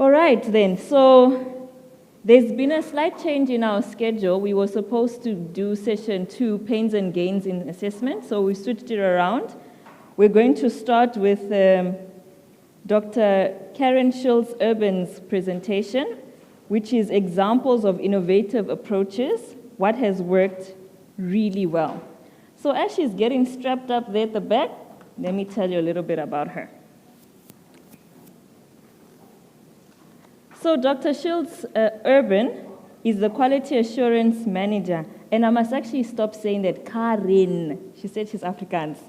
All right then, so there's been a slight change in our schedule. We were supposed to do session 2, pains and gains in assessment, so we switched it around. We're going to start with Dr. Karen Schultz-Urban's presentation, which is examples of innovative approaches, what has worked really well. So as she's getting strapped up there at the back, let me tell you a little bit about her. So Dr. Schultz-Urban is the Quality Assurance Manager, and I must actually stop saying that Karen. She said she's Afrikaans.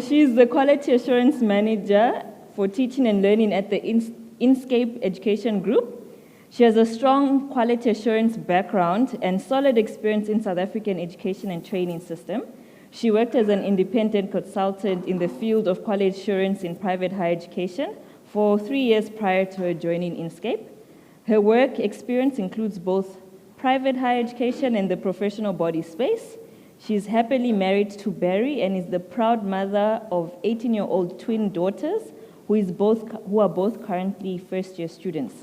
She's the Quality Assurance Manager for Teaching and Learning at the Inscape Education Group. She has a strong quality assurance background and solid experience in South African education and training system. She worked as an independent consultant in the field of quality assurance in private higher education for 3 years prior to her joining Inscape. Her work experience includes both private higher education and the professional body space. She's happily married to Barry and is the proud mother of 18-year-old twin daughters who are both currently first-year students.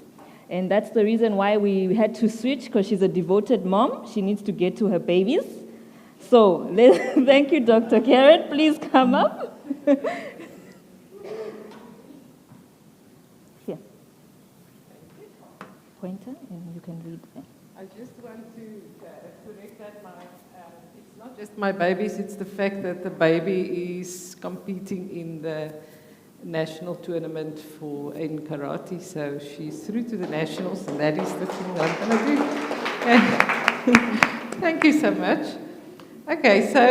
And that's the reason why we had to switch, because she's a devoted mom. She needs to get to her babies. So thank you, Dr. Karen. Please come up. Here. Pointer, and you can read there. I just want to correct that it's not just my babies, it's the fact that the baby is competing in the national tournament in karate, so she's through to the nationals, and that is the thing that I'm going to do. Thank you so much. Okay, so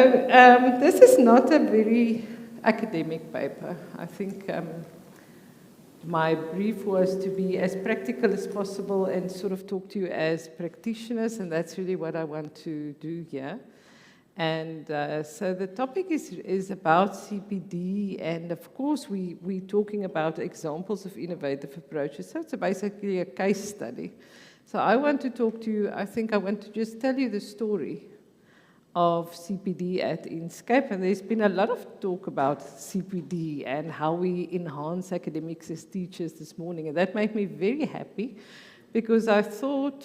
this is not a very academic paper. I think my brief was to be as practical as possible and sort of talk to you as practitioners, and that's really what I want to do here. And so the topic is about CPD, and of course we're talking about examples of innovative approaches, so it's basically a case study. So I want to talk to you, I want to just tell you the story of CPD at Inscape, and there's been a lot of talk about CPD and how we enhance academics as teachers this morning, and that made me very happy, because I thought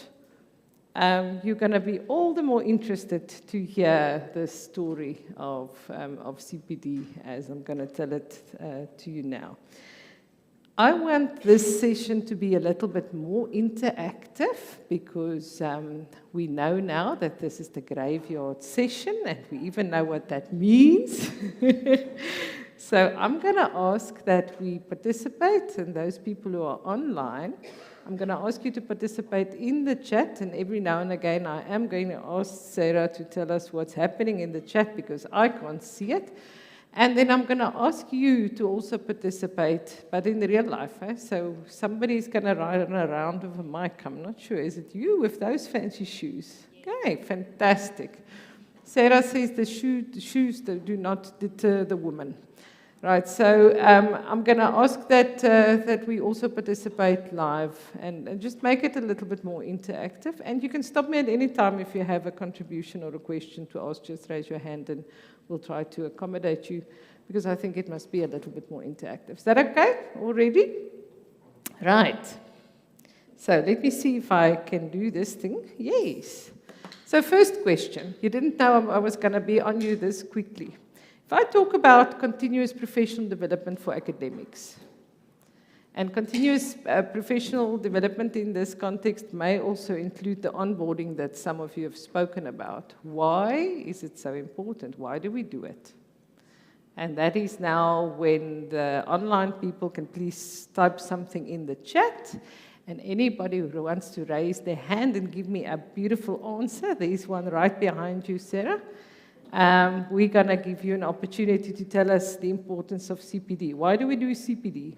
you're going to be all the more interested to hear the story of CPD as I'm going to tell it to you now. I want this session to be a little bit more interactive, because we know now that this is the graveyard session, and we even know what that means. So I'm going to ask that we participate, and those people who are online, I'm going to ask you to participate in the chat, and every now and again I am going to ask Sarah to tell us what's happening in the chat, because I can't see it. And then I'm going to ask you to also participate, but in the real life. So somebody's going to run around with a mic. I'm not sure. Is it you with those fancy shoes? Okay, fantastic. Sarah says the shoes do not deter the woman. Right, so I'm going to ask that we also participate live and just make it a little bit more interactive. And you can stop me at any time if you have a contribution or a question to ask. Just raise your hand and we'll try to accommodate you, because I think it must be a little bit more interactive. Is that okay already? Right. So let me see if I can do this thing. Yes. So first question. You didn't know I was going to be on you this quickly. If I talk about continuous professional development for academics, and continuous professional development in this context may also include the onboarding that some of you have spoken about. Why is it so important? Why do we do it? And that is now when the online people can please type something in the chat, and anybody who wants to raise their hand and give me a beautiful answer, there's one right behind you, Sarah. We're going to give you an opportunity to tell us the importance of CPD. Why do we do CPD?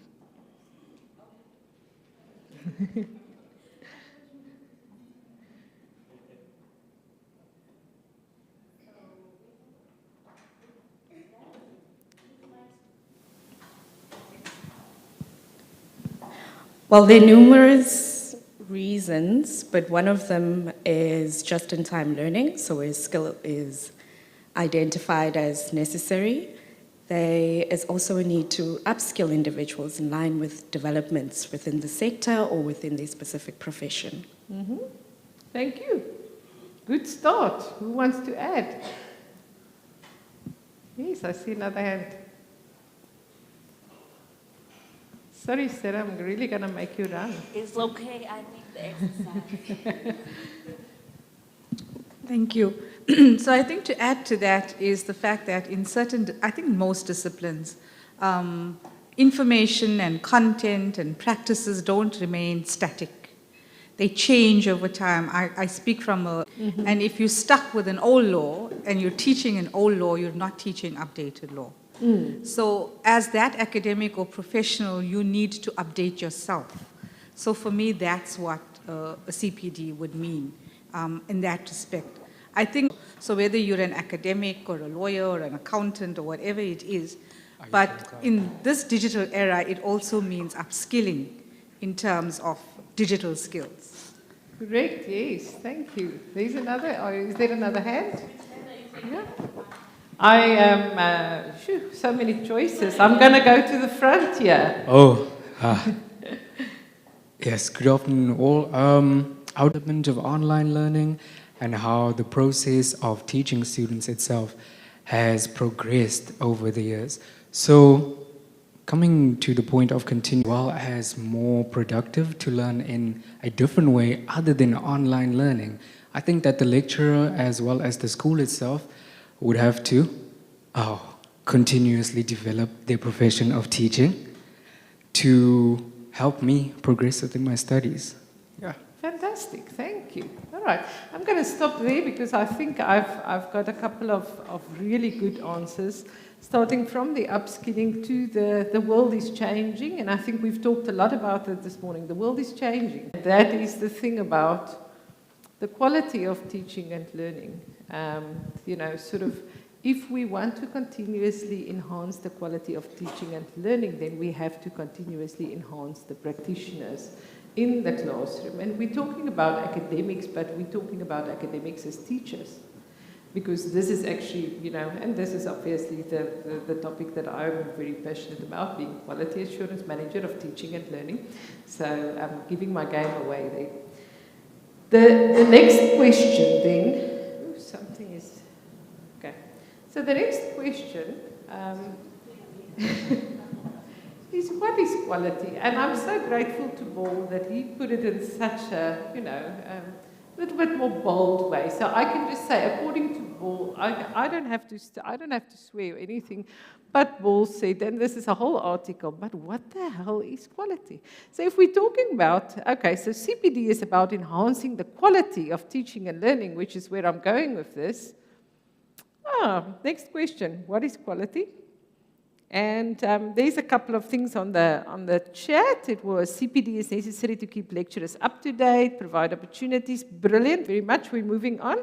Well, there are numerous reasons, but one of them is just-in-time learning, so where skill is identified as necessary. There is also a need to upskill individuals in line with developments within the sector or within their specific profession. Thank you. Good start. Who wants to add? Yes, I see another hand. Sorry, Sarah, I'm really going to make you run. It's okay, I need the exercise. Thank you. So I think to add to that is the fact that in certain, I think most disciplines, information and content and practices don't remain static. They change over time. I speak from a, and if you're stuck with an old law and you're teaching an old law, you're not teaching updated law. So as that academic or professional, you need to update yourself. So for me, that's what a CPD would mean in that respect. I think, so whether you're an academic or a lawyer or an accountant or whatever it is, but in this digital era, it also means upskilling in terms of digital skills. Correct, yes, thank you. There's another, or is there another hand? Yeah. I am, so many choices. I'm going to go to the front here. Oh, yes, good afternoon all. Our development of online learning and how the process of teaching students itself has progressed over the years. So, coming to the point of continuing, well, as more productive to learn in a different way other than online learning, I think that the lecturer as well as the school itself would have to continuously develop their profession of teaching to help me progress within my studies. Yeah. Fantastic, thank you. All right, I'm going to stop there because I think I've got a couple of really good answers, starting from the upskilling to the world is changing, and I think we've talked a lot about it this morning. The world is changing. That is the thing about the quality of teaching and learning. You know, sort of, if we want to continuously enhance the quality of teaching and learning, then we have to continuously enhance the practitioners in the classroom. And we're talking about academics, but we're talking about academics as teachers. Because this is actually, you know, and this is obviously the topic that I'm very passionate about, being quality assurance manager of teaching and learning. So I'm giving my game away there. The next question then, something is, okay. So the next question is what is quality? And I'm so grateful to Paul that he put it in such a, you know, little bit more bold way. So I can just say, according to Paul, I don't have to swear or anything, but Paul said, and this is a whole article, but what the hell is quality? So if we're talking about, okay, so CPD is about enhancing the quality of teaching and learning, which is where I'm going with this. Next question, what is quality? And there's a couple of things on the chat. It was CPD is necessary to keep lecturers up to date, provide opportunities. Brilliant, very much. We're moving on.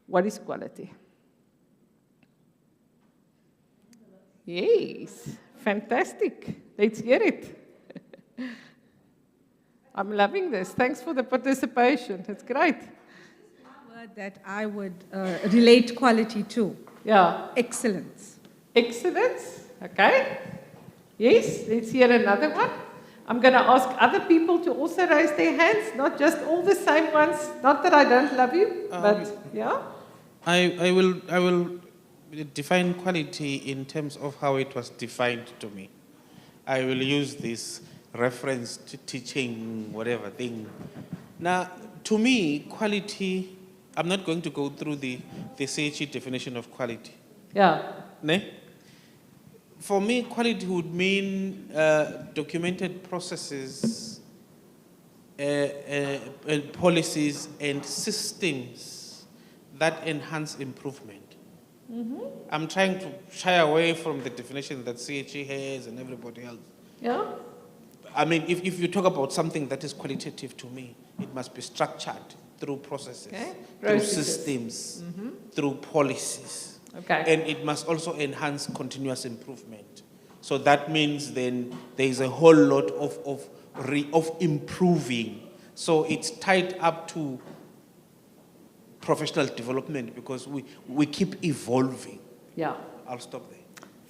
What is quality? Yes, fantastic. Let's hear it. I'm loving this. Thanks for the participation. It's great. One word that I would relate quality to. Yeah. Excellence. Excellence. Okay. Yes, let's hear another one. I'm going to ask other people to also raise their hands, not just all the same ones. Not that I don't love you, but yeah. I will define quality in terms of how it was defined to me. I will use this reference to teaching whatever thing. Now, to me, quality, I'm not going to go through the SAAIR definition of quality. Yeah. Ne? For me, quality would mean documented processes, policies, and systems that enhance improvement. I'm trying to shy away from the definition that SAAIR has and everybody else. Yeah. I mean, if you talk about something that is qualitative to me, it must be structured through processes, Okay. through systems, through policies. Okay. And it must also enhance continuous improvement. So that means then there is a whole lot of improving. So it's tied up to professional development because we keep evolving. Yeah. I'll stop there.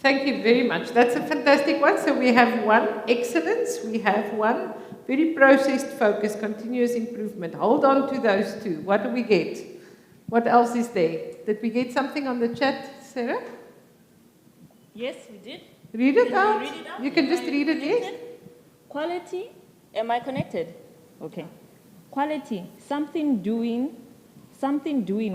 Thank you very much. That's a fantastic one. So we have one excellence, we have one very processed focus, continuous improvement. Hold on to those two. What do we get? What else is there? Did we get something on the chat, Sarah? Yes, we did. Read it Can out. I read it out? You can Am just I read it, yes. connected? Quality, am I connected? Okay. Quality, something doing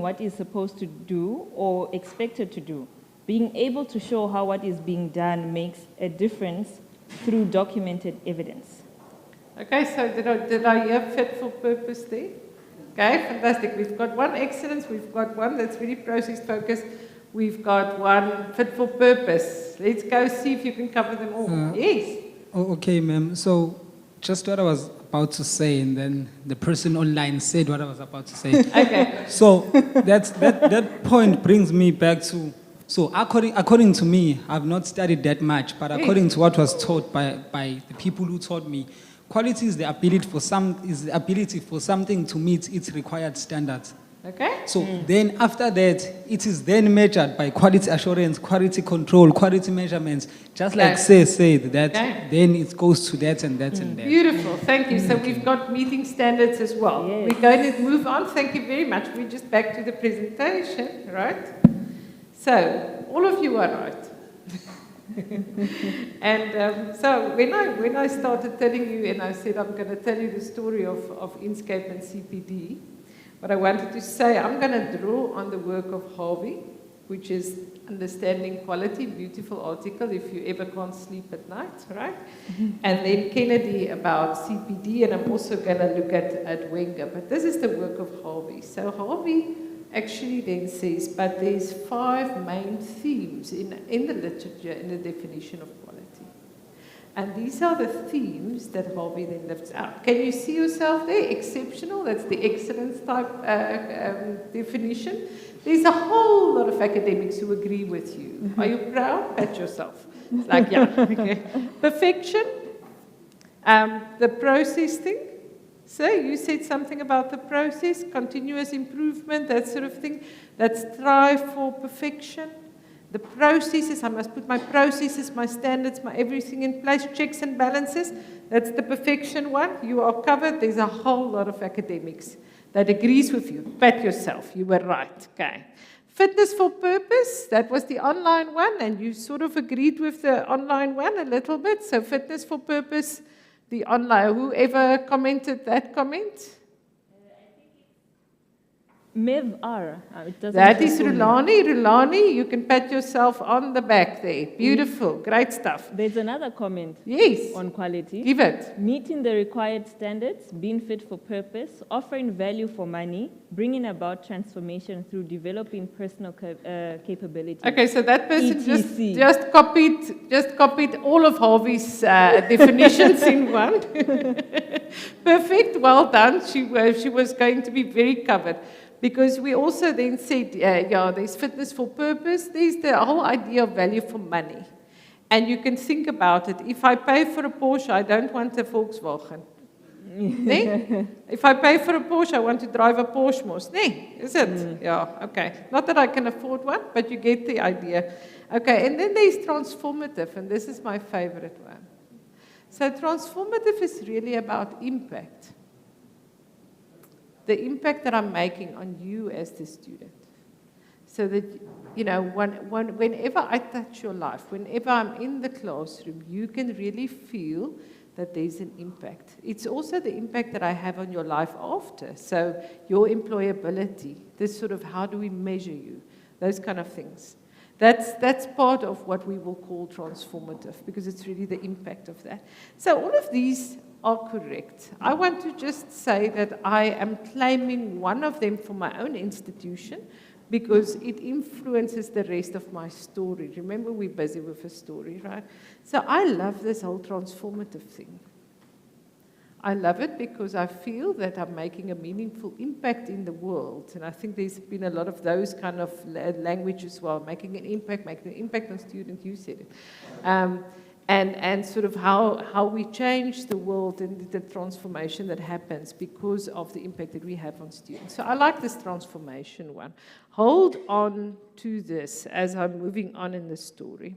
what is supposed to do or expected to do. Being able to show how what is being done makes a difference through documented evidence. Okay, so did I hear fit for purpose there? Okay, fantastic. We've got one excellence, we've got one that's very process focused, we've got one fit for purpose. Let's go see if you can cover them all. Yes. Okay, ma'am. So just what I was about to say, and then the person online said what I was about to say. Okay. So that point brings me back to, so according to me, I've not studied that much, but according to what was taught by the people who taught me, quality is the ability for something to meet its required standards. Okay. So then after that, it is then measured by quality assurance, quality control, quality measurements, just like Say said, that then it goes to that and that and that. Beautiful, thank you. So we've got meeting standards as well. Yes. We're going to move on, thank you very much. We're just back to the presentation, right? So, all of you are right. And so when I started telling you, and I said I'm going to tell you the story of Inscape and CPD, what I wanted to say, I'm going to draw on the work of Harvey, which is Understanding Quality, beautiful article if you ever can't sleep at night, right? And then Kennedy about CPD, and I'm also going to look at Wenger. But this is the work of Harvey. So Harvey actually then says, but there's 5 main themes in the literature in the definition of quality. And these are the themes that Harvey then lifts out. Can you see yourself there? Exceptional, that's the excellence type definition. There's a whole lot of academics who agree with you. Are you proud? Pat yourself. It's like, yeah, okay. Perfection, the process thing. So you said something about the process, continuous improvement, that sort of thing. That strive for perfection. The processes, I must put my processes, my standards, my everything in place, checks and balances. That's the perfection one. You are covered. There's a whole lot of academics that agrees with you. Pat yourself. You were right. Okay. Fitness for purpose. That was the online one, and you sort of agreed with the online one a little bit. So fitness for purpose, the online. Whoever commented that comment? Mev R. That is Rulani. Rulani, you can pat yourself on the back there. Beautiful. Great stuff. There's another comment Yes. on quality. Give it. Meeting the required standards, being fit for purpose, offering value for money, bringing about transformation through developing personal capabilities. Okay, so that person ETC. just copied all of Harvey's definitions in one. Perfect. Well done. She was going to be very covered. Because we also then said, there's fitness for purpose. There's the whole idea of value for money. And you can think about it. If I pay for a Porsche, I don't want a Volkswagen. Nee? If I pay for a Porsche, I want to drive a Porsche most. Nee, is it? Yeah, okay. Not that I can afford one, but you get the idea. Okay, and then there's transformative, and this is my favorite one. So transformative is really about impact. The impact that I'm making on you as the student. So that, whenever I touch your life, whenever I'm in the classroom, you can really feel that there's an impact. It's also the impact that I have on your life after. So your employability, this sort of how do we measure you, those kind of things. That's part of what we will call transformative, because it's really the impact of that. So all of these are correct. I want to just say that I am claiming one of them for my own institution because it influences the rest of my story. Remember, we're busy with a story, right? So I love this whole transformative thing. I love it because I feel that I'm making a meaningful impact in the world. And I think there's been a lot of those kind of language as well, making an impact on students, you said it. And sort of how we change the world and the transformation that happens because of the impact that we have on students. So I like this transformation one. Hold on to this as I'm moving on in the story.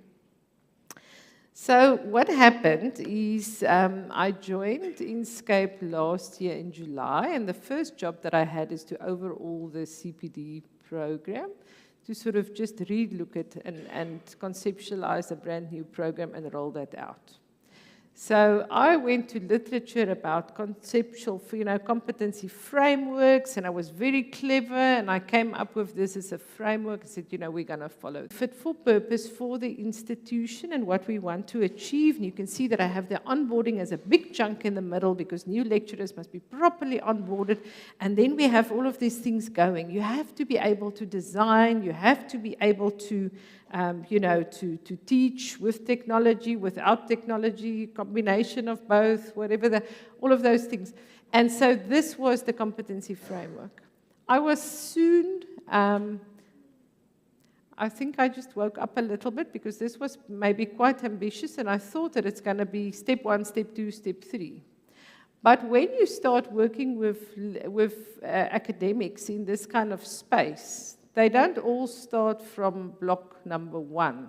So what happened is I joined Inscape last year in July, and the first job that I had is to overhaul the CPD program, to sort of just relook at and conceptualize a brand new program and roll that out. So I went to literature about conceptual, competency frameworks, and I was very clever, and I came up with this as a framework. I said, we're going to follow fit for purpose for the institution and what we want to achieve. And you can see that I have the onboarding as a big chunk in the middle, because new lecturers must be properly onboarded. And then we have all of these things going. You have to be able to design. You have to be able to to teach with technology, without technology, combination of both, whatever, all of those things. And so this was the competency framework. I was soon, I think I just woke up a little bit, because this was maybe quite ambitious, and I thought that it's going to be step 1, step 2, step 3. But when you start working with academics in this kind of space, they don't all start from block number 1.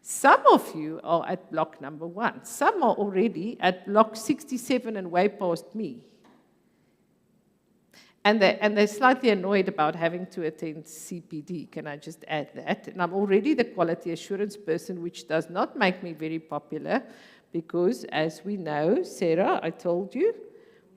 Some of you are at block number 1. Some are already at block 67 and way past me. And they're slightly annoyed about having to attend CPD. Can I just add that? And I'm already the quality assurance person, which does not make me very popular, because, as we know, Sarah, I told you,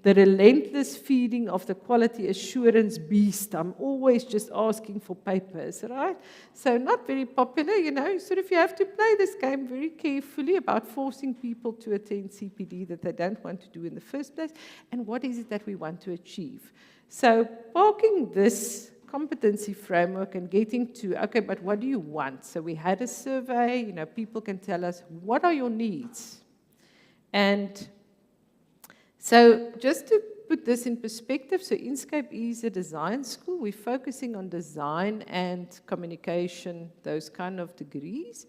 the relentless feeding of the quality assurance beast. I'm always just asking for papers, right? So not very popular, sort of you have to play this game very carefully about forcing people to attend CPD that they don't want to do in the first place, and what is it that we want to achieve. So parking this competency framework and getting to, okay, but what do you want? So we had a survey, people can tell us, what are your needs? And so just to put this in perspective, so Inscape is a design school. We're focusing on design and communication, those kind of degrees.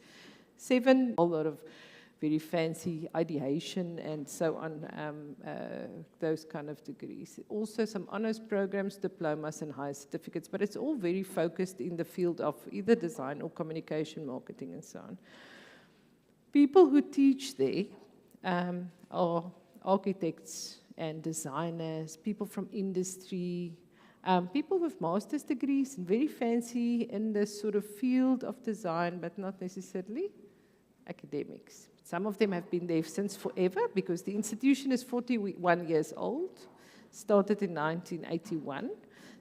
7, a lot of very fancy ideation and so on, those kind of degrees. Also some honors programs, diplomas, and higher certificates, but it's all very focused in the field of either design or communication, marketing, and so on. People who teach there are architects and designers, people from industry, people with master's degrees, and very fancy in this sort of field of design, but not necessarily academics. Some of them have been there since forever, because the institution is 41 years old, started in 1981.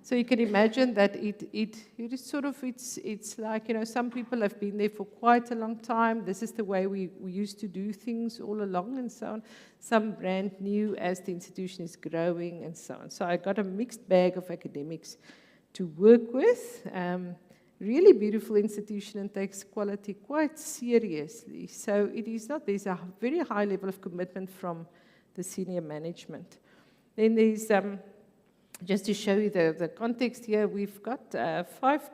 So you can imagine that it is sort of, it's like, some people have been there for quite a long time. This is the way we used to do things all along, and so on. Some brand new as the institution is growing, and so on. So I got a mixed bag of academics to work with. Really beautiful institution and takes quality quite seriously. So it is not, there's a very high level of commitment from the senior management. Then there's, just to show you the context here, we've got 5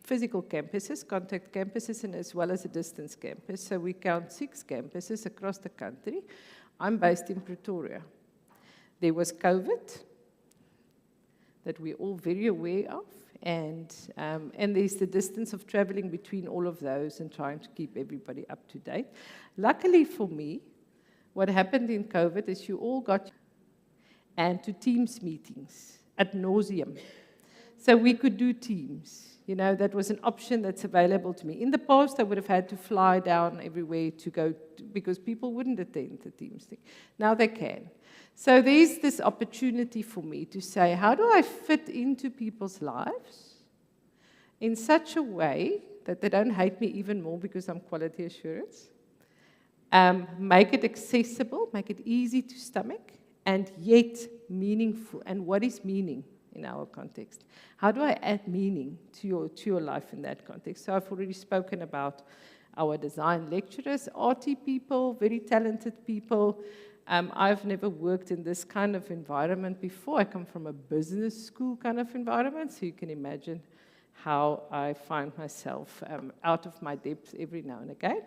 physical campuses, contact campuses, and as well as a distance campus. So we count 6 campuses across the country. I'm based in Pretoria. There was COVID that we're all very aware of, and there's the distance of traveling between all of those and trying to keep everybody up to date. Luckily for me, what happened in COVID is you all got and to Teams meetings ad nauseum. So we could do Teams. That was an option that's available to me. In the past, I would have had to fly down everywhere to go, because people wouldn't attend the Teams thing. Now they can. So there's this opportunity for me to say, how do I fit into people's lives in such a way that they don't hate me even more because I'm quality assurance? Make it accessible, make it easy to stomach, and yet meaningful. And what is meaning in our context? How do I add meaning to your life in that context? So I've already spoken about our design lecturers, arty people, very talented people. I've never worked in this kind of environment before. I come from a business school kind of environment, so you can imagine how I find myself out of my depth every now and again.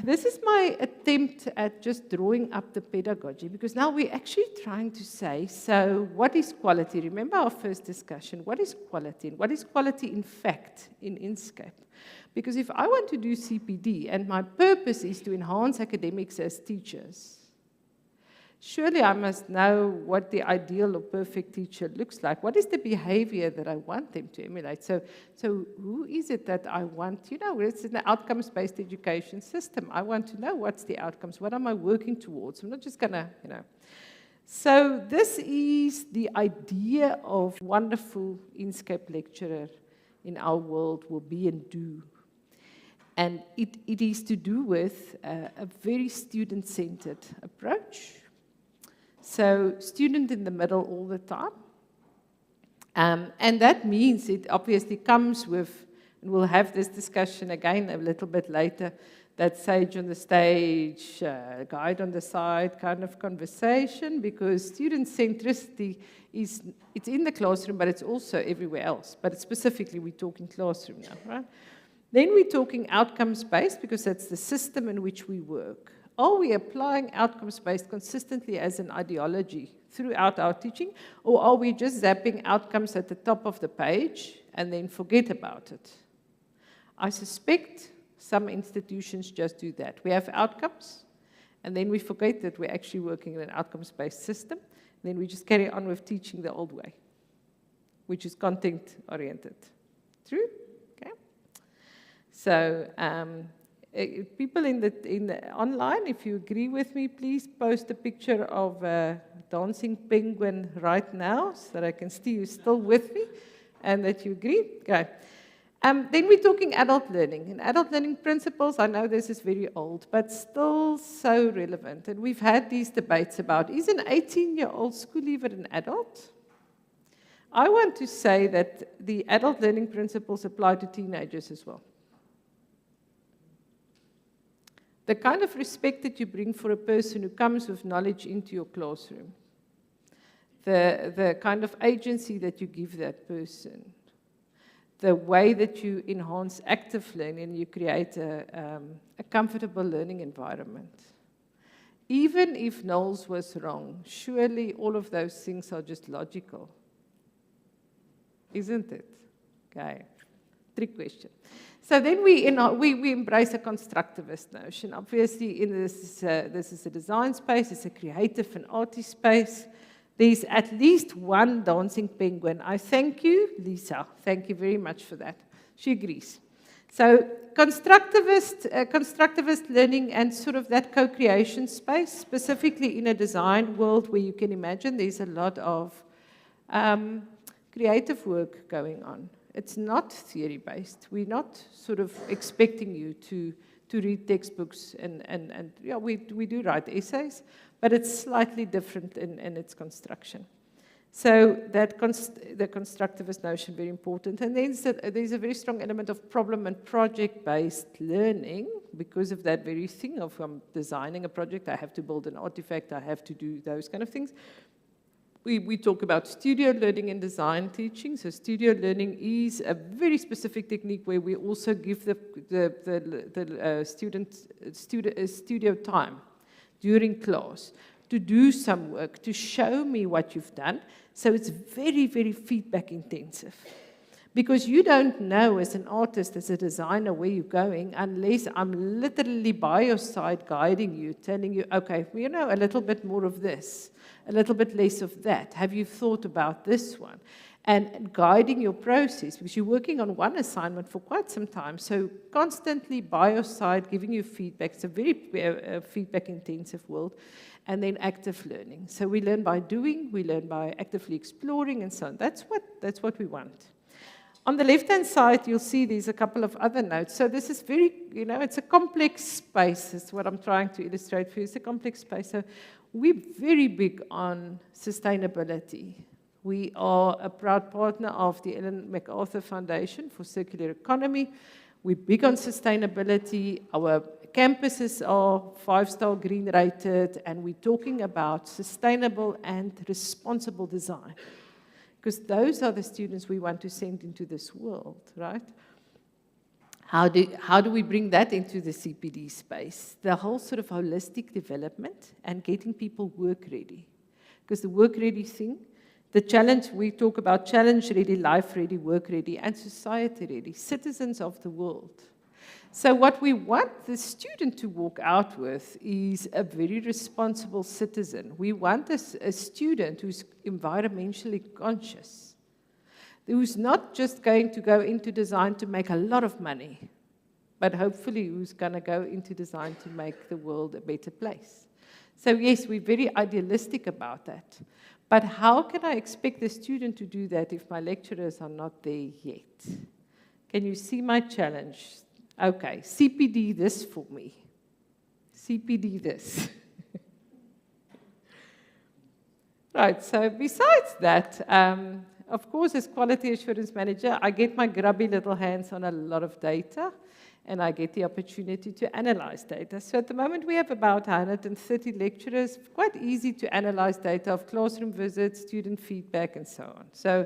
This is my attempt at just drawing up the pedagogy, because now we're actually trying to say, so what is quality? Remember our first discussion, what is quality? And what is quality in fact in Inscape? Because if I want to do CPD and my purpose is to enhance academics as teachers, surely I must know what the ideal or perfect teacher looks like. What is the behavior that I want them to emulate? So who is it that I want? You know, it's an outcomes-based education system. I want to know what's the outcomes. What am I working towards? I'm not just going to, you know. So this is the idea of wonderful Inscape lecturer in our world will be and do. And it is to do with a very student-centered approach. So student in the middle all the time. And that means it obviously comes with, and we'll have this discussion again a little bit later, that sage on the stage, guide on the side kind of conversation, because student centricity it's in the classroom, but it's also everywhere else. But specifically, we're talking classroom now, right? Then we're talking outcomes-based, because that's the system in which we work. Are we applying outcomes-based consistently as an ideology throughout our teaching, or are we just zapping outcomes at the top of the page and then forget about it? I suspect some institutions just do that. We have outcomes, and then we forget that we're actually working in an outcomes-based system, and then we just carry on with teaching the old way, which is content-oriented. True? Okay. So, people in the online, if you agree with me, please post a picture of a dancing penguin right now so that I can see you're still with me and that you agree. Okay. Then we're talking adult learning. And adult learning principles, I know this is very old, but still so relevant. And we've had these debates about, is an 18-year-old school leaver an adult? I want to say that the adult learning principles apply to teenagers as well. The kind of respect that you bring for a person who comes with knowledge into your classroom, the kind of agency that you give that person, the way that you enhance active learning and you create a comfortable learning environment. Even if Knowles was wrong, surely all of those things are just logical. Isn't it? Okay. Trick question. So then we embrace a constructivist notion. Obviously, this is a design space, it's a creative and arty space. There's at least one dancing penguin. I thank you, Lisa. Thank you very much for that. She agrees. So constructivist learning and sort of that co-creation space, specifically in a design world where you can imagine there's a lot of creative work going on. It's not theory-based. We're not sort of expecting you to read textbooks and yeah, we do write essays, but it's slightly different in its construction. So that the constructivist notion, very important. And then there's a very strong element of problem and project-based learning because of that very thing of designing a project, I have to build an artifact, I have to do those kind of things. We talk about studio learning and design teaching. So studio learning is a very specific technique where we also give the student studio time during class to do some work, to show me what you've done. So it's very, very feedback intensive. Because you don't know as an artist, as a designer, where you're going unless I'm literally by your side guiding you, telling you, okay, you know, a little bit more of this, a little bit less of that. Have you thought about this one? And guiding your process, because you're working on one assignment for quite some time. So constantly by your side, giving you feedback. It's a very feedback-intensive world. And then active learning. So we learn by doing, we learn by actively exploring, and so on. That's what we want. On the left-hand side, you'll see there's a couple of other notes. So this is very, you know, it's a complex space. That's what I'm trying to illustrate for you. It's a complex space. So we're very big on sustainability. We are a proud partner of the Ellen MacArthur Foundation for Circular Economy. We're big on sustainability. Our campuses are 5-star green rated, and we're talking about sustainable and responsible design. Because those are the students we want to send into this world, right? How do we bring that into the CPD space? The whole sort of holistic development and getting people work ready. Because the work ready thing, the challenge, we talk about challenge ready, life ready, work ready, and society ready, citizens of the world. So what we want the student to walk out with is a very responsible citizen. We want a student who's environmentally conscious, who's not just going to go into design to make a lot of money, but hopefully who's going to go into design to make the world a better place. So yes, we're very idealistic about that. But how can I expect the student to do that if my lecturers are not there yet? Can you see my challenge? Okay, CPD this for me. CPD this. Right, so besides that, of course, as quality assurance manager, I get my grubby little hands on a lot of data, and I get the opportunity to analyze data. So at the moment, we have about 130 lecturers, quite easy to analyze data of classroom visits, student feedback, and so on. So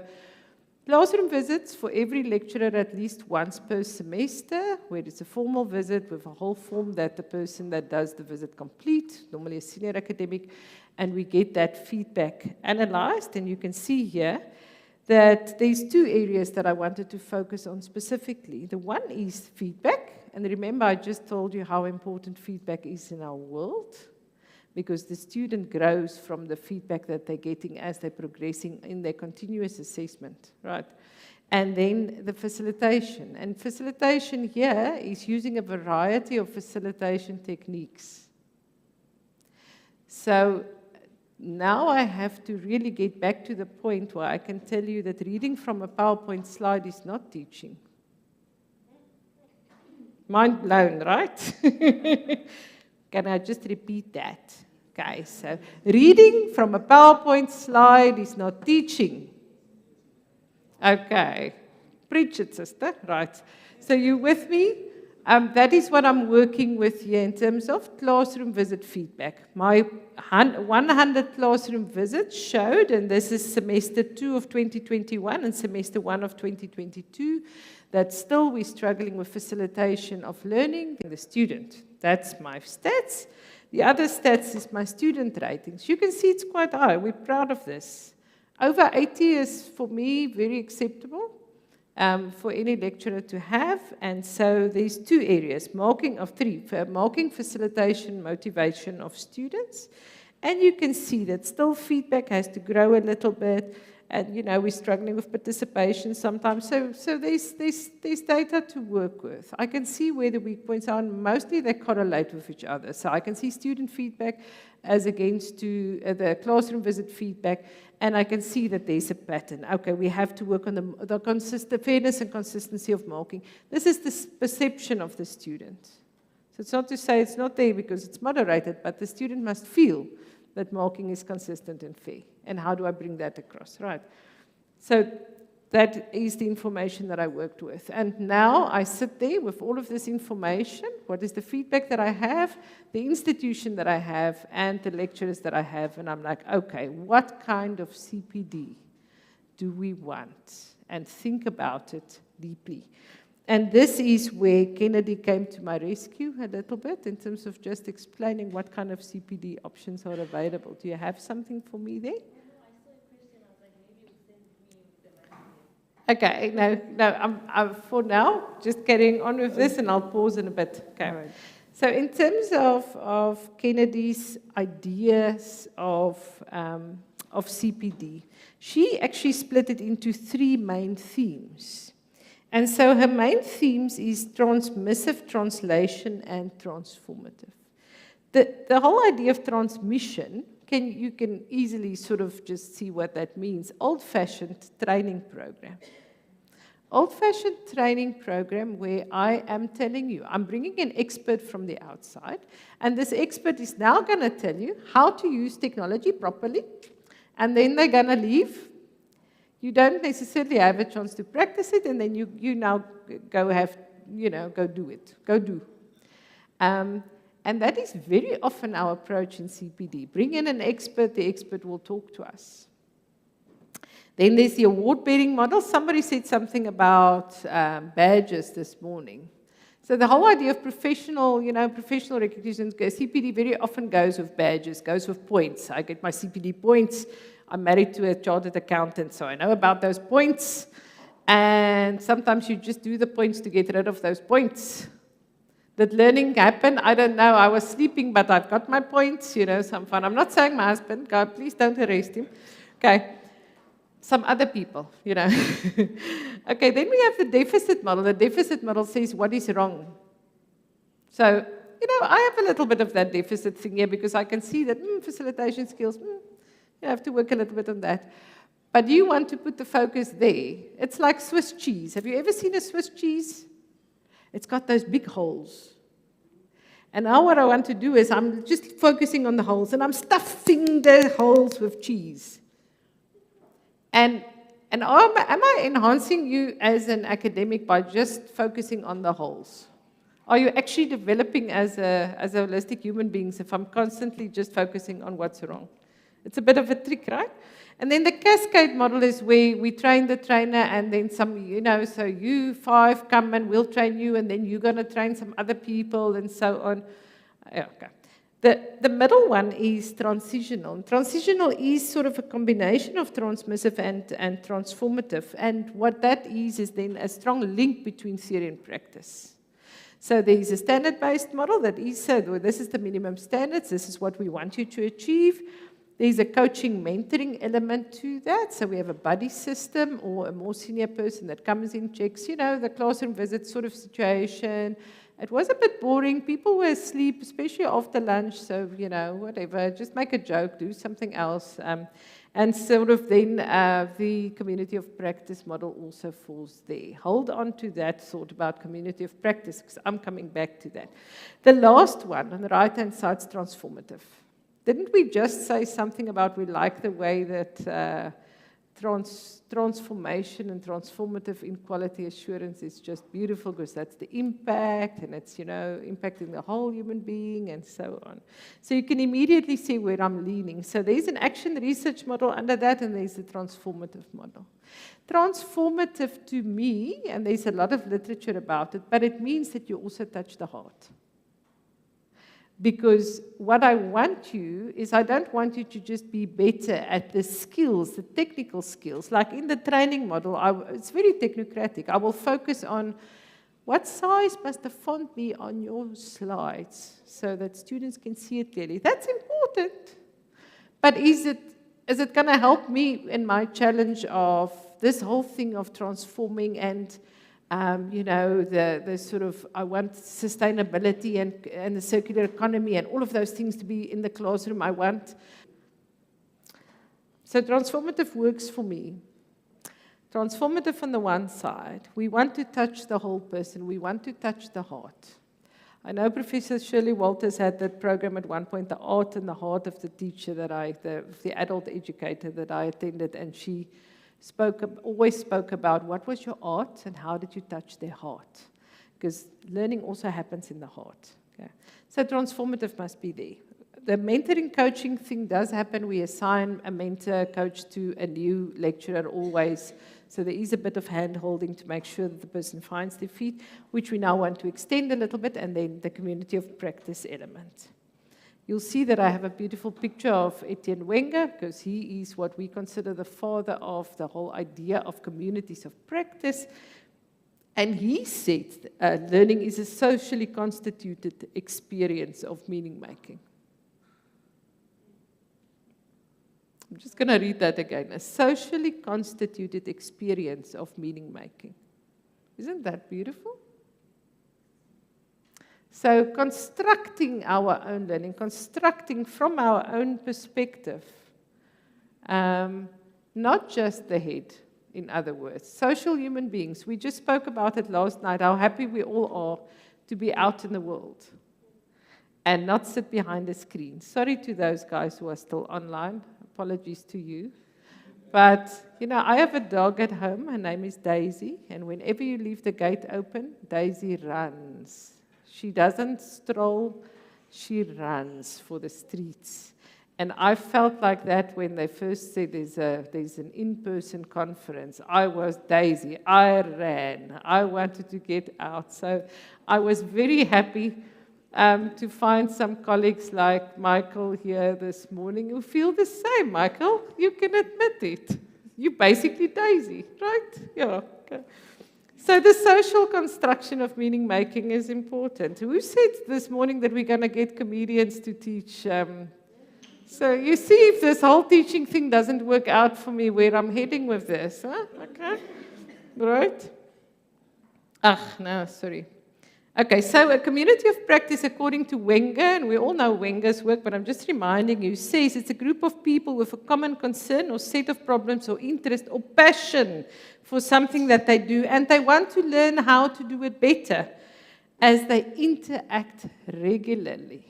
classroom visits for every lecturer at least once per semester, where it's a formal visit with a whole form that the person that does the visit complete, normally a senior academic, and we get that feedback analyzed, and you can see here that there's two areas that I wanted to focus on specifically. The one is feedback, and remember I just told you how important feedback is in our world, because the student grows from the feedback that they're getting as they're progressing in their continuous assessment, right? And then the facilitation. And facilitation here is using a variety of facilitation techniques. So now I have to really get back to the point where I can tell you that reading from a PowerPoint slide is not teaching. Mind blown, right? Can I just repeat that? Okay, so reading from a PowerPoint slide is not teaching. Okay, preach it, sister. Right. So you with me? That is what I'm working with here in terms of classroom visit feedback. My 100 classroom visits showed, and this is semester 2 of 2021 and semester 1 of 2022, that still we're struggling with facilitation of learning the student. That's my stats. The other stats is my student ratings. You can see it's quite high. We're proud of this. Over 80 is, for me, very acceptable for any lecturer to have. And so there's two areas, marking of three, marking, facilitation, motivation of students. And you can see that still feedback has to grow a little bit. And, you know, we're struggling with participation sometimes. So there's data to work with. I can see where the weak points are, and mostly they correlate with each other. So I can see student feedback as against to the classroom visit feedback, and I can see that there's a pattern. Okay, we have to work on the fairness and consistency of marking. This is the perception of the student. So it's not to say it's not there because it's moderated, but the student must feel that marking is consistent and fair. And how do I bring that across, right? So that is the information that I worked with. And now I sit there with all of this information. What is the feedback that I have, the institution that I have, and the lecturers that I have. And I'm like, okay, what kind of CPD do we want? And think about it deeply. And this is where Kennedy came to my rescue a little bit in terms of just explaining what kind of CPD options are available. Do you have something for me there? Okay, no, I'm for now, just carrying on with this, and I'll pause in a bit. Okay. Right. So in terms of Kennedy's ideas of CPD, she actually split it into 3 main themes. And so her main themes is transmissive, translation, and transformative. The whole idea of transmission, you can easily sort of just see what that means. Old-fashioned training program. Old-fashioned training program where I am telling you, I'm bringing an expert from the outside, and this expert is now going to tell you how to use technology properly, and then they're going to leave. You don't necessarily have a chance to practice it, and then you now go do it. Go do. And that is very often our approach in CPD. Bring in an expert, the expert will talk to us. Then there's the award-bearing model. Somebody said something about badges this morning. So the whole idea of professional, professional recognition, CPD very often goes with badges, goes with points. I get my CPD points. I'm married to a chartered accountant, so I know about those points. And sometimes you just do the points to get rid of those points. Did learning happen? I don't know. I was sleeping, but I've got my points, some fun. I'm not saying my husband, God, please don't arrest him. Okay. Some other people, Okay, then we have the deficit model. The deficit model says what is wrong. So, I have a little bit of that deficit thing here because I can see that facilitation skills, you have to work a little bit on that. But you want to put the focus there. It's like Swiss cheese. Have you ever seen a Swiss cheese? It's got those big holes. And now what I want to do is I'm just focusing on the holes, and I'm stuffing the holes with cheese. And am I enhancing you as an academic by just focusing on the holes? Are you actually developing as a holistic human beings if I'm constantly just focusing on what's wrong? It's a bit of a trick, right? And then the cascade model is where we train the trainer, and then some, so you 5 come and we'll train you, and then you're going to train some other people, and so on. Okay. The middle one is transitional. And transitional is sort of a combination of transmissive and transformative. And what that is then a strong link between theory and practice. So there is a standard-based model that is said, well, this is the minimum standards, this is what we want you to achieve. There's a coaching mentoring element to that. So we have a buddy system or a more senior person that comes in, checks, the classroom visit sort of situation. It was a bit boring. People were asleep, especially after lunch. So, whatever, just make a joke, do something else. And sort of then the community of practice model also falls there. Hold on to that thought about community of practice, because I'm coming back to that. The last one on the right-hand side is transformative. Didn't we just say something about we like the way that transformation and transformative in quality assurance is just beautiful because that's the impact, and it's, impacting the whole human being and so on. So you can immediately see where I'm leaning. So there's an action research model under that, and there's a transformative model. Transformative to me, and there's a lot of literature about it, but it means that you also touch the heart. Because what I want you is I don't want you to just be better at the skills, the technical skills. Like in the training model, it's very technocratic. I will focus on what size must the font be on your slides so that students can see it clearly. That's important. But is it going to help me in my challenge of this whole thing of transforming and the sort of, I want sustainability and the circular economy and all of those things to be in the classroom I want. So transformative works for me. Transformative on the one side, we want to touch the whole person, we want to touch the heart. I know Professor Shirley Walters had that program at one point, the art and the heart of the teacher the adult educator that I attended, and she always spoke about what was your art and how did you touch their heart. Because learning also happens in the heart. Okay? So transformative must be there. The mentoring coaching thing does happen. We assign a mentor coach to a new lecturer always. So there is a bit of hand-holding to make sure that the person finds their feet, which we now want to extend a little bit, and then the community of practice element. You'll see that I have a beautiful picture of Etienne Wenger, because he is what we consider the father of the whole idea of communities of practice. And he said learning is a socially constituted experience of meaning-making. I'm just going to read that again. A socially constituted experience of meaning-making. Isn't that beautiful? So constructing our own learning, constructing from our own perspective, not just the head, in other words. Social human beings, we just spoke about it last night, how happy we all are to be out in the world and not sit behind a screen. Sorry to those guys who are still online, apologies to you. But, I have a dog at home, her name is Daisy, and whenever you leave the gate open, Daisy runs. She doesn't stroll, she runs for the streets. And I felt like that when they first said there's an in-person conference. I was Daisy. I ran. I wanted to get out. So I was very happy to find some colleagues like Michael here this morning who feel the same. Michael, you can admit it. You're basically Daisy, right? Yeah. Okay. So the social construction of meaning making is important. Who said this morning that we're going to get comedians to teach? So you see if this whole teaching thing doesn't work out for me where I'm heading with this. Huh? Okay. Right? No, sorry. Okay, so a community of practice according to Wenger, and we all know Wenger's work, but I'm just reminding you, says it's a group of people with a common concern or set of problems or interest or passion for something that they do, and they want to learn how to do it better as they interact regularly.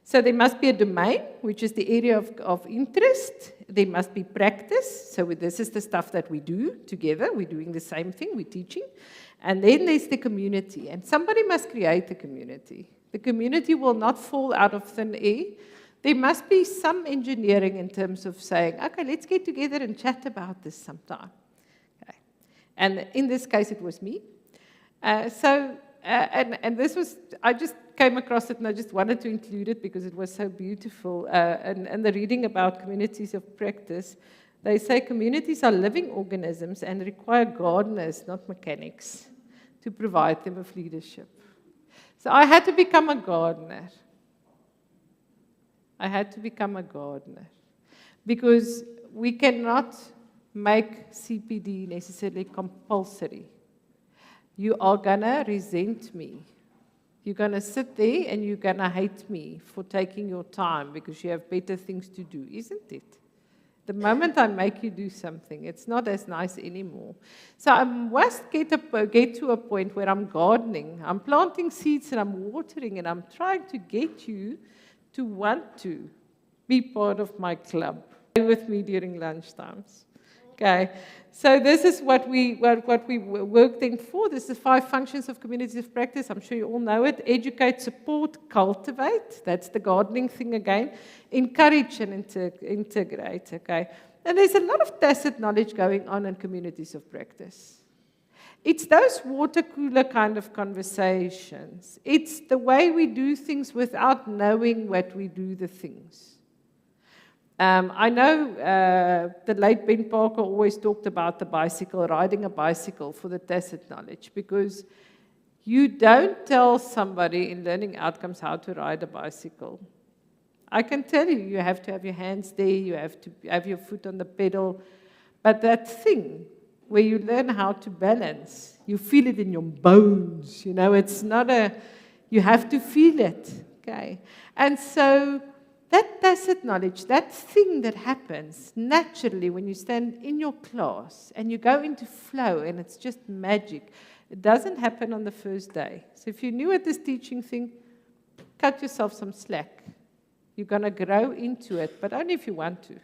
So there must be a domain, which is the area of interest. There must be practice. So this is the stuff that we do together. We're doing the same thing. We're teaching. And then there's the community. And somebody must create the community. The community will not fall out of thin air. There must be some engineering in terms of saying, okay, let's get together and chat about this sometime. Okay. And in this case, it was me. And this was, I just came across it and I just wanted to include it because it was so beautiful. And the reading about communities of practice, they say communities are living organisms and require gardeners, not mechanics, to provide them with leadership. So I had to become a gardener. Because we cannot make CPD necessarily compulsory. You are going to resent me. You're going to sit there and you're going to hate me for taking your time because you have better things to do, isn't it? The moment I make you do something, it's not as nice anymore. So I must get to a point where I'm gardening. I'm planting seeds and I'm watering and I'm trying to get you to want to be part of my club. Play with me during lunchtimes. Okay, so this is what we worked in for. This is the 5 functions of communities of practice. I'm sure you all know it. Educate, support, cultivate. That's the gardening thing again. Encourage and integrate. Okay, and there's a lot of tacit knowledge going on in communities of practice. It's those water cooler kind of conversations. It's the way we do things without knowing what we do the things. I know the late Ben Parker always talked about the bicycle, riding a bicycle for the tacit knowledge, because you don't tell somebody in learning outcomes how to ride a bicycle. I can tell you, you have to have your hands there, you have to have your foot on the pedal, but that thing where you learn how to balance, you feel it in your bones, you know, it's not you have to feel it, okay? And so that tacit knowledge, that thing that happens naturally when you stand in your class and you go into flow and it's just magic, it doesn't happen on the first day. So if you're new at this teaching thing, cut yourself some slack. You're going to grow into it, but only if you want to,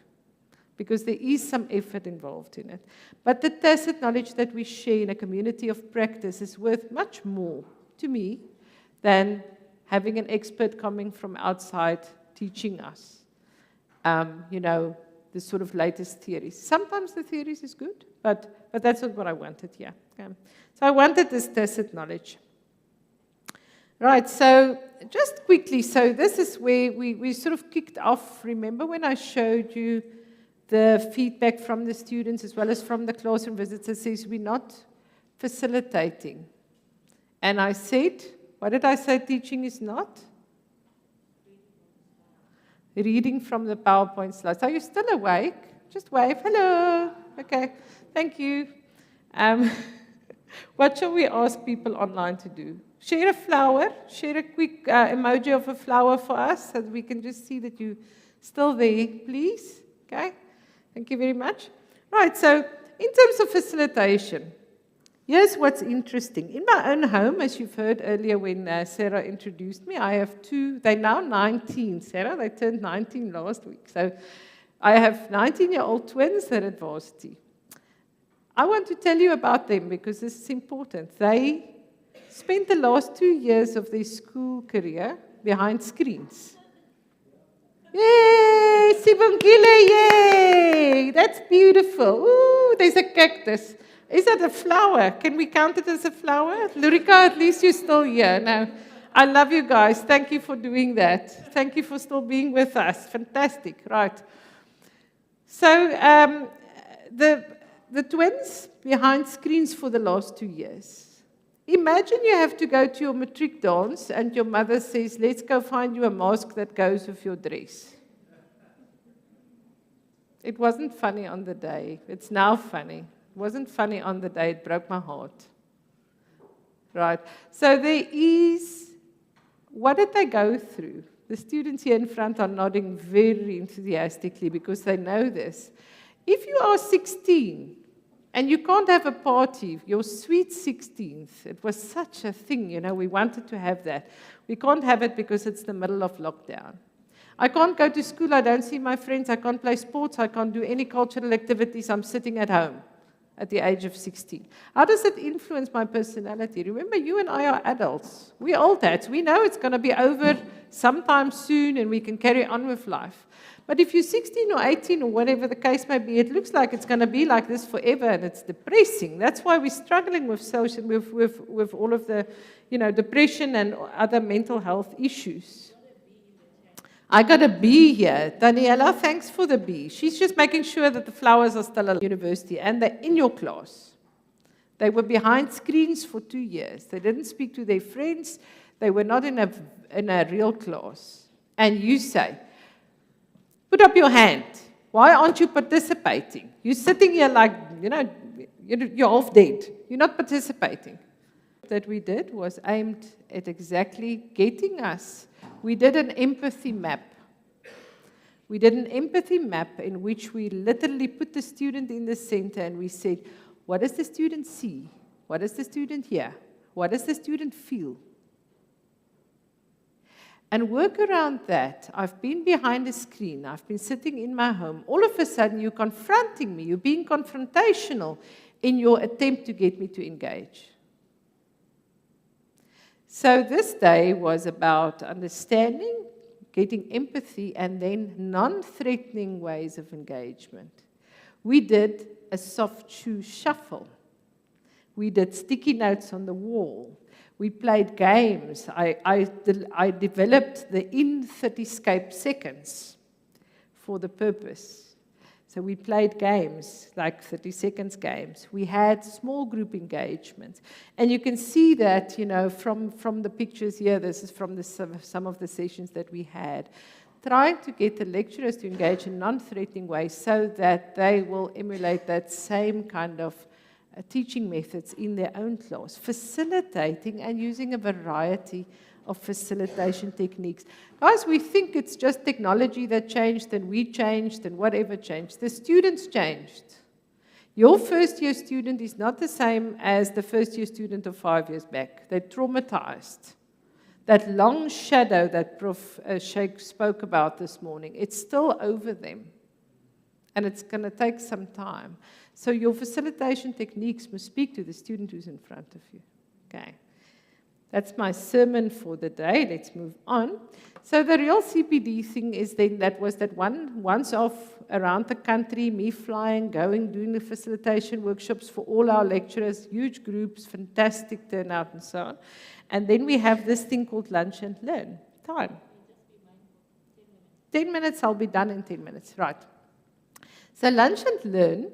because there is some effort involved in it. But the tacit knowledge that we share in a community of practice is worth much more to me than having an expert coming from outside teaching us, you know, the sort of latest theories. Sometimes the theories is good, but that's not what I wanted here. Okay. So I wanted this tacit knowledge. Right, so just quickly, so this is where we sort of kicked off. Remember when I showed you the feedback from the students as well as from the classroom visitors says we're not facilitating. And I said, what did I say teaching is not? Reading from the PowerPoint slides. Are you still awake? Just wave. Hello. Okay. Thank you. What shall we ask people online to do? Share a flower. Share a quick emoji of a flower for us so that we can just see that you're still there, please. Okay. Thank you very much. Right. So in terms of facilitation, here's what's interesting. In my own home, as you've heard earlier when Sarah introduced me, I have 2, they're now 19, Sarah, they turned 19 last week. So I have 19-year-old twins that are at varsity. I want to tell you about them because this is important. They spent the last 2 years of their school career behind screens? Yay, Sibongile, yay! That's beautiful. Ooh, there's a cactus. Is that a flower? Can we count it as a flower? Lurika, at least you're still here. No, I love you guys. Thank you for doing that. Thank you for still being with us. Fantastic, right. So the twins behind screens for the last 2 years. Imagine you have to go to your matric dance and your mother says, let's go find you a mask that goes with your dress. It wasn't funny on the day. It's now funny. It wasn't funny on the day. It broke my heart. Right. So there is, what did they go through? The students here in front are nodding very enthusiastically because they know this. If you are 16, and you can't have a party, your sweet 16th. It was such a thing, you know, we wanted to have that. We can't have it because it's the middle of lockdown. I can't go to school, I don't see my friends, I can't play sports, I can't do any cultural activities, I'm sitting at home at the age of 16. How does it influence my personality? Remember, you and I are adults. We're old dads. We know it's going to be over sometime soon and we can carry on with life. But if you're 16 or 18 or whatever the case may be, it looks like it's going to be like this forever, and it's depressing. That's why we're struggling with social, with all of the, you know, depression and other mental health issues. I got a B here. Daniela, thanks for the B. She's just making sure that the flowers are still at university, and they're in your class. They were behind screens for 2 years. They didn't speak to their friends. They were not in a real class. And you say, put up your hand. Why aren't you participating? You're sitting here like, you know, you're half dead. You're not participating. That we did was aimed at exactly getting us. We did an empathy map. We did an empathy map in which we literally put the student in the center and we said, what does the student see? What does the student hear? What does the student feel? And work around that. I've been behind a screen. I've been sitting in my home. All of a sudden, you're confronting me. You're being confrontational in your attempt to get me to engage. So this day was about understanding, getting empathy, and then non-threatening ways of engagement. We did a soft shoe shuffle. We did sticky notes on the wall. We played games. I developed the in 30scape seconds for the purpose. So we played games, like 30 seconds games. We had small group engagements. And you can see that, you know, from the pictures here, this is from some of the sessions that we had, trying to get the lecturers to engage in non-threatening ways so that they will emulate that same kind of teaching methods in their own class, facilitating and using a variety of facilitation techniques. Guys, we think it's just technology that changed and we changed and whatever changed. The students changed. Your first-year student is not the same as the first-year student of 5 years back. They're traumatized. That long shadow that Prof. Sheikh spoke about this morning, it's still over them. And it's going to take some time. So your facilitation techniques must speak to the student who's in front of you. Okay. That's my sermon for the day. Let's move on. So the real CPD thing is then that was that once off around the country, me flying, going, doing the facilitation workshops for all our lecturers, huge groups, fantastic turnout and so on. And then we have this thing called lunch and learn. Time. 10 minutes, I'll be done in 10 minutes. Right. So lunch and learn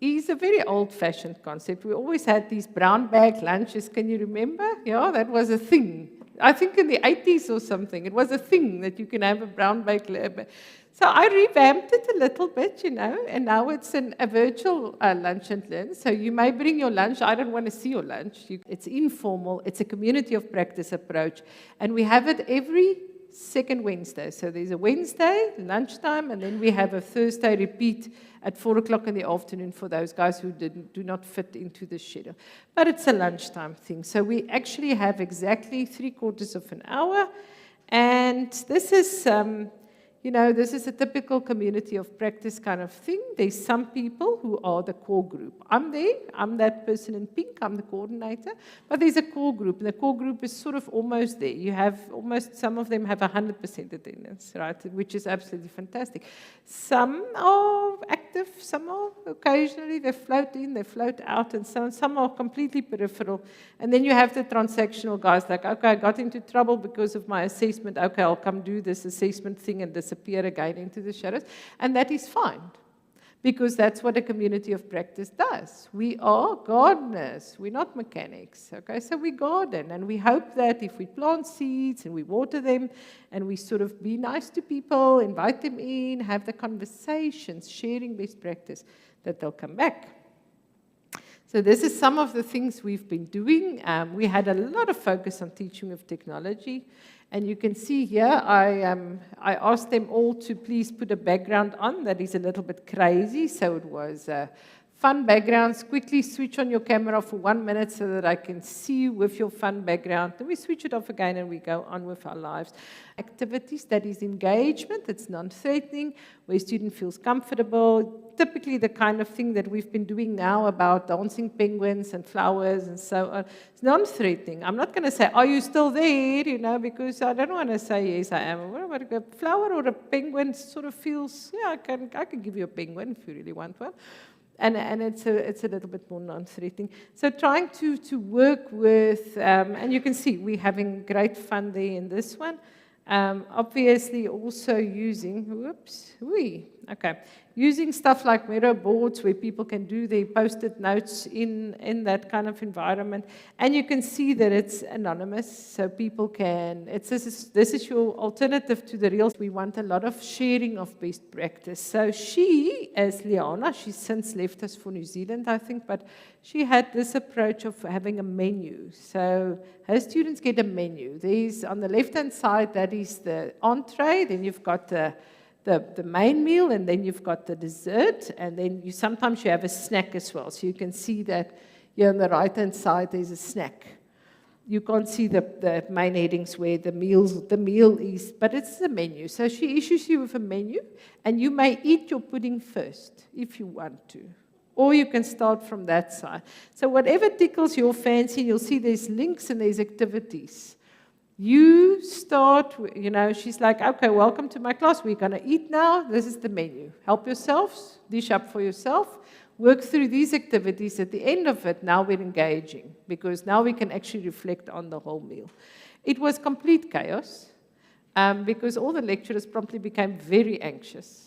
is a very old-fashioned concept. We always had these brown bag lunches. Can you remember? Yeah, that was a thing. I think in the 80s or something, it was a thing that you can have a brown bag. So I revamped it a little bit, you know, and now it's a virtual lunch and learn. So you may bring your lunch. I don't want to see your lunch. It's informal. It's a community of practice approach. And we have it every second Wednesday. So there's a Wednesday, lunchtime, and then we have a Thursday repeat at 4 o'clock in the afternoon for those guys who do not fit into the schedule. But it's a lunchtime thing. So we actually have exactly 3/4 of an hour. And this is, You know, this is a typical community of practice kind of thing. There's some people who are the core group. I'm there, I'm that person in pink, I'm the coordinator, but there's a core group, and the core group is sort of almost there. You have almost, some of them have 100% attendance, right, which is absolutely fantastic. Some are active, some are occasionally, they float in, they float out, and some are completely peripheral. And then you have the transactional guys like, okay, I got into trouble because of my assessment, okay, I'll come do this assessment thing and disappear again into the shadows. And that is fine, because that's what a community of practice does. We are gardeners, we're not mechanics, okay? So we garden, and we hope that if we plant seeds and we water them, and we sort of be nice to people, invite them in, have the conversations, sharing best practice, that they'll come back. So this is some of the things we've been doing. We had a lot of focus on teaching with technology. And you can see here, I asked them all to please put a background on that is a little bit crazy. So it was fun backgrounds. Quickly switch on your camera for 1 minute so that I can see you with your fun background. Then we switch it off again and we go on with our lives. Activities, that is engagement, it's non-threatening, where a student feels comfortable. Typically the kind of thing that we've been doing now about dancing penguins and flowers and so on. It's non-threatening. I'm not going to say, are you still there? You know, because I don't want to say, yes, I am. What about a flower or a penguin sort of feels, yeah, I can give you a penguin if you really want one. And it's a little bit more non-threatening. So trying to work with, and you can see we're having great fun there in this one. Obviously also using, using stuff like Miro boards where people can do their post-it notes in that kind of environment. And you can see that it's anonymous, so people can, this is your alternative to the real. We want a lot of sharing of best practice. So she, as Liana, she's since left us for New Zealand, I think, but she had this approach of having a menu. So her students get a menu. There's, on the left-hand side, that is the entree, then you've got the main meal, and then you've got the dessert, and then sometimes you have a snack as well. So you can see that here on the right-hand side, there's a snack. You can't see the main headings where the meal is, but it's the menu. So she issues you with a menu, and you may eat your pudding first, if you want to. Or you can start from that side. So whatever tickles your fancy, you'll see there's links and there's activities. You start, you know, she's like, okay, welcome to my class. We're going to eat now. This is the menu. Help yourselves, dish up for yourself, work through these activities. At the end of it, now we're engaging, because now we can actually reflect on the whole meal. It was complete chaos, because all the lecturers promptly became very anxious.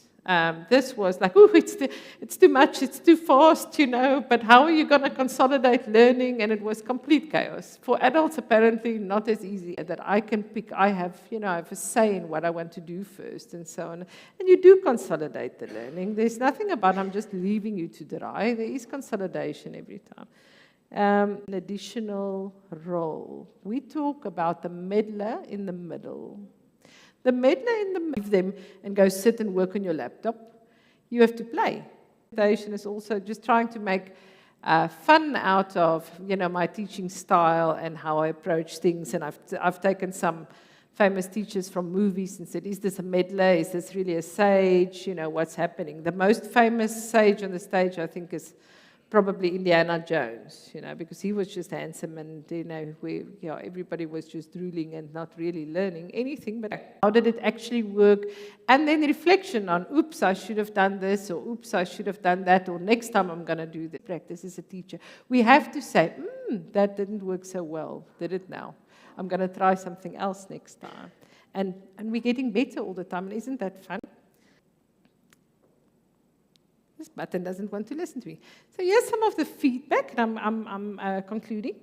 This was like, oh, it's too much, it's too fast, you know, but how are you going to consolidate learning? And it was complete chaos. For adults, apparently not as easy that I can pick. I have a say in what I want to do first and so on. And you do consolidate the learning. There's nothing about I'm just leaving you to dry. There is consolidation every time. An additional role. We talk about the meddler in the middle. The meddler in the middle, leave them and go sit and work on your laptop. You have to play. Is also just trying to make fun out of, you know, my teaching style and how I approach things. And I've taken some famous teachers from movies and said, is this a meddler? Is this really a sage? You know, what's happening? The most famous sage on the stage, I think, is probably Indiana Jones, you know, because he was just handsome and, you know, everybody was just drooling and not really learning anything. But how did it actually work? And then reflection on, oops, I should have done this, or oops, I should have done that, or next time I'm going to do this. Practice as a teacher. We have to say, that didn't work so well, did it now? I'm going to try something else next time. And we're getting better all the time, and isn't that fun? This button doesn't want to listen to me. So here's some of the feedback, and I'm concluding.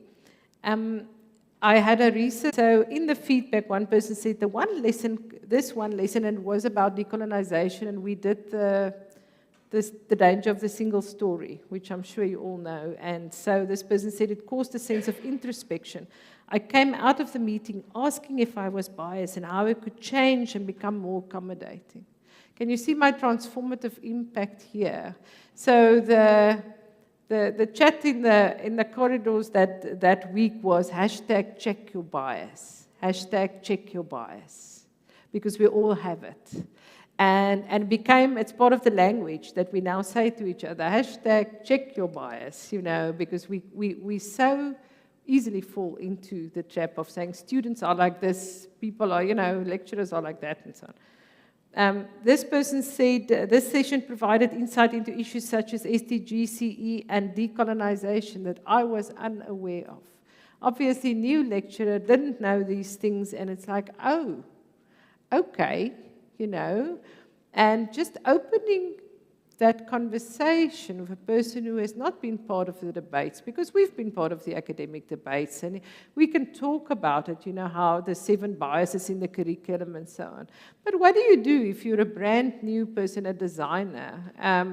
I had a research. So in the feedback, one person said this one lesson, and it was about decolonization, and we did the danger of the single story, which I'm sure you all know. And so this person said it caused a sense of introspection. I came out of the meeting asking if I was biased and how I could change and become more accommodating. Can you see my transformative impact here? So the chat in the corridors that week was hashtag check your bias. Hashtag check your bias. Because we all have it. And became, it's part of the language that we now say to each other, hashtag check your bias, you know, because we so easily fall into the trap of saying students are like this, people are, you know, lecturers are like that, and so on. This person said, this session provided insight into issues such as SDG, CE, and decolonization that I was unaware of. Obviously, new lecturer didn't know these things, and it's like, oh, okay, you know, and just opening that conversation with a person who has not been part of the debates, because we've been part of the academic debates, and we can talk about it, you know, how the 7 biases in the curriculum and so on. But what do you do if you're a brand new person, a designer?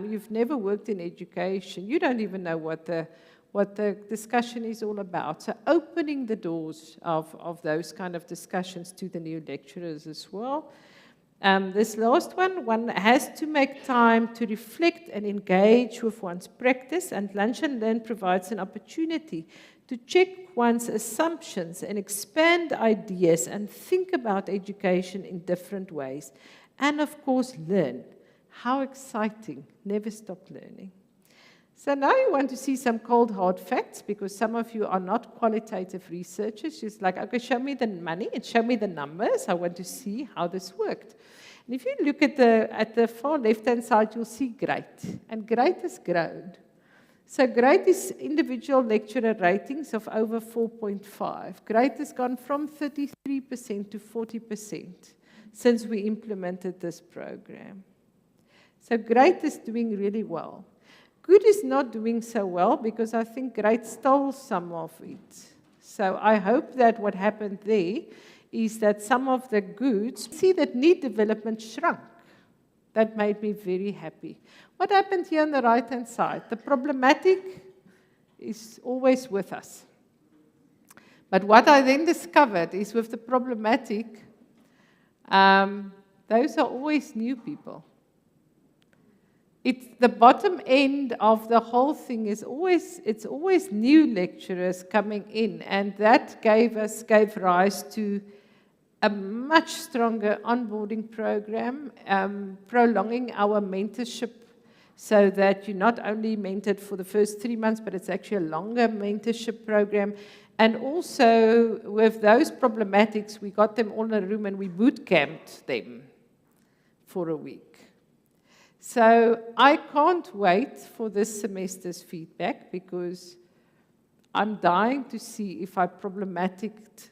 You've never worked in education. You don't even know what the discussion is all about. So opening the doors of those kind of discussions to the new lecturers as well. This last one has to make time to reflect and engage with one's practice, and Lunch and Learn provides an opportunity to check one's assumptions and expand ideas and think about education in different ways. And of course, learn. How exciting. Never stop learning. So now you want to see some cold, hard facts, because some of you are not qualitative researchers. Just like, okay, show me the money and show me the numbers. I want to see how this worked. And if you look at the far left-hand side, you'll see GREAT. And GREAT has grown. So GREAT is individual lecturer ratings of over 4.5. GREAT has gone from 33% to 40% since we implemented this program. So GREAT is doing really well. Good is not doing so well because I think GREAT stole some of it. So I hope that what happened there is that some of the goods, see that need development shrunk. That made me very happy. What happened here on the right-hand side? The problematic is always with us. But what I then discovered is with the problematic, those are always new people. It's the bottom end of the whole thing is always new lecturers coming in, and that gave rise to a much stronger onboarding program, prolonging our mentorship so that you're not only mentored for the first 3 months, but it's actually a longer mentorship program. And also with those problematics, we got them all in a room and we boot camped them for a week. So I can't wait for this semester's feedback because I'm dying to see if I problematicked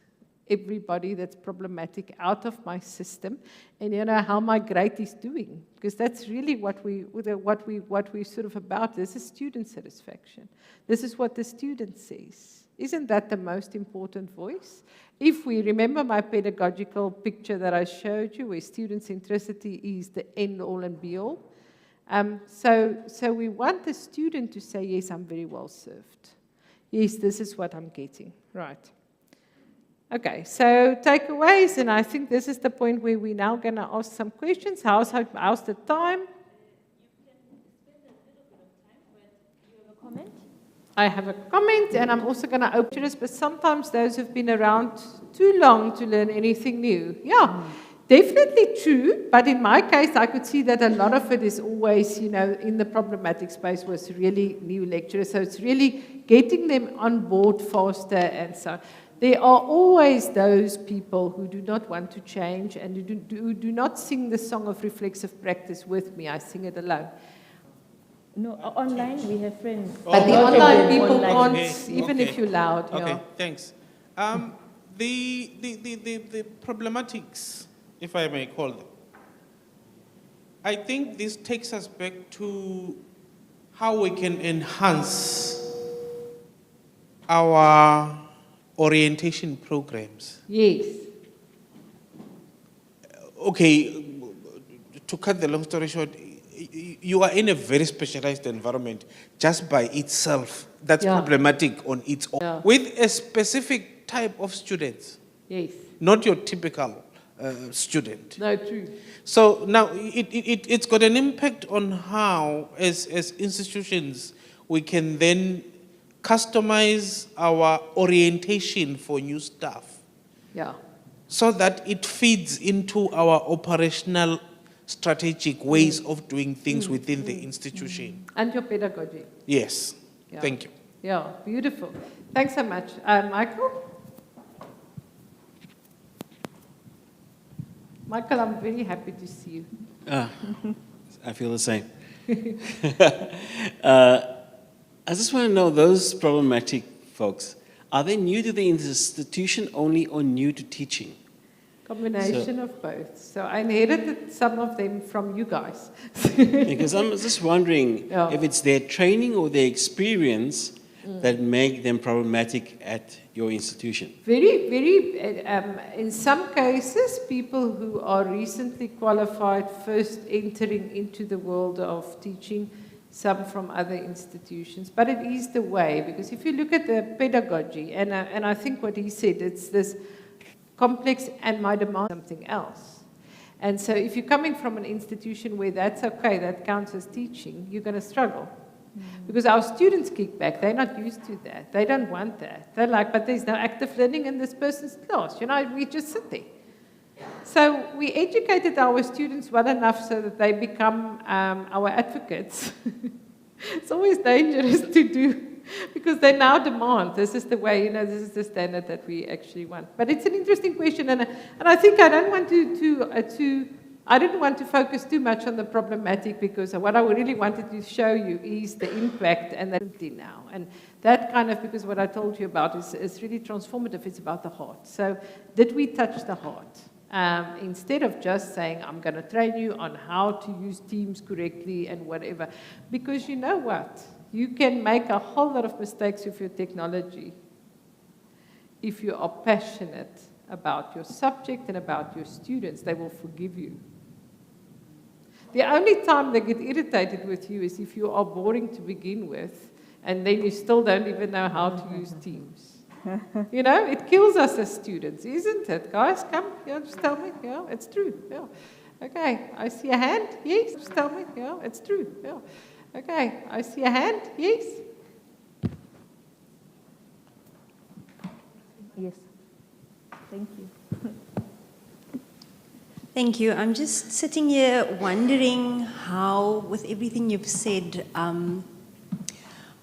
everybody that's problematic out of my system, and you know how my GREAT is doing, because that's really what we sort of about. This is student satisfaction. This is what the student says. Isn't that the most important voice? If we remember my pedagogical picture that I showed you, where student centricity is the end all and be all. So we want the student to say, yes, I'm very well served. Yes, this is what I'm getting. Right. Okay, so takeaways, and I think this is the point where we're now going to ask some questions. How's the time? You can spend a little bit of time, but you have a comment? I have a comment, and I'm also going to open this, but sometimes those who've been around too long to learn anything new. Yeah. Definitely true, but in my case, I could see that a lot of it is always, you know, in the problematic space was really new lecturers. So it's really getting them on board faster and so on. There are always those people who do not want to change and who do not sing the song of reflexive practice with me. I sing it alone. No, online we have friends. But the online people can't, even if you're loud. Okay, yeah. thanks. The problematics, if I may call them, I think this takes us back to how we can enhance our orientation programs. Yes. Okay, to cut the long story short, you are in a very specialized environment just by itself. That's problematic on its own. Yeah. With a specific type of students. Yes. Not your typical student. No, true. So now it's got an impact on how, as institutions, we can then customize our orientation for new staff. Yeah. So that it feeds into our operational strategic ways of doing things within the institution. And your pedagogy. Yes. Yeah. Thank you. Yeah, beautiful. Thanks so much. Michael? Michael, I'm very happy to see you. I feel the same. I just want to know, those problematic folks, are they new to the institution only or new to teaching? Combination of both. So I inherited some of them from you guys. Because I'm just wondering Yeah. if it's their training or their experience that make them problematic at your institution. Very, in some cases, people who are recently qualified, first entering into the world of teaching, some from other institutions. But it is the way, because if you look at the pedagogy, and I think what he said, it's this complex and might demand something else. And so if you're coming from an institution where that's okay, that counts as teaching, you're going to struggle. Because our students kick back, they're not used to that. They don't want that. They're like, but there's no active learning in this person's class. You know, we just sit there. So we educated our students well enough so that they become our advocates. It's always dangerous to do, because they now demand, this is the way, you know, this is the standard that we actually want. But it's an interesting question, and I think I don't want I didn't want to focus too much on the problematic, because what I really wanted to show you is the impact and that now. And that kind of, because what I told you about is really transformative, it's about the heart. So did we touch the heart? Instead of just saying, I'm going to train you on how to use Teams correctly and whatever. Because you know what? You can make a whole lot of mistakes with your technology if you are passionate about your subject and about your students. They will forgive you. The only time they get irritated with you is if you are boring to begin with, and then you still don't even know how to use Teams. You know, it kills us as students, isn't it? Guys, come, yeah, just tell me. Yeah, it's true. Yeah. Okay, I see a hand. Yes, just tell me. Yeah, it's true. Yeah. Okay, I see a hand. Yes. Yes. Thank you. Thank you. I'm just sitting here wondering how, with everything you've said,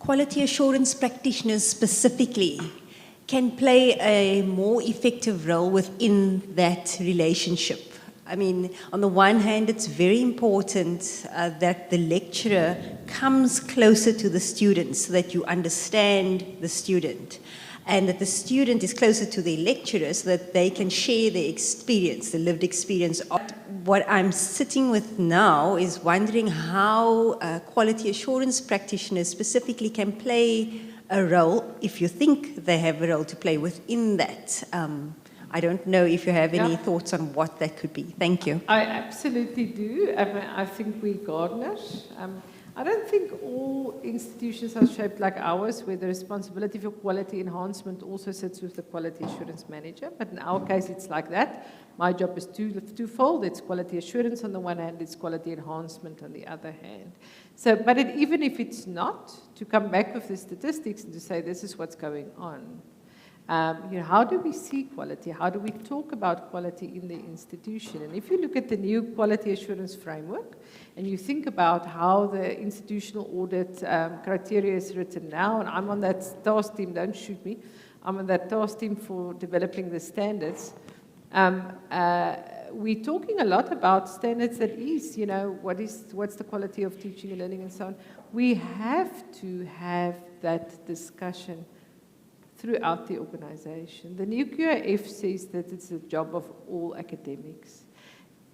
quality assurance practitioners specifically can play a more effective role within that relationship. I mean, on the one hand, it's very important that the lecturer comes closer to the student so that you understand the student, and that the student is closer to the lecturer so that they can share their experience, the lived experience. What I'm sitting with now is wondering how quality assurance practitioners specifically can play a role, if you think they have a role to play within that. I don't know if you have any thoughts on what that could be. Thank you. I absolutely do. I think we gardeners. I don't think all institutions are shaped like ours, where the responsibility for quality enhancement also sits with the quality assurance manager. But in our case, it's like that. My job is twofold. It's quality assurance on the one hand, it's quality enhancement on the other hand. So, but even if it's not, to come back with the statistics and to say this is what's going on. You know, how do we see quality? How do we talk about quality in the institution? And if you look at the new quality assurance framework, and you think about how the institutional audit criteria is written now, and I'm on that task team, don't shoot me, I'm on that task team for developing the standards, we're talking a lot about standards that is, you know, what's the quality of teaching and learning and so on. We have to have that discussion throughout the organization. The new QAF says that it's the job of all academics.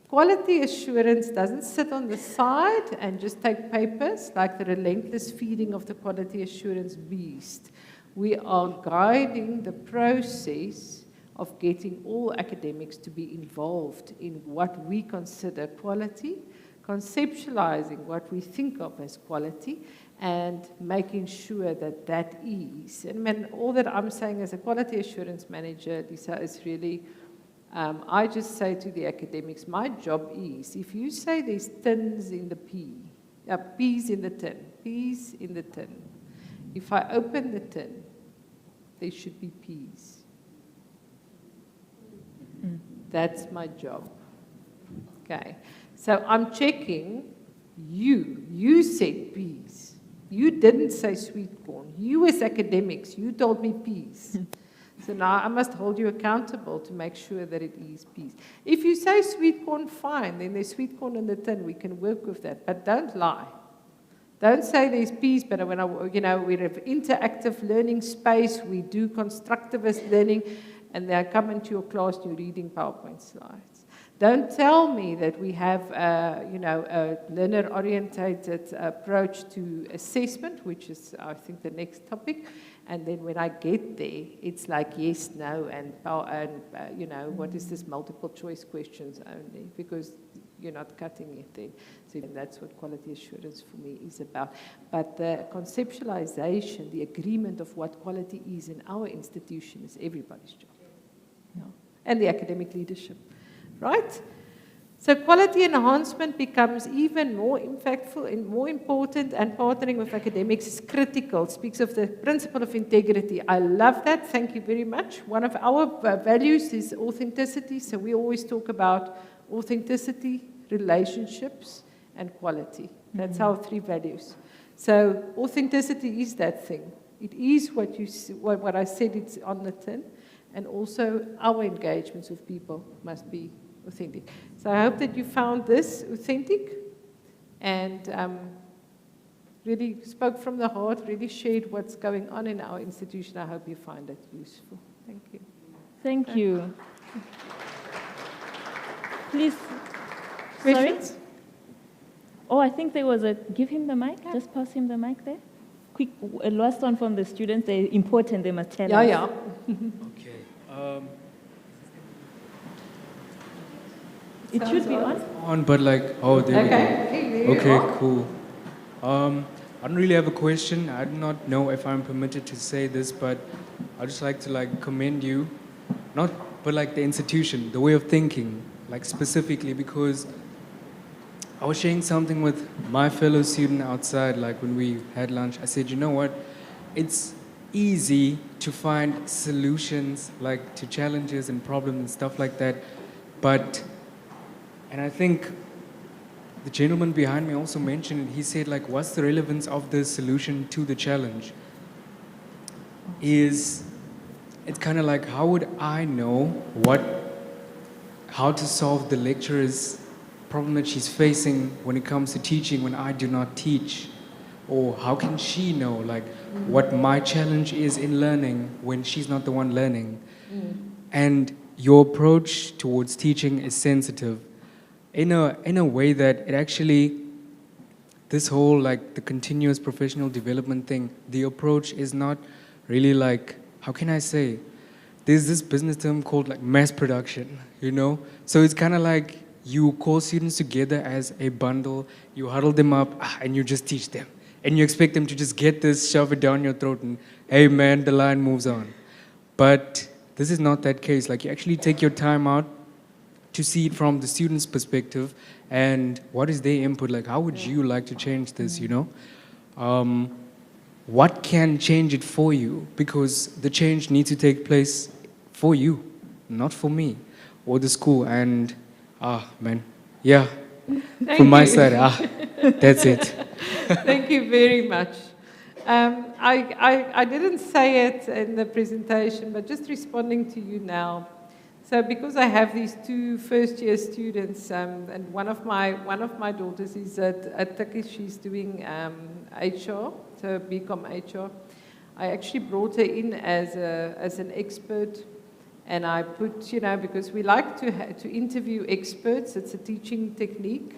Quality assurance doesn't sit on the side and just take papers like the relentless feeding of the quality assurance beast. We are guiding the process of getting all academics to be involved in what we consider quality, conceptualizing what we think of as quality, and making sure that that is. And when all that I'm saying as a quality assurance manager, Lisa, is really, I just say to the academics, my job is, if you say there's tins in the peas in the tin, peas in the tin. If I open the tin, there should be peas. That's my job. Okay. So I'm checking you. You said peas. You didn't say sweet corn. You as academics, you told me peas. So now I must hold you accountable to make sure that it is peas. If you say sweet corn, fine. Then there's sweet corn in the tin. We can work with that. But don't lie. Don't say there's peas, but when we're an interactive learning space, we do constructivist learning, and they come into your class and you're reading PowerPoint slides. Don't tell me that we have a learner-orientated approach to assessment, which is, I think, the next topic. And then when I get there, it's like yes, no, and what is this multiple choice questions only, because you're not cutting it there. So that's what quality assurance for me is about. But the conceptualization, the agreement of what quality is in our institution is everybody's job. Yeah. And the academic leadership, right? So quality enhancement becomes even more impactful and more important, and partnering with academics is critical. It speaks of the principle of integrity. I love that. Thank you very much. One of our values is authenticity. So we always talk about authenticity, relationships, and quality. That's our three values. So authenticity is that thing. It is what you see, what I said, it's on the tin. And also our engagements with people must be authentic. So I hope that you found this authentic and really spoke from the heart, really shared what's going on in our institution. I hope you find it useful. Thank you. Thank you. Please. Questions? Sorry? Oh, I think there was a, give him the mic, just pass him the mic there. Quick, a last one from the students, they're important, they must tell us. Yeah. Okay. It should be on. On, but like, oh, there we go. Okay, cool. I don't really have a question. I do not know if I'm permitted to say this, but I'd just like to commend you, but the institution, the way of thinking, specifically, because I was sharing something with my fellow student outside, when we had lunch. I said, you know what? It's easy to find solutions, to challenges and problems and stuff like that, and I think the gentleman behind me also mentioned it. He said, what's the relevance of the solution to the challenge? It's kind of how would I know how to solve the lecturer's problem that she's facing when it comes to teaching when I do not teach? Or how can she know, what my challenge is in learning when she's not the one learning? And your approach towards teaching is sensitive in a way that it actually, this whole the continuous professional development thing, the approach is not really how can I say, there's this business term called mass production, So it's kind of you call students together as a bundle, you huddle them up, and you just teach them. And you expect them to just get this, shove it down your throat, and hey man, the line moves on. But this is not that case. You actually take your time out to see it from the student's perspective, and what is their input? How would you like to change this, What can change it for you? Because the change needs to take place for you, not for me or the school. And, man, yeah, from my side, that's it. Thank you very much. I didn't say it in the presentation, but just responding to you now. So because I have these two first-year students, and one of my daughters is at Turkish, she's doing HR, so BCom HR. I actually brought her in as an expert, and I put, because we like to interview experts, it's a teaching technique.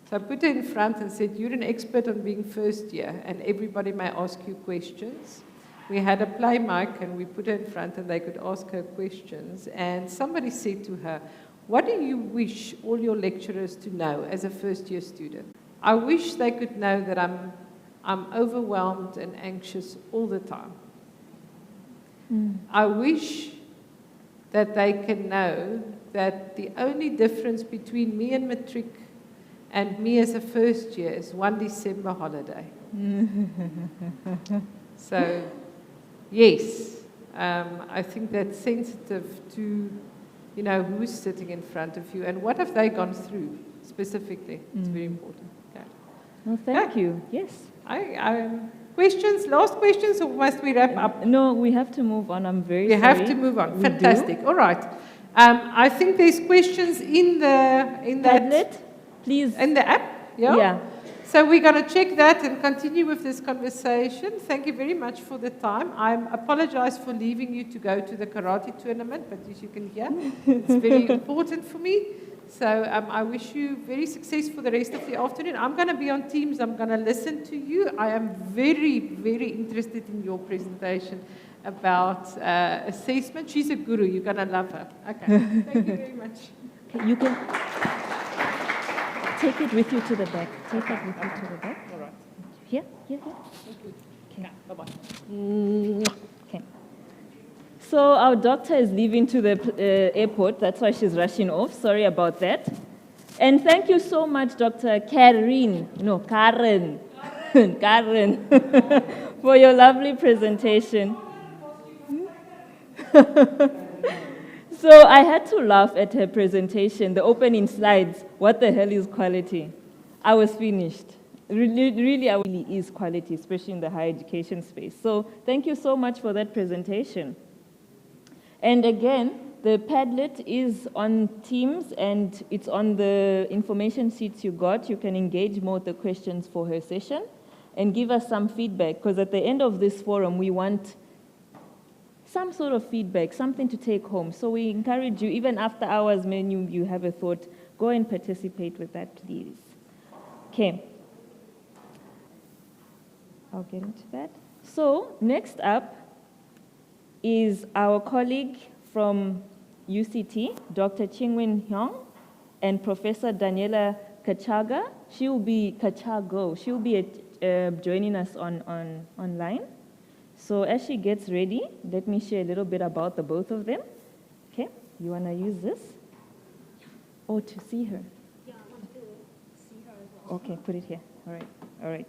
So I put her in front and said, you're an expert on being first year, and everybody may ask you questions. We had a play mic, and we put her in front, and they could ask her questions. And somebody said to her, what do you wish all your lecturers to know as a first-year student? I wish they could know that I'm overwhelmed and anxious all the time. I wish that they can know that the only difference between me and matric and me as a first year is 1 December holiday. So, yes, I think that's sensitive to, who's sitting in front of you and what have they gone through. specifically. It's very important. Okay. Well, thank you. Yes. Questions, last questions, or must we wrap up? No, we have to move on. I'm very We sorry. have to move on. We Fantastic. do. All right. I think there's questions in that Padlet, please. in the app. Yeah. Yeah. So we're going to check that and continue with this conversation. Thank you very much for the time. I apologize for leaving you to go to the karate tournament, but as you can hear, it's very important for me. So I wish you very success for the rest of the afternoon. I'm going to be on Teams. I'm going to listen to you. I am very, very interested in your presentation about assessment. She's a guru. You're going to love her. Okay. Thank you very much. Okay, you can take it with you to the back. Take it with you to the back. All right. Here, here, here. Thank you. Okay. Bye-bye. Okay. So our doctor is leaving to the airport. That's why she's rushing off. Sorry about that. And thank you so much, Dr. Karen, Karen, for your lovely presentation. So I had to laugh at her presentation, the opening slides. What the hell is quality? I was finished. Really is quality, especially in the higher education space. So thank you so much for that presentation. And again, the Padlet is on Teams and it's on the information sheets you got. You can engage more with the questions for her session and give us some feedback, because at the end of this forum, we want some sort of feedback, something to take home. So we encourage you, even after hours, when you have a thought, go and participate with that, please. Okay. I'll get into that. So next up is our colleague from UCT, Dr. Chingwen Hyong, and Professor Daniela Kachaga. She'll be joining us online. So as she gets ready, let me share a little bit about the both of them. Okay, you want to use this? Oh, to see her? Yeah, I want to see her as well. Okay, put it here. All right, all right.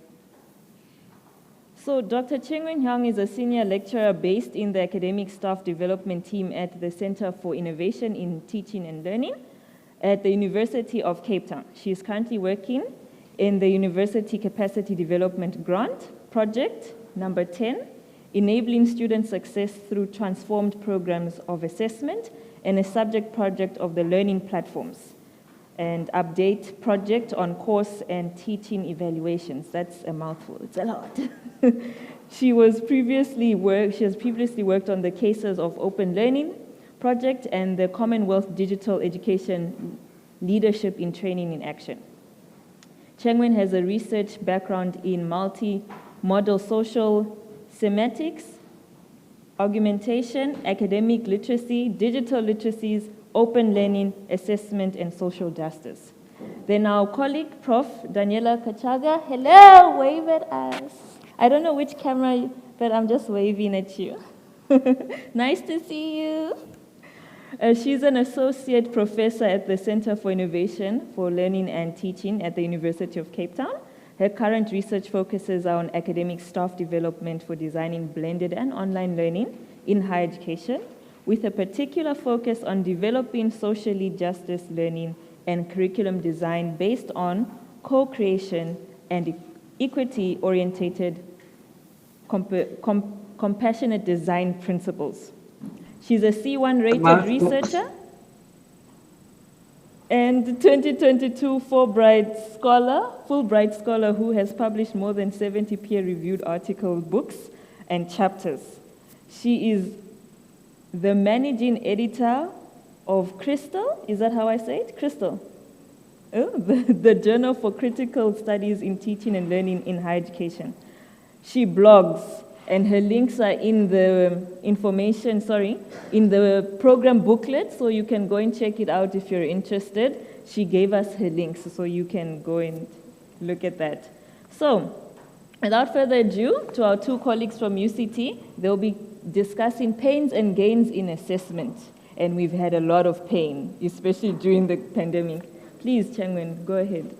So Dr. Chingwen Hyong is a senior lecturer based in the academic staff development team at the Center for Innovation in Teaching and Learning at the University of Cape Town. She is currently working in the University Capacity Development Grant Project number 10, enabling student success through transformed programs of assessment, and a subject project of the learning platforms, and update project on course and teaching evaluations. That's a mouthful, it's a lot. She has previously worked on the Cases of Open Learning project and the Commonwealth Digital Education Leadership in Training in Action. Chengwen has a research background in multi-modal social semantics, augmentation, academic literacy, digital literacies, open learning, assessment, and social justice. Then our colleague, Prof. Daniela Kachaga. Hello, wave at us. I don't know which camera, but I'm just waving at you. Nice to see you. She's an associate professor at the Center for Innovation for Learning and Teaching at the University of Cape Town. Her current research focuses on academic staff development for designing blended and online learning in higher education, with a particular focus on developing socially justice learning and curriculum design based on co-creation and equity-oriented compassionate design principles. She's a C1 rated researcher and 2022 Fulbright Scholar who has published more than 70 peer-reviewed articles, books, and chapters. She is the managing editor of Crystal, is that how I say it? Crystal. Oh, the Journal for Critical Studies in Teaching and Learning in Higher Education. She blogs, and her links are in the in the program booklet, so you can go and check it out if you're interested. She gave us her links, so you can go and look at that. So, without further ado, to our two colleagues from UCT, they'll be discussing pains and gains in assessment. And we've had a lot of pain, especially during the pandemic. Please, Chengwen, go ahead.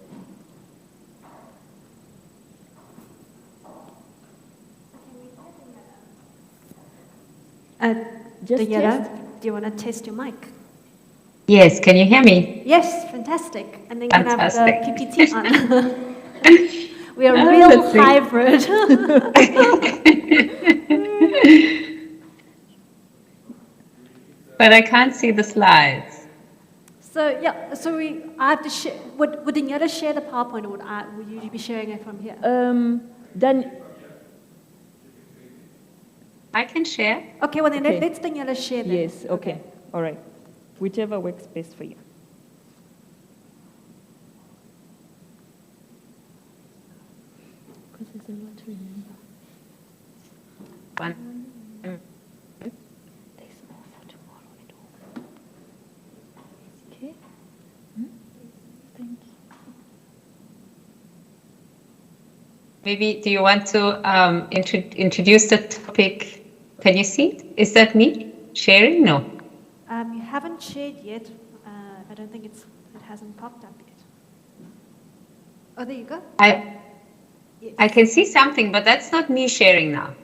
Daniela, do you want to test your mic? Yes, can you hear me? Yes, fantastic. And then can I have the Fantastic. PPT on? We are real let's see. hybrid. But I can't see the slides. So yeah, so I have to share. Would Daniela share the PowerPoint, or would you be sharing it from here? Then I can share. Okay, well then Okay. let's Daniela share then. yes, okay, all right. Whichever works best for you. Because there's a lot to remember. One. There's more for tomorrow at home. Okay. Thank you. Maybe, do you want to introduce the topic? Can you see it? Is that me sharing? No. You haven't shared yet. I don't think it hasn't popped up yet. Oh, there you go. I can see something, but that's not me sharing now.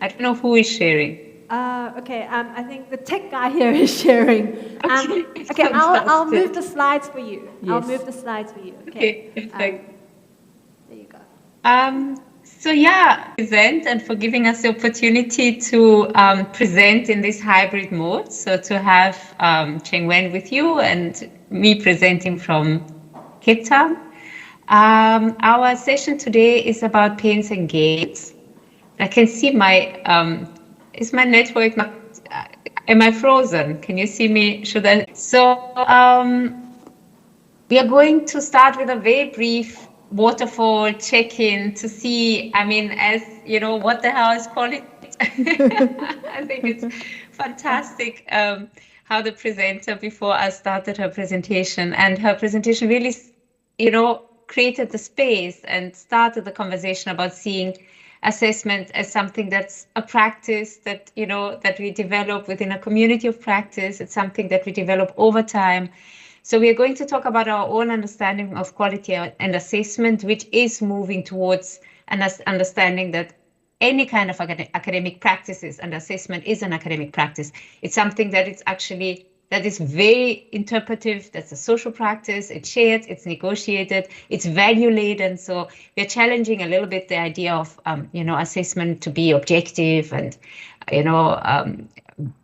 I don't know who is sharing. Okay, I think the tech guy here is sharing. Okay, I'll move the slides for you. I'll Yes. move the slides for you. Okay, perfect. There you go. So yeah, present and for giving us the opportunity to present in this hybrid mode. So to have Cheng Wen with you and me presenting from Cape Town. Our session today is about pains and gains. I can see is my network not, am I frozen? Can you see me? So we are going to start with a very brief waterfall check-in to see, as you know, what the hell is quality? I think it's fantastic how the presenter before us started her presentation, and her presentation really, created the space and started the conversation about seeing assessment as something that's a practice that, that we develop within a community of practice. It's something that we develop over time. So we are going to talk about our own understanding of quality and assessment, which is moving towards an understanding that any kind of academic practices and assessment is an academic practice. It's something that that is very interpretive, that's a social practice, it's shared, it's negotiated, it's value-laden. So we're challenging a little bit the idea of, assessment to be objective and,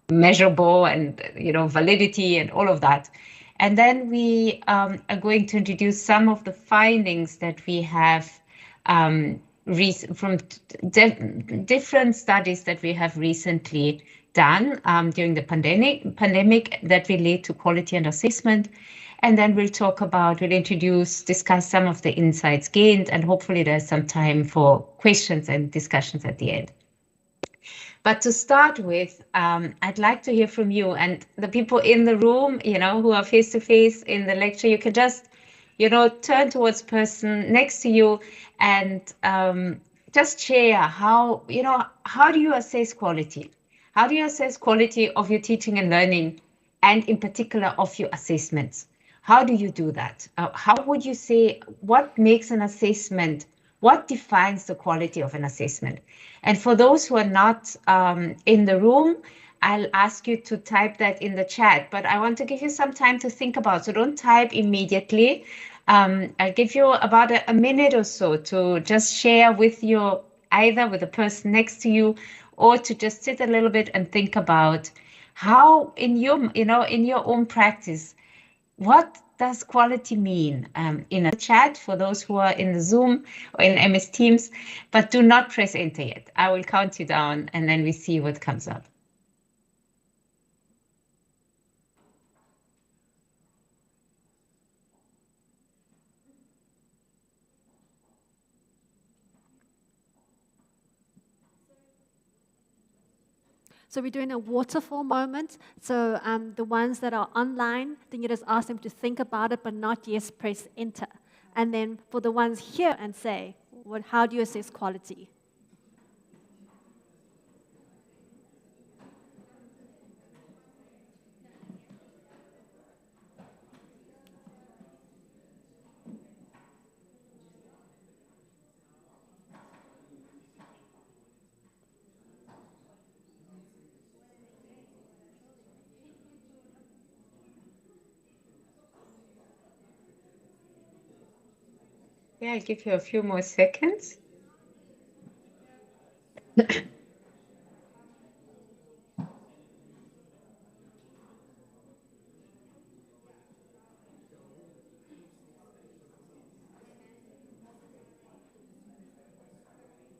measurable and, validity and all of that. And then we are going to introduce some of the findings that we have from different studies that we have recently done during the pandemic that relate to quality and assessment. And then we'll discuss some of the insights gained, and hopefully there's some time for questions and discussions at the end. But to start with, I'd like to hear from you and the people in the room, who are face-to-face in the lecture. You can just, turn towards the person next to you and just share how do you assess quality? How do you assess quality of your teaching and learning, and in particular of your assessments? How do you do that? How would you say, what makes an assessment? What defines the quality of an assessment? And for those who are not in the room, I'll ask you to type that in the chat, but I want to give you some time to think about, so don't type immediately. I'll give you about a minute or so to just share with either with the person next to you, or to just sit a little bit and think about how in your own practice, what does quality mean? In a chat for those who are in the Zoom or in MS Teams, but do not press enter yet. I will count you down and then we see what comes up. So we're doing a waterfall moment. So the ones that are online, then you just ask them to think about it, but not yes, press enter. And then for the ones here, and say, how do you assess quality? Yeah, I'll give you a few more seconds.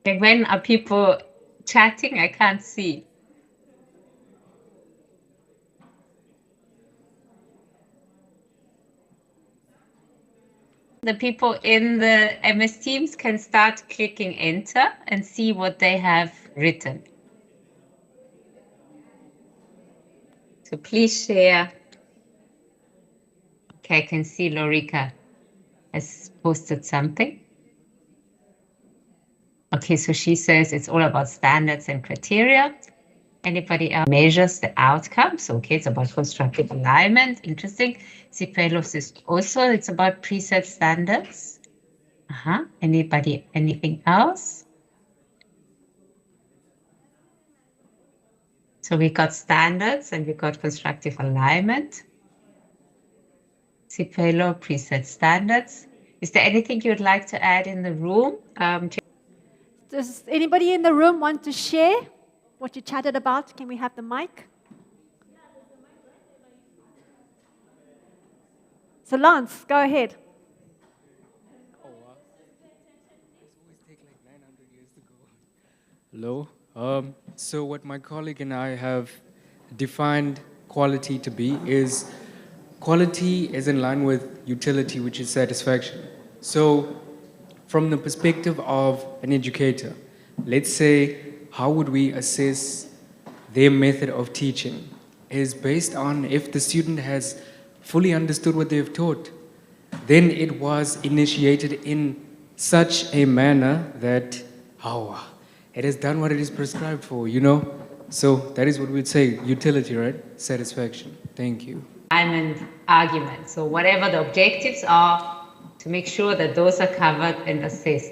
And when are people chatting? I can't see. The people in the MS Teams can start clicking enter and see what they have written. So please share. Okay, I can see Lorica has posted something. Okay, so she says it's all about standards and criteria. Anybody else measures the outcomes? Okay, it's about constructive alignment. Interesting. Sipelo says also it's about preset standards. Anybody, anything else? So we got standards and we got constructive alignment. Sipelo, preset standards. Is there anything you'd like to add in the room? Does anybody in the room want to share what you chatted about? Can we have the mic? So Lance, go ahead. Hello. So what my colleague and I have defined quality to be is quality is in line with utility, which is satisfaction. So from the perspective of an educator, let's say, how would we assess their method of teaching? Is based on if the student has fully understood what they've taught. Then it was initiated in such a manner that, it has done what it is prescribed for, you know? So that is what we'd say, utility, right? Satisfaction. Thank you. Alignment argument. So whatever the objectives are, to make sure that those are covered and assessed.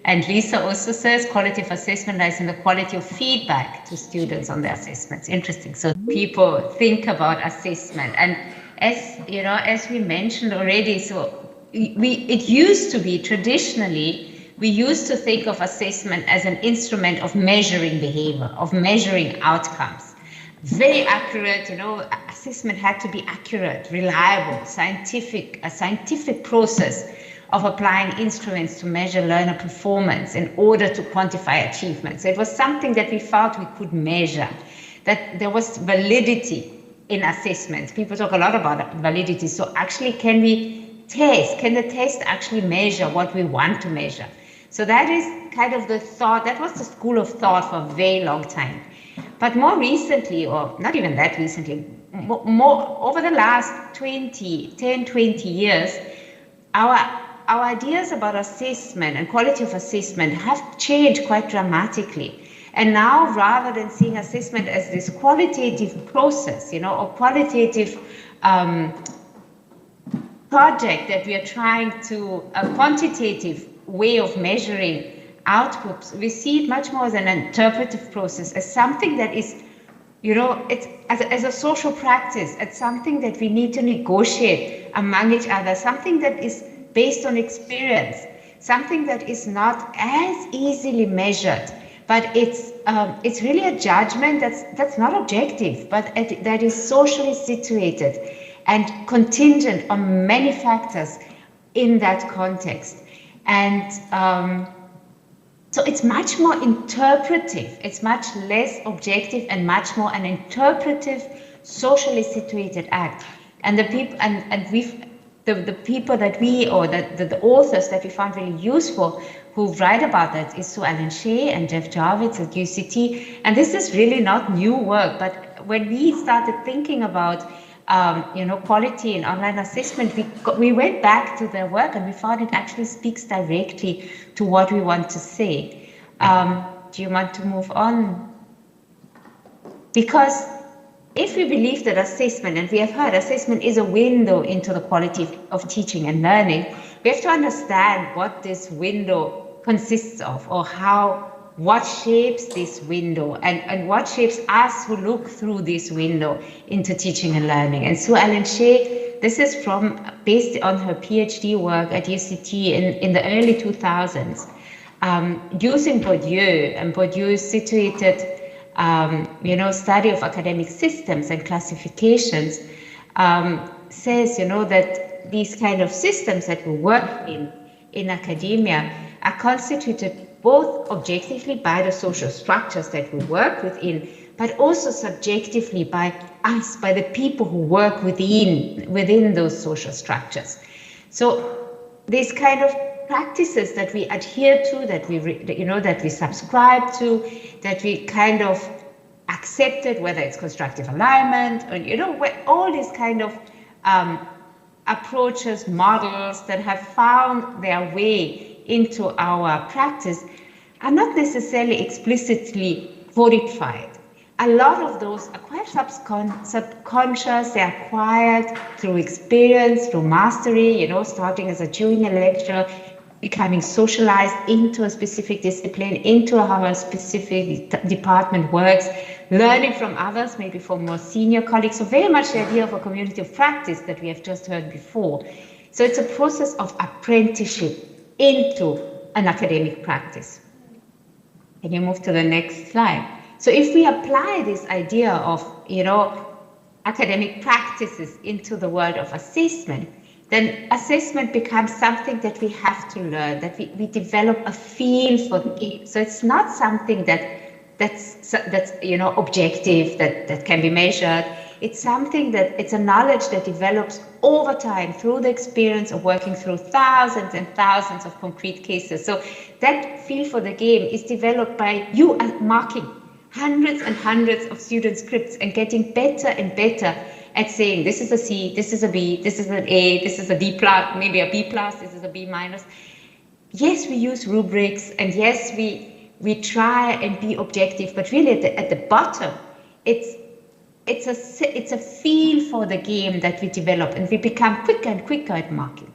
And Lisa also says quality of assessment lies in the quality of feedback to students on their assessments. Interesting. So people think about assessment. And as you know, as we mentioned already, so it used to be traditionally, we used to think of assessment as an instrument of measuring behavior, of measuring outcomes. Very accurate, you know, assessment had to be accurate, reliable, a scientific process of applying instruments to measure learner performance in order to quantify achievements. So it was something that we felt we could measure, that there was validity in assessments. People talk a lot about validity. So actually, can the test actually measure what we want to measure? So that is kind of the thought, that was the school of thought for a very long time. But more recently, or not even that recently, more over the last 10, 20 years, our ideas about assessment and quality of assessment have changed quite dramatically. And now, rather than seeing assessment as this qualitative process, you know, or qualitative project that we are trying to, a quantitative way of measuring outputs, we see it much more as an interpretive process, as something that is, you know, it's as a social practice, it's something that we need to negotiate among each other, something that is based on experience, something that is not as easily measured, but it's really a judgment that's not objective, but that is socially situated and contingent on many factors in that context. And so it's much more interpretive, it's much less objective and much more an interpretive, socially situated act. And the people the people that we, or the authors that we found really useful who write about that is SAAIR Shea and Jeff Jarvis at UCT. And this is really not new work, but when we started thinking about you know, quality in online assessment, we went back to their work and we found it actually speaks directly to what we want to say. Do you want to move on? Because if we believe that assessment, and we have heard assessment is a window into the quality of teaching and learning, we have to understand what this window consists of, or what shapes this window, and what shapes us who look through this window into teaching and learning. And SAAIR Shea, this is based on her PhD work at UCT in the early 2000s, using Bourdieu, and Bourdieu's situated, study of academic systems and classifications, says, that these kind of systems that we work in academia are constituted both objectively by the social structures that we work within, but also subjectively by us, by the people who work within those social structures. So these kind of practices that we adhere to, that we subscribe to, that we kind of accepted, whether it's constructive alignment or all these kind of approaches, models that have found their way into our practice are not necessarily explicitly codified. A lot of those are quite subconscious, they're acquired through experience, through mastery, starting as a junior lecturer, becoming socialized into a specific discipline, into how a specific department works, learning from others, maybe from more senior colleagues. So very much the idea of a community of practice that we have just heard before. So it's a process of apprenticeship into an academic practice. Can you move to the next slide? So if we apply this idea of, academic practices into the world of assessment, then assessment becomes something that we have to learn, that we develop a feel for the game. So it's not something that's objective, that can be measured. It's something it's a knowledge that develops over time through the experience of working through thousands and thousands of concrete cases. So that feel for the game is developed by you marking hundreds and hundreds of student scripts and getting better and better at saying, this is a C, this is a B, this is an A, this is a D plus, maybe a B plus, this is a B minus. Yes, we use rubrics, and yes, we try and be objective, but really at the bottom, it's a feel for the game that we develop, and we become quicker and quicker at marking.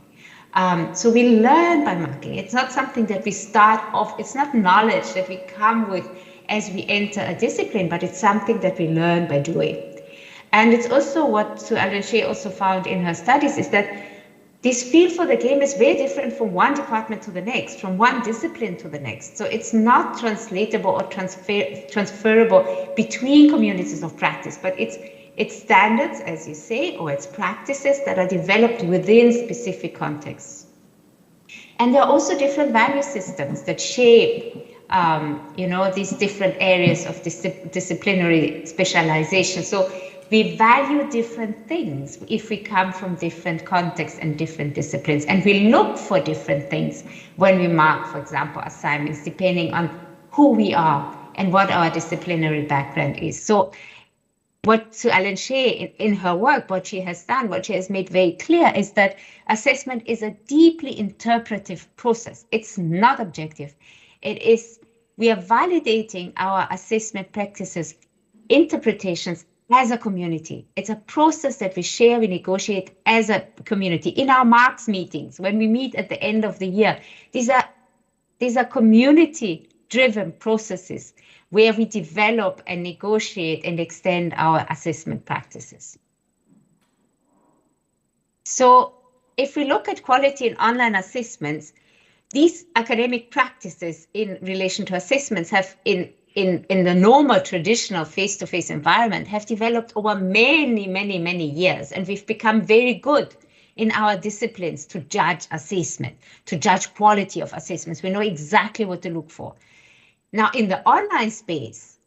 So we learn by marking. It's not something that we start off, it's not knowledge that we come with as we enter a discipline, but it's something that we learn by doing. And it's also what Sue Ellen Shea also found in her studies, is that this feel for the game is very different from one department to the next, from one discipline to the next. So it's not translatable or transferable between communities of practice, but it's standards, as you say, or it's practices that are developed within specific contexts. And there are also different value systems that shape these different areas of disciplinary specialization. So we value different things if we come from different contexts and different disciplines. And we look for different things when we mark, for example, assignments, depending on who we are and what our disciplinary background is. So what Sue Ellen Shea, in her work, what she has done, what she has made very clear is that assessment is a deeply interpretive process. It's not objective. We are validating our assessment practices, interpretations as a community. It's a process that we share, we negotiate as a community. In our marks meetings, when we meet at the end of the year, these are community-driven processes where we develop and negotiate and extend our assessment practices. So if we look at quality in online assessments, these academic practices in relation to assessments have in the normal traditional face-to-face environment have developed over many, many, many years. And we've become very good in our disciplines to judge assessment, to judge quality of assessments. We know exactly what to look for. Now, in the online space,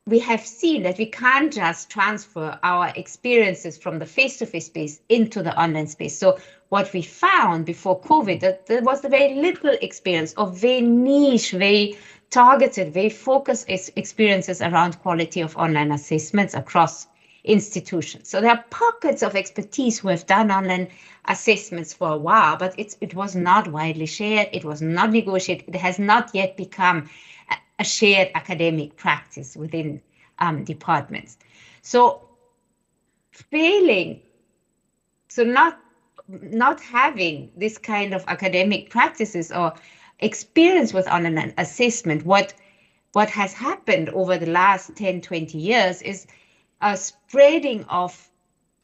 we have seen that we can't just transfer our experiences from the face-to-face space into the online space. So what we found before COVID, that there was very little experience of very niche, very targeted, very focused experiences around quality of online assessments across institutions. So there are pockets of expertise who have done online assessments for a while, but it was not widely shared, it was not negotiated, it has not yet become a shared academic practice within departments. So not having this kind of academic practices or experience with online assessment, what has happened over the last 10, 20 years is a spreading of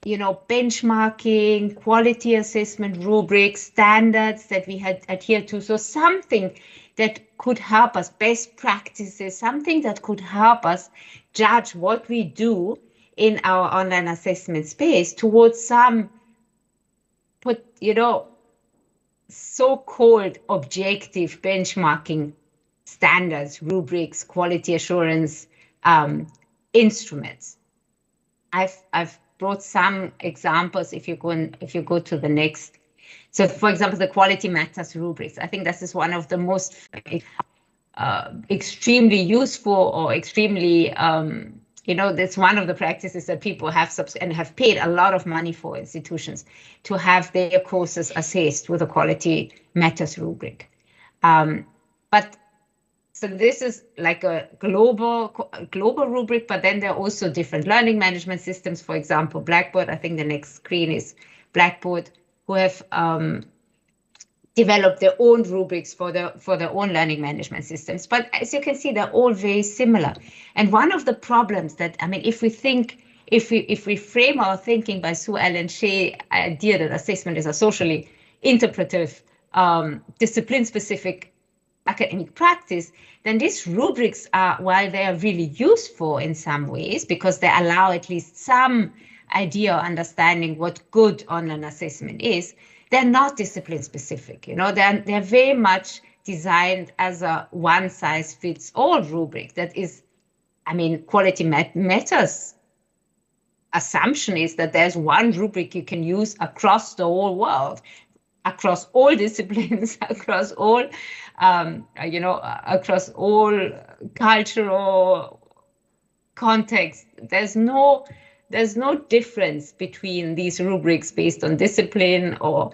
benchmarking, quality assessment rubrics, standards that we had adhered to. So something that could help us, best practices, something that could help us judge what we do in our online assessment space towards some, so-called objective benchmarking standards, rubrics, quality assurance instruments. I've brought some examples if you go to the next. So, for example, the quality matters rubrics. I think this is one of the most extremely useful or extremely, that's one of the practices that people have and have paid a lot of money for institutions to have their courses assessed with a quality matters rubric. So this is like a global rubric, but then there are also different learning management systems. For example, Blackboard, I think the next screen is Blackboard, who have developed their own rubrics for their own learning management systems. But as you can see, they're all very similar. And one of the problems that, if we frame our thinking by Sue Ellen Shea idea that assessment is a socially interpretive, discipline-specific academic practice, then these rubrics are, while they are really useful in some ways because they allow at least some idea or understanding what good online assessment is, they're not discipline specific. They're very much designed as a one-size-fits-all rubric that is, quality matters. Assumption is that there's one rubric you can use across the whole world, across all disciplines, across all, across all cultural contexts. There's no difference between these rubrics based on discipline or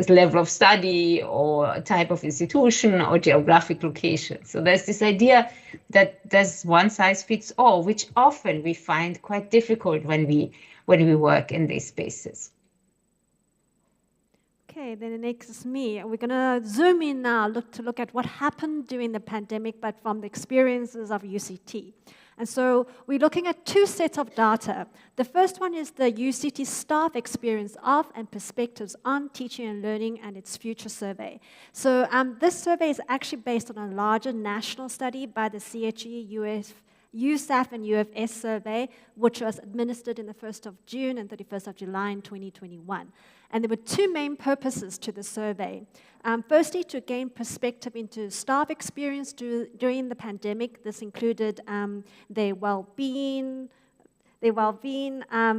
level of study or type of institution or geographic location. So there's this idea that there's one size fits all, which often we find quite difficult when we work in these spaces. Okay, then the next is me. We're going to zoom in now to look at what happened during the pandemic, but from the experiences of UCT. And so we're looking at two sets of data. The first one is the UCT staff experience of and perspectives on teaching and learning and its future survey. So this survey is actually based on a larger national study by the CHE, USAF and UFS survey, which was administered in the 1st of June and 31st of July in 2021. And there were two main purposes to the survey. Firstly, to gain perspective into staff experience during the pandemic. This included their well-being,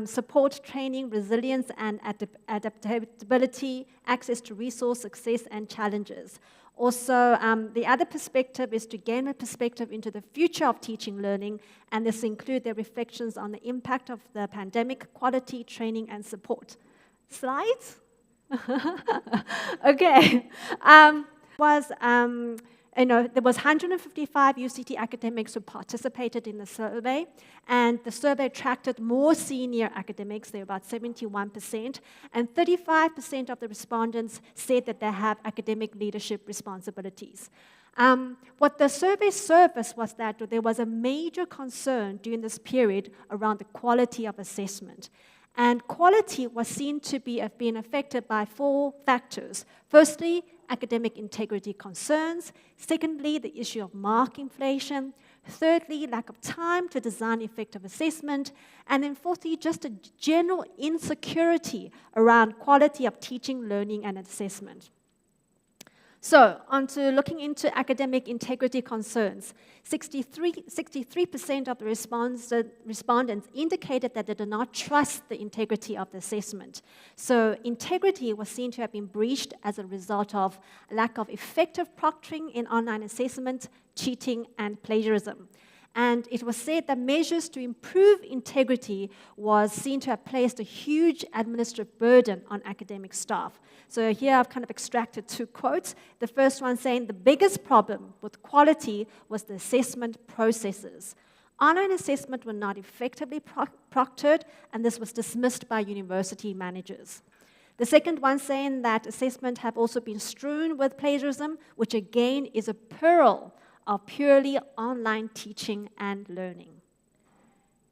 support training, resilience and adaptability, access to resource, success and challenges. Also, the other perspective is to gain a perspective into the future of teaching learning, and this includes their reflections on the impact of the pandemic, quality, training and support. Slides? Okay. There was 155 UCT academics who participated in the survey, and the survey attracted more senior academics. They were about 71%, and 35% of the respondents said that they have academic leadership responsibilities. What the survey surfaced was that there was a major concern during this period around the quality of assessment. And quality was seen to be being affected by four factors. Firstly, academic integrity concerns. Secondly, the issue of mark inflation. Thirdly, lack of time to design effective assessment. And then fourthly, just a general insecurity around quality of teaching, learning, and assessment. So, on to looking into academic integrity concerns. 63% of the respondents indicated that they did not trust the integrity of the assessment. So, integrity was seen to have been breached as a result of lack of effective proctoring in online assessment, cheating, and plagiarism. And it was said that measures to improve integrity was seen to have placed a huge administrative burden on academic staff. So here I've kind of extracted two quotes. The first one saying the biggest problem with quality was the assessment processes. Online assessment were not effectively proctored, and this was dismissed by university managers. The second one saying that assessment have also been strewn with plagiarism, which again is a pearl of purely online teaching and learning.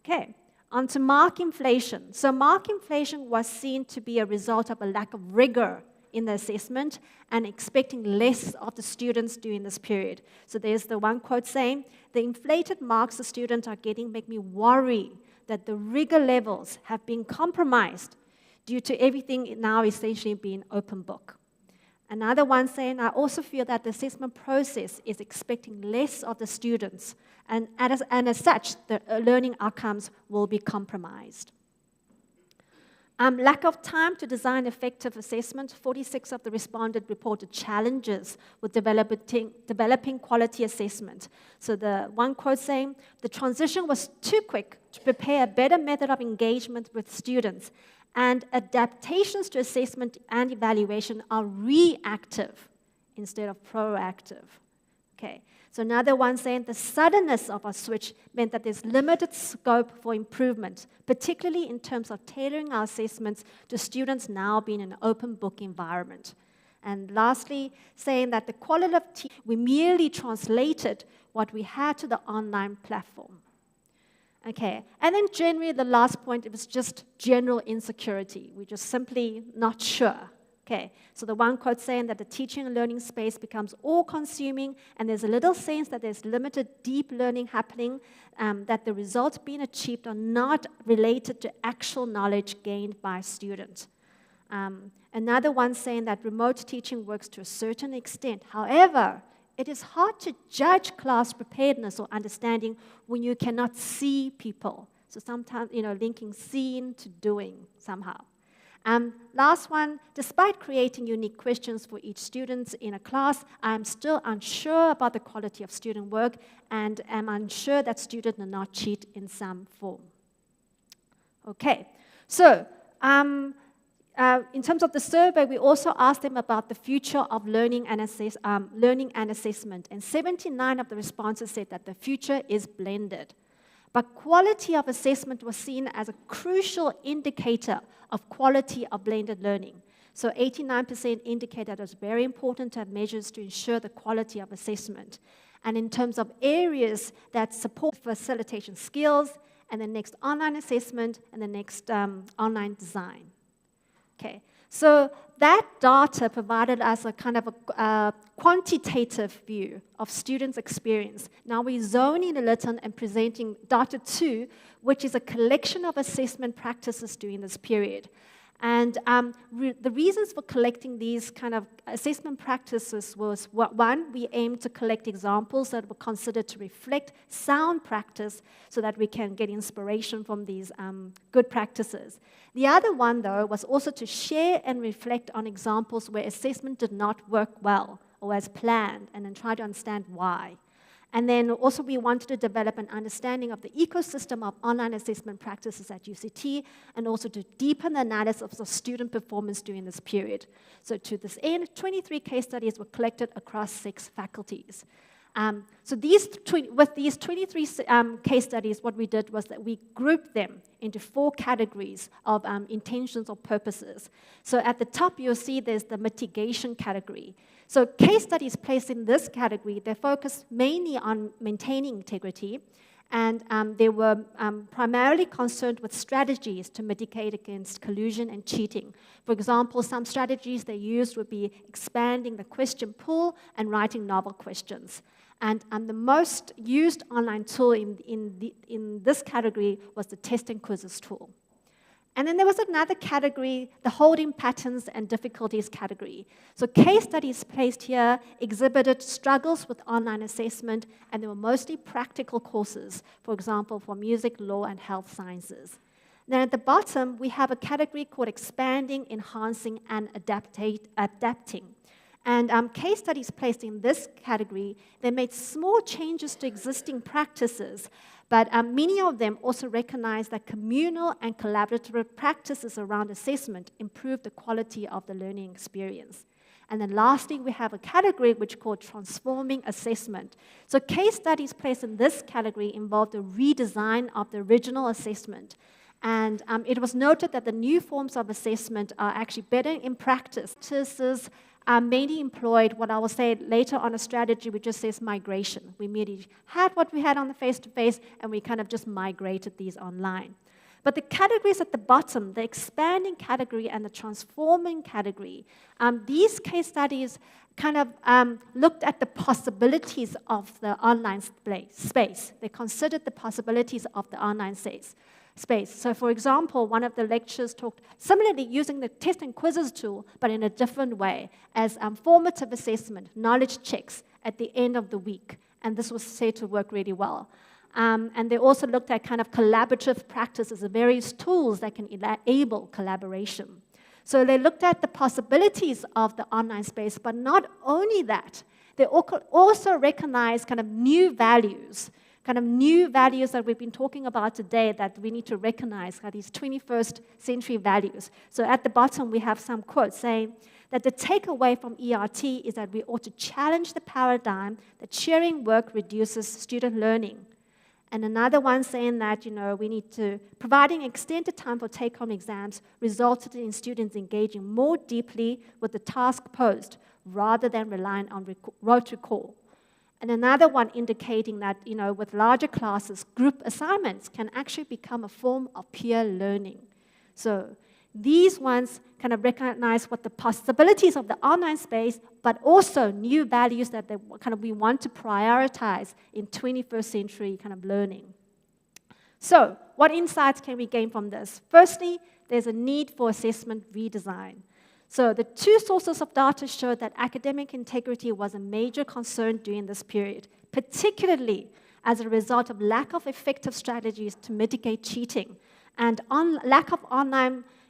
Okay, onto mark inflation. So mark inflation was seen to be a result of a lack of rigor in the assessment and expecting less of the students during this period. So there's the one quote saying, "The inflated marks the students are getting make me worry that the rigor levels have been compromised due to everything now essentially being open book." Another one saying, "I also feel that the assessment process is expecting less of the students, and as such, the learning outcomes will be compromised." Lack of time to design effective assessment. 46 of the respondents reported challenges with developing quality assessment. So the one quote saying, "The transition was too quick to prepare a better method of engagement with students, and adaptations to assessment and evaluation are reactive instead of proactive." Okay. So another one saying the suddenness of our switch meant that there's limited scope for improvement, particularly in terms of tailoring our assessments to students now being in an open book environment. And lastly, saying that the quality of we merely translated what we had to the online platform. Okay, and then generally the last point, it was just general insecurity. We're just simply not sure. Okay, so the one quote saying that the teaching and learning space becomes all-consuming, and there's a little sense that there's limited deep learning happening, that the results being achieved are not related to actual knowledge gained by students. Another one saying that remote teaching works to a certain extent. However, it is hard to judge class preparedness or understanding when you cannot see people. So sometimes, linking seeing to doing somehow. Last one, despite creating unique questions for each student in a class, I'm still unsure about the quality of student work and am unsure that students do not cheat in some form. Okay, so in terms of the survey, we also asked them about the future of learning and assessment, and 79 of the responses said that the future is blended. But quality of assessment was seen as a crucial indicator of quality of blended learning. So 89% indicated that it was very important to have measures to ensure the quality of assessment. And in terms of areas that support facilitation skills, and the next online assessment, and the next online design. Okay, so that data provided us a kind of a quantitative view of students' experience. Now we're zoning a little and presenting data 2, which is a collection of assessment practices during this period. And the reasons for collecting these kind of assessment practices was, one, we aimed to collect examples that were considered to reflect sound practice so that we can get inspiration from these good practices. The other one, though, was also to share and reflect on examples where assessment did not work well or as planned, and then try to understand why. And then also we wanted to develop an understanding of the ecosystem of online assessment practices at UCT, and also to deepen the analysis of student performance during this period. So to this end, 23 case studies were collected across 6 faculties. So with these 23 case studies, what we did was that we grouped them into 4 categories of intentions or purposes. So at the top, you'll see there's the mitigation category. So case studies placed in this category, they focused mainly on maintaining integrity, and they were primarily concerned with strategies to mitigate against collusion and cheating. For example, some strategies they used would be expanding the question pool and writing novel questions. And the most used online tool in this category was the test and quizzes tool. And then there was another category, the holding patterns and difficulties category. So case studies placed here exhibited struggles with online assessment, and they were mostly practical courses, for example, for music, law, and health sciences. Then at the bottom, we have a category called expanding, enhancing, and adapting. And case studies placed in this category, they made small changes to existing practices, but many of them also recognized that communal and collaborative practices around assessment improve the quality of the learning experience. And then lastly, we have a category which is called transforming assessment. So case studies placed in this category involved a redesign of the original assessment. And it was noted that the new forms of assessment are actually better in practice. Practices mainly employed what I will say later on a strategy which just says migration. We merely had what we had on the face-to-face, and we kind of just migrated these online. But the categories at the bottom, the expanding category and the transforming category, these case studies kind of looked at the possibilities of the online space. They considered the possibilities of the online space. So for example, one of the lecturers talked similarly using the test and quizzes tool, but in a different way, as formative assessment, knowledge checks at the end of the week. And this was said to work really well. And they also looked at kind of collaborative practices, the various tools that can enable collaboration. So they looked at the possibilities of the online space, but not only that, they also recognized kind of new values that we've been talking about today that we need to recognize, these 21st century values. So at the bottom, we have some quotes saying that the takeaway from ERT is that we ought to challenge the paradigm that sharing work reduces student learning. And another one saying that, we need to, providing extended time for take-home exams resulted in students engaging more deeply with the task posed rather than relying on rote recall. And another one indicating that, with larger classes, group assignments can actually become a form of peer learning. So these ones kind of recognize what the possibilities of the online space, but also new values that we want to prioritize in 21st century kind of learning. So what insights can we gain from this? Firstly, there's a need for assessment redesign. So the two sources of data showed that academic integrity was a major concern during this period, particularly as a result of lack of effective strategies to mitigate cheating. And lack of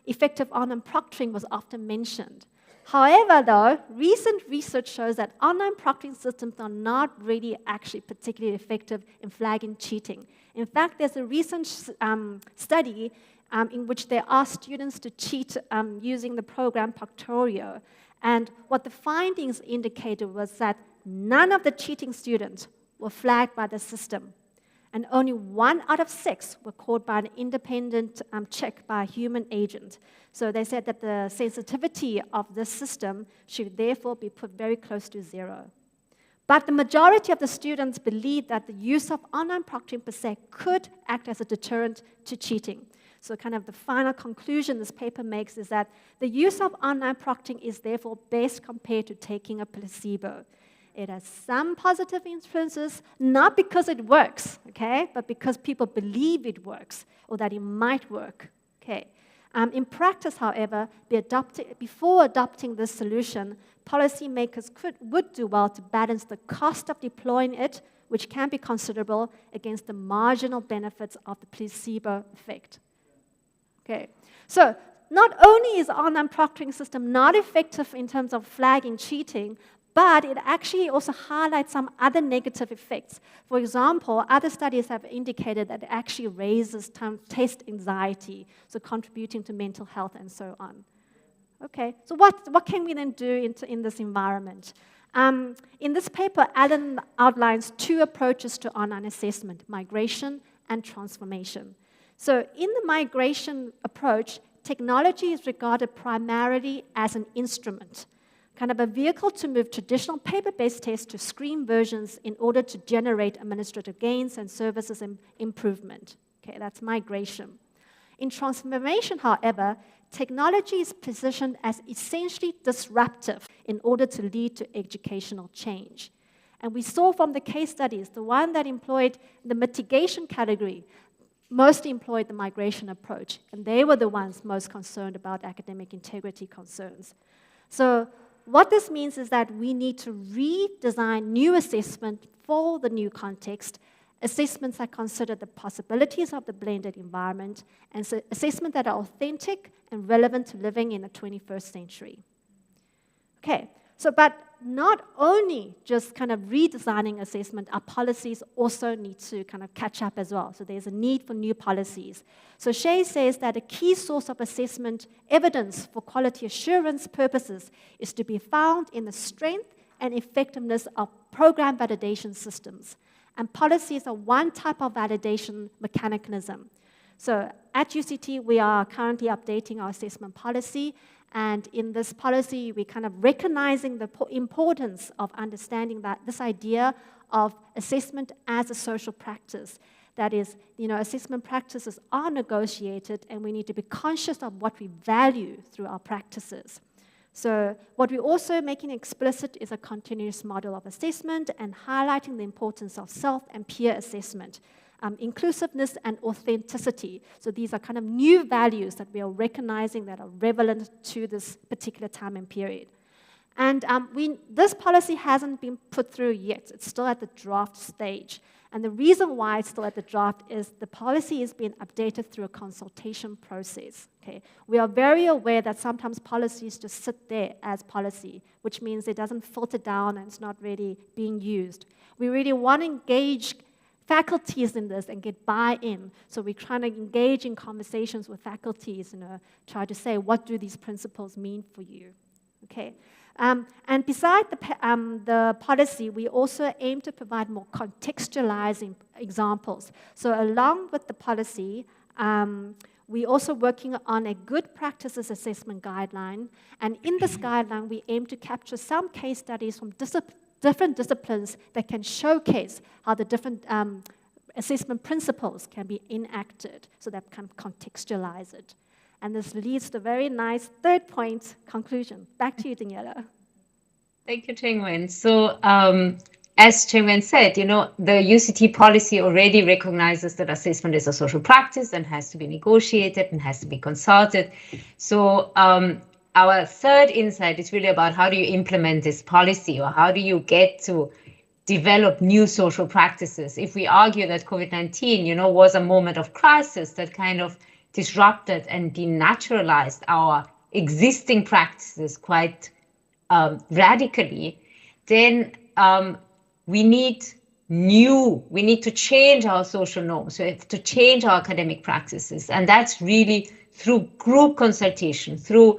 effective online proctoring was often mentioned. However, though, recent research shows that online proctoring systems are not really actually particularly effective in flagging cheating. In fact, there's a recent study in which they asked students to cheat using the program Proctorio. And what the findings indicated was that none of the cheating students were flagged by the system. And only 1 out of 6 were caught by an independent check by a human agent. So they said that the sensitivity of this system should therefore be put very close to 0. But the majority of the students believed that the use of online proctoring per se could act as a deterrent to cheating. So kind of the final conclusion this paper makes is that the use of online proctoring is therefore best compared to taking a placebo. It has some positive influences, not because it works, okay, but because people believe it works or that it might work, okay. In practice, however, before adopting this solution, policymakers would do well to balance the cost of deploying it, which can be considerable, against the marginal benefits of the placebo effect. Okay, so not only is the online proctoring system not effective in terms of flagging cheating, but it actually also highlights some other negative effects. For example, other studies have indicated that it actually raises test anxiety, so contributing to mental health and so on. Okay, so what can we then do in this environment? In this paper, Alan outlines 2 approaches to online assessment: migration and transformation. So in the migration approach, technology is regarded primarily as an instrument, kind of a vehicle to move traditional paper-based tests to screen versions in order to generate administrative gains and services improvement. Okay, that's migration. In transformation, however, technology is positioned as essentially disruptive in order to lead to educational change. And we saw from the case studies, the one that employed the mitigation category mostly employed the migration approach, and they were the ones most concerned about academic integrity concerns. So what this means is that we need to redesign new assessment for the new context, assessments that consider the possibilities of the blended environment, and so assessments that are authentic and relevant to living in the 21st century. Okay, so but not only just kind of redesigning assessment, our policies also need to kind of catch up as well. So there's a need for new policies. So Shea says that a key source of assessment evidence for quality assurance purposes is to be found in the strength and effectiveness of program validation systems. And policies are one type of validation mechanism. So at UCT, we are currently updating our assessment policy. And in this policy, we're kind of recognizing the importance of understanding that this idea of assessment as a social practice, That is, assessment practices are negotiated, and we need to be conscious of what we value through our practices. So what we're also making explicit is a continuous model of assessment and highlighting the importance of self and peer assessment, inclusiveness and authenticity. So these are kind of new values that we are recognizing that are relevant to this particular time and period. And this policy hasn't been put through yet. It's still at the draft stage. And the reason why it's still at the draft is the policy is being updated through a consultation process. Okay? We are very aware that sometimes policies just sit there as policy, which means it doesn't filter down and it's not really being used. We really want to engage faculties in this and get buy-in. So we're trying to engage in conversations with faculties, try to say, what do these principles mean for you? Okay. And beside the policy, we also aim to provide more contextualizing examples. So along with the policy, we're also working on a good practices assessment guideline. And in this guideline, we aim to capture some case studies from different disciplines that can showcase how the different assessment principles can be enacted, so that can contextualize it. And this leads to a very nice third point, conclusion. Back to you, Daniela. Thank you, Cheng-Wen. So as Cheng-Wen said, the UCT policy already recognizes that assessment is a social practice and has to be negotiated and has to be consulted. So our third insight is really about how do you implement this policy, or how do you get to develop new social practices. If we argue that COVID-19, was a moment of crisis that kind of disrupted and denaturalized our existing practices quite radically, then we need to change our social norms, so to change our academic practices. And that's really through group consultation, through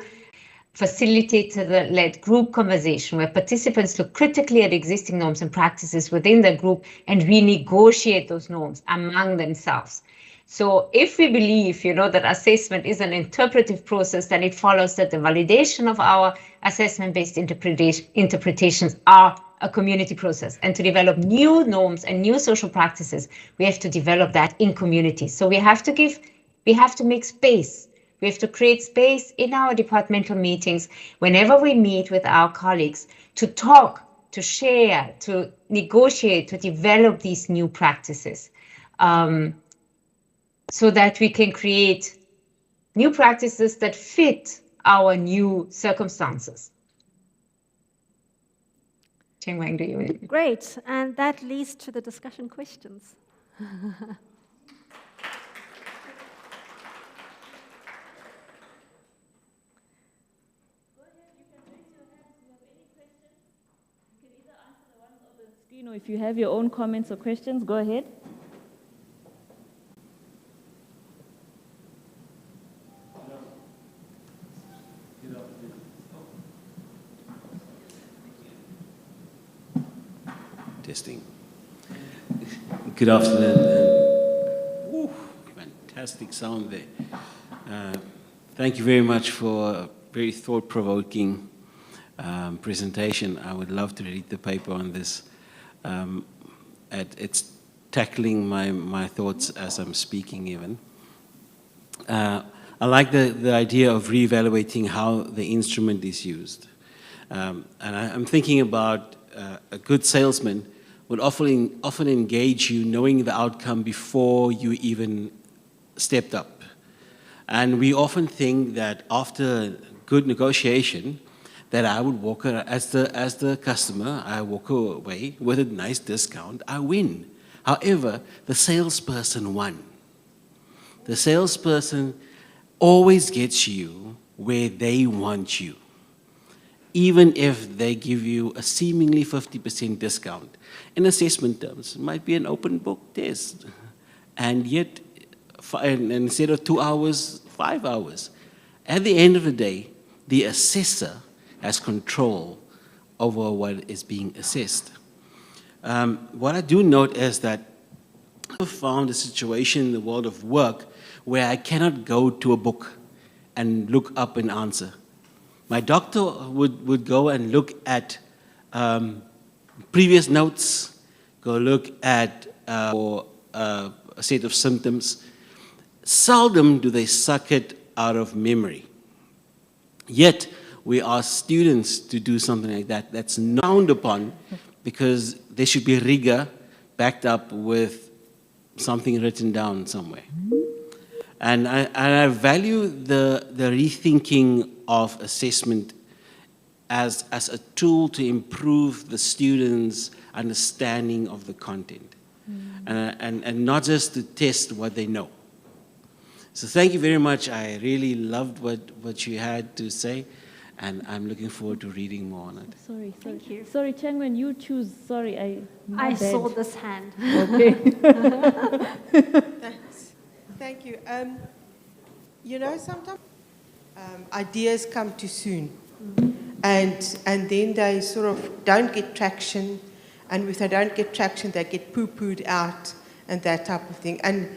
facilitator-led group conversation, where participants look critically at existing norms and practices within the group and renegotiate those norms among themselves. So if we believe, that assessment is an interpretive process, then it follows that the validation of our assessment-based interpretations are a community process. And to develop new norms and new social practices, we have to develop that in communities. So we have to make space. We have to create space in our departmental meetings whenever we meet with our colleagues to talk, to share, to negotiate, to develop these new practices. So that we can create new practices that fit our new circumstances. Cheng-Wen, do you? Great, and that leads to the discussion questions. Or if you have your own comments or questions, go ahead. Testing. Good afternoon. Fantastic sound there. Thank you very much for a very thought-provoking presentation. I would love to read the paper on this. It's tackling my thoughts as I'm speaking even. I like the idea of reevaluating how the instrument is used. And I'm thinking about a good salesman would often engage you knowing the outcome before you even stepped up. And we often think that after good negotiation, that I would walk, as the customer, I walk away with a nice discount, I win. However, the salesperson won. The salesperson always gets you where they want you, even if they give you a seemingly 50% discount. In assessment terms, it might be an open book test, and yet instead of 2 hours, 5 hours. At the end of the day, the assessor has control over what is being assessed. What I do note is that I've found a situation in the world of work where I cannot go to a book and look up an answer. My doctor would go and look at previous notes, go look at a set of symptoms, seldom do they suck it out of memory. Yet, we ask students to do something like that. That's frowned upon because there should be rigor backed up with something written down somewhere. And I value the rethinking of assessment as a tool to improve the students' understanding of the content. And not just to test what they know. So thank you very much. I really loved what you had to say, and I'm looking forward to reading more on it. Sorry. Thank you. Sorry, Cheng, when you choose, sorry, I saw this hand. Okay. Thanks. Thank you. You know, sometimes ideas come too soon, and then they sort of don't get traction, and if they don't get traction, they get poo-pooed out and that type of thing. And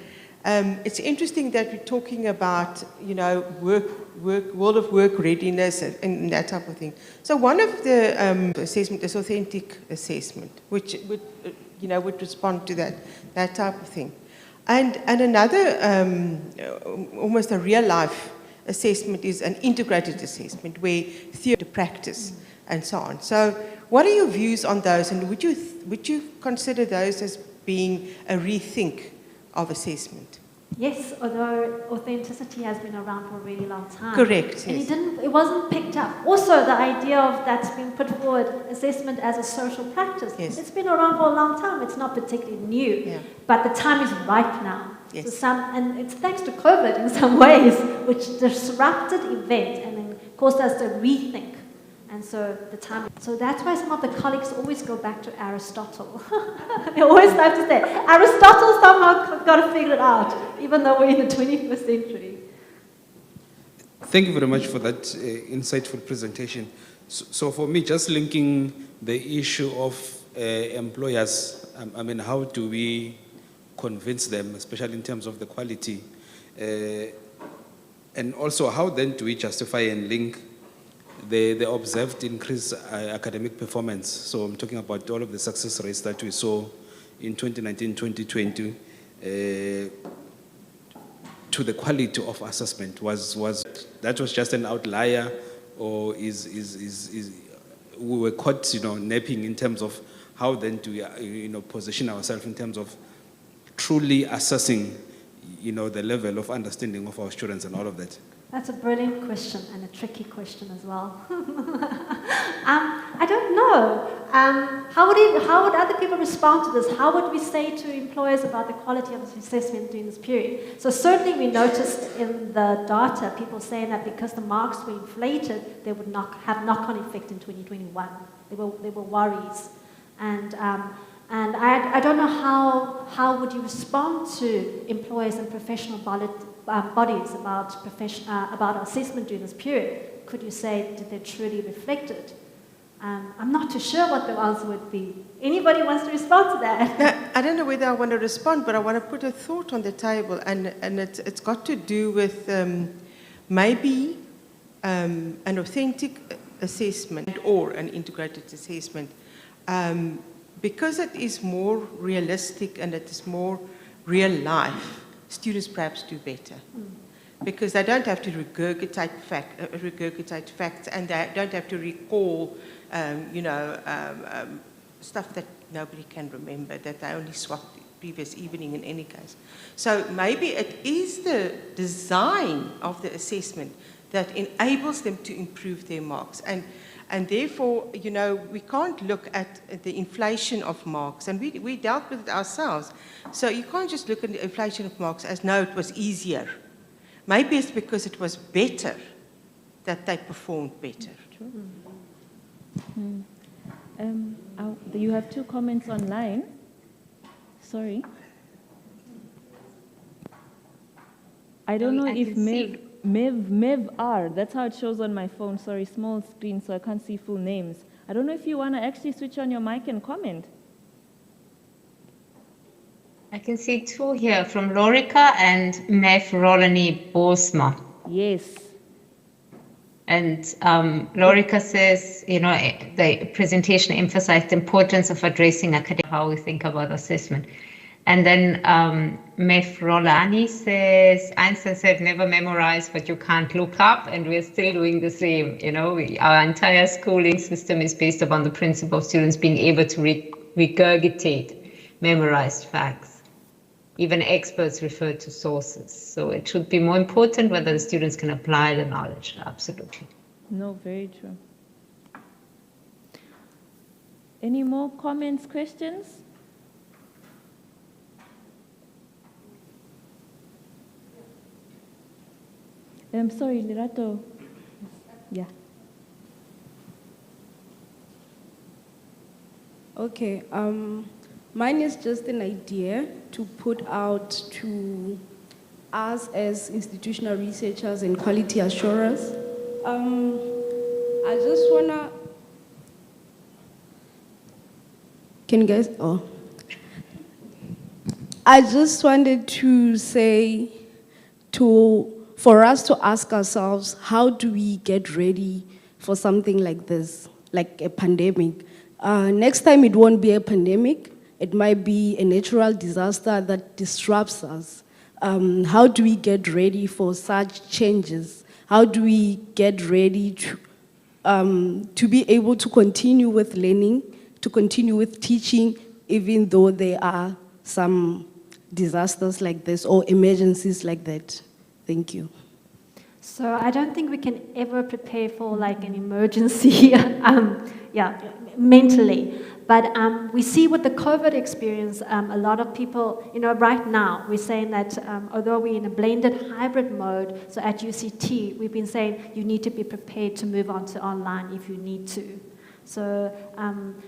it's interesting that we're talking about, you know, world of work readiness and that type of thing. So one of the assessment is authentic assessment, which would, you know, would respond to that type of thing. And another, almost a real life assessment is an integrated assessment where theory to practice and so on. So what are your views on those, and would you consider those as being a rethink of assessment? Yes, although authenticity has been around for a really long time. Correct, and yes. it wasn't picked up. Also, the idea of that's been put forward, assessment as a social practice. Yes. It's been around for a long time. It's not particularly new. Yeah. But the time is right now. Yes. So and it's thanks to COVID in some ways, which disrupted event and then caused us to rethink. And so so that's why some of the colleagues always go back to Aristotle. They always have to say, Aristotle somehow got to figure it out, even though we're in the 21st century. Thank you very much for that insightful presentation. So for me, just linking the issue of employers, I mean, how do we convince them, especially in terms of the quality? And also, how then do we justify and link the observed increased academic performance? So I'm talking about all of the success rates that we saw in 2019, 2020, to the quality of assessment. Was that was just an outlier, or is we were caught, you know, napping in terms of how then do we, you know, position ourselves in terms of truly assessing, you know, the level of understanding of our students and all of that? That's a brilliant question and a tricky question as well. I don't know. How would other people respond to this? How would we say to employers about the quality of the assessment during this period? So certainly we noticed in the data people saying that because the marks were inflated, they would not have knock-on effect in 2021. There were worries. And I don't know how would you respond to employers and professional bodies about assessment during this period. Could you say, did they truly reflect it? I'm not too sure what the answer would be. Anybody wants to respond to that? No, I don't know whether I want to respond, but I want to put a thought on the table, and it's got to do with maybe an authentic assessment or an integrated assessment, because it is more realistic and it is more real life. Students perhaps do better because they don't have to regurgitate facts, and they don't have to recall, stuff that nobody can remember, that they only swapped the previous evening in any case. So maybe it is the design of the assessment that enables them to improve their marks. And therefore, you know, we can't look at the inflation of marks, and we dealt with it ourselves. So you can't just look at the inflation of marks as, no, it was easier. Maybe it's because it was better that they performed better. You have two comments online. Sorry. I don't know if Mev R, that's how it shows on my phone. Sorry, small screen, so I can't see full names. I don't know if you want to actually switch on your mic and comment. I can see two here from Lorica and Mev Rolani Bosma. Yes. And Lorica says, you know, the presentation emphasized the importance of addressing academic, how we think about assessment. And then Mef Rolani says, Einstein said, never memorize what you can't look up, and we're still doing the same. You know, our entire schooling system is based upon the principle of students being able to regurgitate memorized facts. Even experts refer to sources. So it should be more important whether the students can apply the knowledge. Absolutely. No, very true. Any more comments, questions? I'm sorry, Lirato. Yeah. Okay, mine is just an idea to put out to us as institutional researchers and quality assurers. I just wanna, can you guys, I just wanted to say for us to ask ourselves, how do we get ready for something like this, like a pandemic? Next time it won't be a pandemic, it might be a natural disaster that disrupts us. How do we get ready for such changes? How do we get ready to be able to continue with learning, to continue with teaching, even though there are some disasters like this or emergencies like that? Thank you. So I don't think we can ever prepare for like an emergency, mentally. But we see with the COVID experience, a lot of people, right now, we're saying that although we're in a blended hybrid mode, so at UCT, we've been saying you need to be prepared to move on to online if you need to. So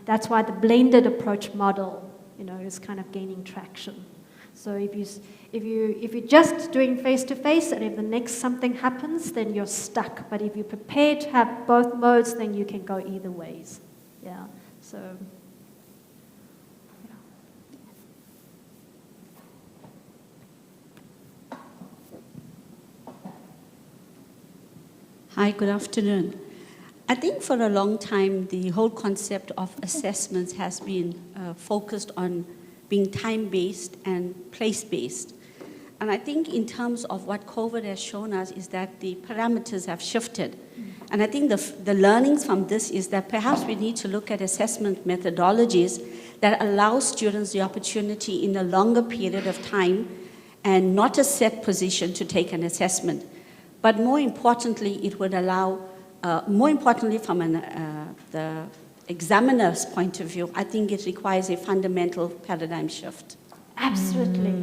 that's why the blended approach model, is kind of gaining traction. So if you're just doing face-to-face, and if the next something happens, then you're stuck. But if you're prepared to have both modes, then you can go either ways. Yeah. So. Yeah. Hi, good afternoon. I think for a long time, the whole concept of assessments has been focused on being time-based and place-based. And I think in terms of what COVID has shown us is that the parameters have shifted. And I think the learnings from this is that perhaps we need to look at assessment methodologies that allow students the opportunity in a longer period of time and not a set position to take an assessment. But more importantly, it would allow, from the examiner's point of view, I think it requires a fundamental paradigm shift. Absolutely.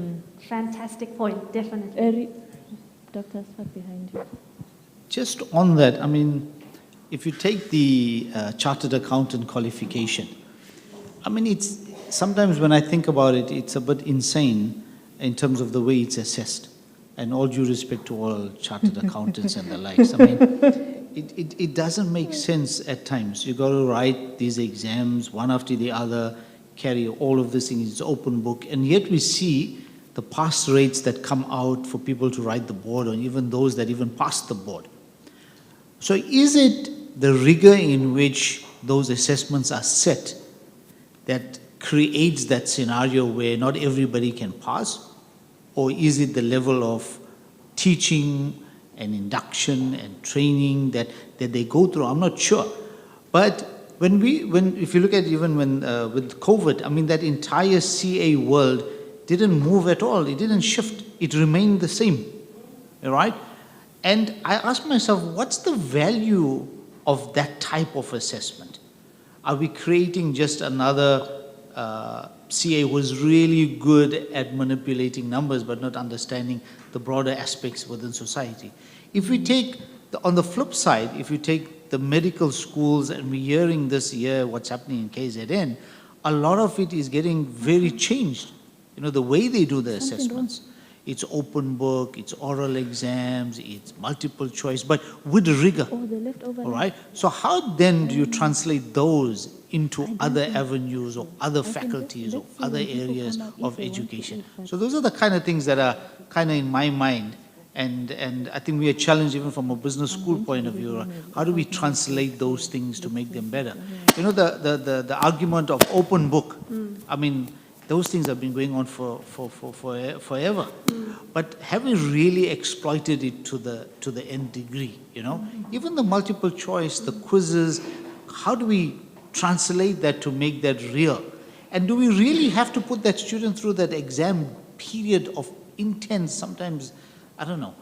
Fantastic point, definitely. Dr. Asfat behind you. Just on that, I mean, if you take the chartered accountant qualification, I mean, it's sometimes when I think about it, it's a bit insane in terms of the way it's assessed. And all due respect to all chartered accountants and the likes. I mean, it doesn't make sense at times. You got to write these exams one after the other, carry all of this in its open book, and yet we see the pass rates that come out for people to write the board, or even those that even pass the board. So is it the rigor in which those assessments are set that creates that scenario where not everybody can pass? Or is it the level of teaching and induction and training that they go through? I'm not sure. But if you look at even with COVID, I mean, that entire CA world didn't move at all. It didn't shift. It remained the same, right? And I asked myself, what's the value of that type of assessment? Are we creating just another CA who is really good at manipulating numbers but not understanding the broader aspects within society? If we take, on the flip side, if you take the medical schools, and we're hearing this year what's happening in KZN, a lot of it is getting very changed. The way they do the assessments. It's open book, it's oral exams, it's multiple choice, but with rigor. All right? So how then do you translate those into other avenues or other faculties or other areas of education? So those are the kind of things that are kind of in my mind. And I think we are challenged even from a business school point of view. How do we translate those things to make them better? The argument of open book, I mean, those things have been going on for forever. But have we really exploited it to the nth degree, you know? Even the multiple choice, the quizzes, how do we translate that to make that real? And do we really have to put that student through that exam period of intense, sometimes, I don't know,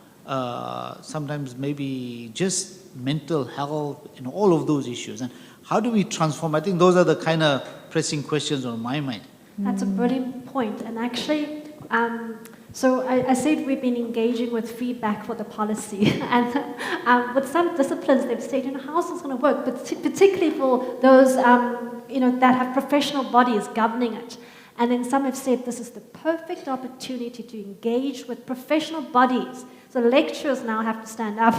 sometimes maybe just mental health and all of those issues? And how do we transform? I think those are the kind of pressing questions on my mind. That's a brilliant point. And actually, so I said we've been engaging with feedback for the policy. And with some disciplines, they've said, you know, how is this going to work? But particularly for those, you know, that have professional bodies governing it. And then some have said this is the perfect opportunity to engage with professional bodies. So lecturers now have to stand up.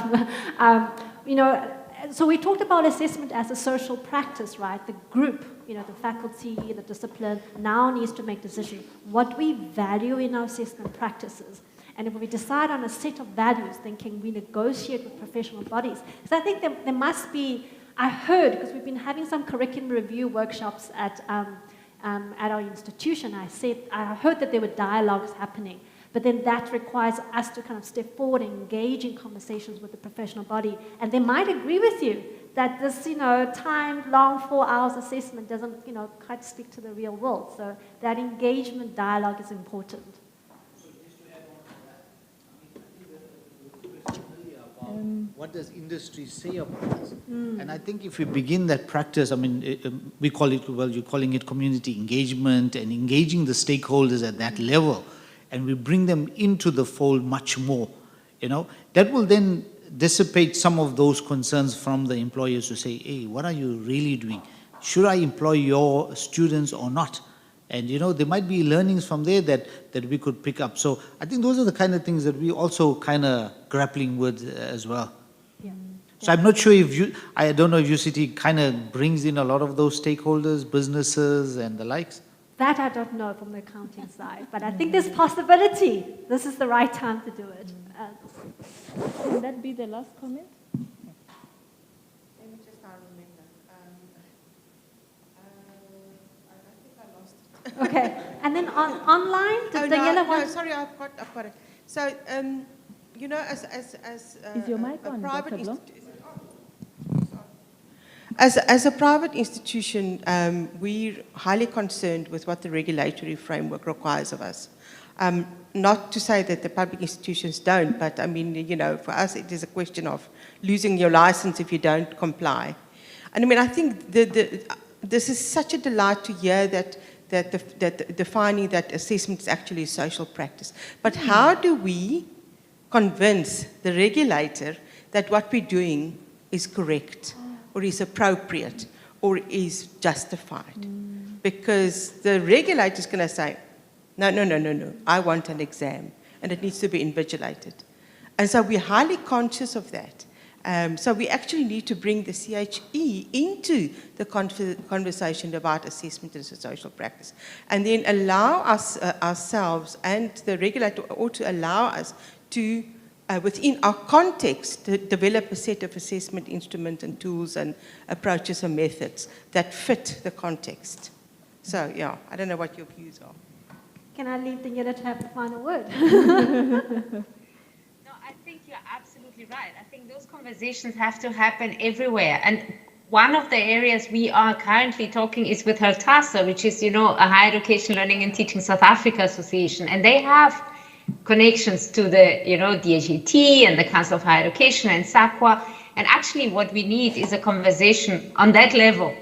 You know, so we talked about assessment as a social practice, right? The group, you know, the faculty, the discipline now needs to make decisions. What we value in our assessment practices. And if we decide on a set of values, then can we negotiate with professional bodies? So I think there must be, I heard, because we've been having some curriculum review workshops at our institution, I heard that there were dialogues happening. But then that requires us to kind of step forward and engage in conversations with the professional body. And they might agree with you that this, you know, timed, long 4 hours assessment doesn't, you know, quite speak to the real world. So that engagement dialogue is important. What does industry say about this? And I think if we begin that practice, I mean, we call it, well, you're calling it community engagement and engaging the stakeholders at that level, and we bring them into the fold much more, you know, that will then dissipate some of those concerns from the employers to say, hey, what are you really doing? Should I employ your students or not? And, you know, there might be learnings from there that we could pick up. So I think those are the kind of things that we also kind of grappling with as well. Yeah. So I'm not sure if I don't know if UCT kind of brings in a lot of those stakeholders, businesses and the likes. That I don't know from the accounting side, but I think there's possibility. This is the right time to do it. Will that be the last comment? Let me just remember. I think I lost it. Okay, and then online, No, sorry, I've got it. So, you know, as is your mic on, private Dr. Blom? As a private institution, we're highly concerned with what the regulatory framework requires of us. Not to say that the public institutions don't, but I mean, you know, for us it is a question of losing your license if you don't comply. And I mean, I think this is such a delight to hear that defining that assessment is actually a social practice. But how do we convince the regulator that what we're doing is correct, or is appropriate, or is justified? Because the regulator is going to say, no, I want an exam, and it needs to be invigilated. And so we're highly conscious of that. So we actually need to bring the CHE into the conversation about assessment as a social practice, and then allow us ourselves and the regulator ought to allow us to, within our context, to develop a set of assessment instruments and tools and approaches and methods that fit the context. So yeah, I don't know what your views are. Can I leave Daniela to have the final word? No, I think you're absolutely right. I think those conversations have to happen everywhere. And one of the areas we are currently talking is with HELTASA, which is, you know, a Higher Education Learning and Teaching South Africa Association. And they have connections to the, you know, DHET and the Council of Higher Education and SAQA. And actually what we need is a conversation on that level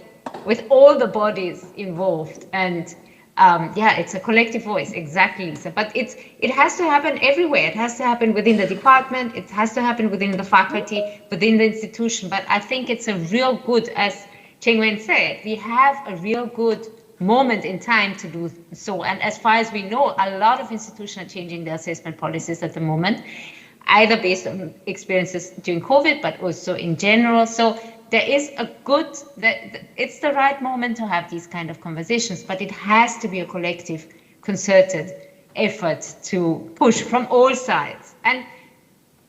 with all the bodies involved. And yeah, it's a collective voice, exactly, Lisa. But it has to happen everywhere. It has to happen within the department. It has to happen within the faculty, within the institution. But I think it's a real good, as Chengwen said, we have a real good moment in time to do so. And as far as we know, a lot of institutions are changing their assessment policies at the moment, either based on experiences during COVID, but also in general. So there is a good, it's the right moment to have these kind of conversations, but it has to be a collective, concerted effort to push from all sides. And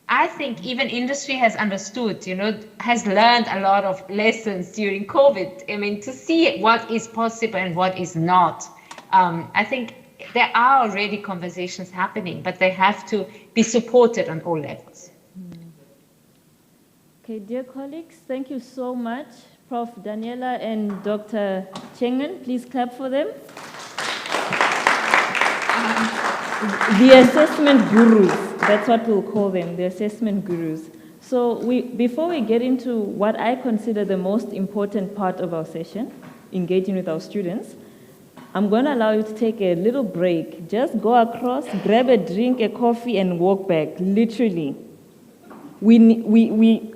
I think even industry has understood, you know, has learned a lot of lessons during COVID. I mean, to see what is possible and what is not. I think there are already conversations happening, but they have to be supported on all levels. Okay, dear colleagues, thank you so much. Prof. Daniela and Dr. Chengen, please clap for them. The assessment gurus, that's what we'll call them, the assessment gurus. So before we get into what I consider the most important part of our session, engaging with our students, I'm going to allow you to take a little break. Just go across, grab a drink, a coffee, and walk back, literally.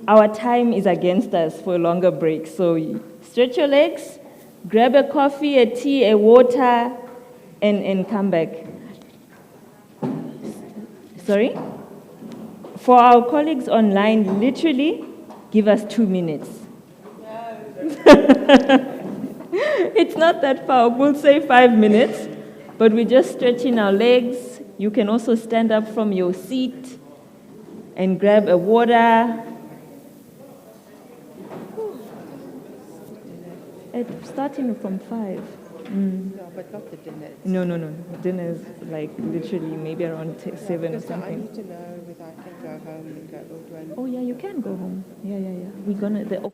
Our time is against us for a longer break. So stretch your legs, grab a coffee, a tea, a water, and come back. Sorry? For our colleagues online, literally, give us 2 minutes. It's not that far. We'll say 5 minutes, but we're just stretching our legs. You can also stand up from your seat and grab a water. Starting from 5. No, but not the dinner. No. Dinner is like literally maybe around 7 or something. I need to know whether I can go home and go. Or do I need Oh yeah, you can go home. Yeah. We're gonna.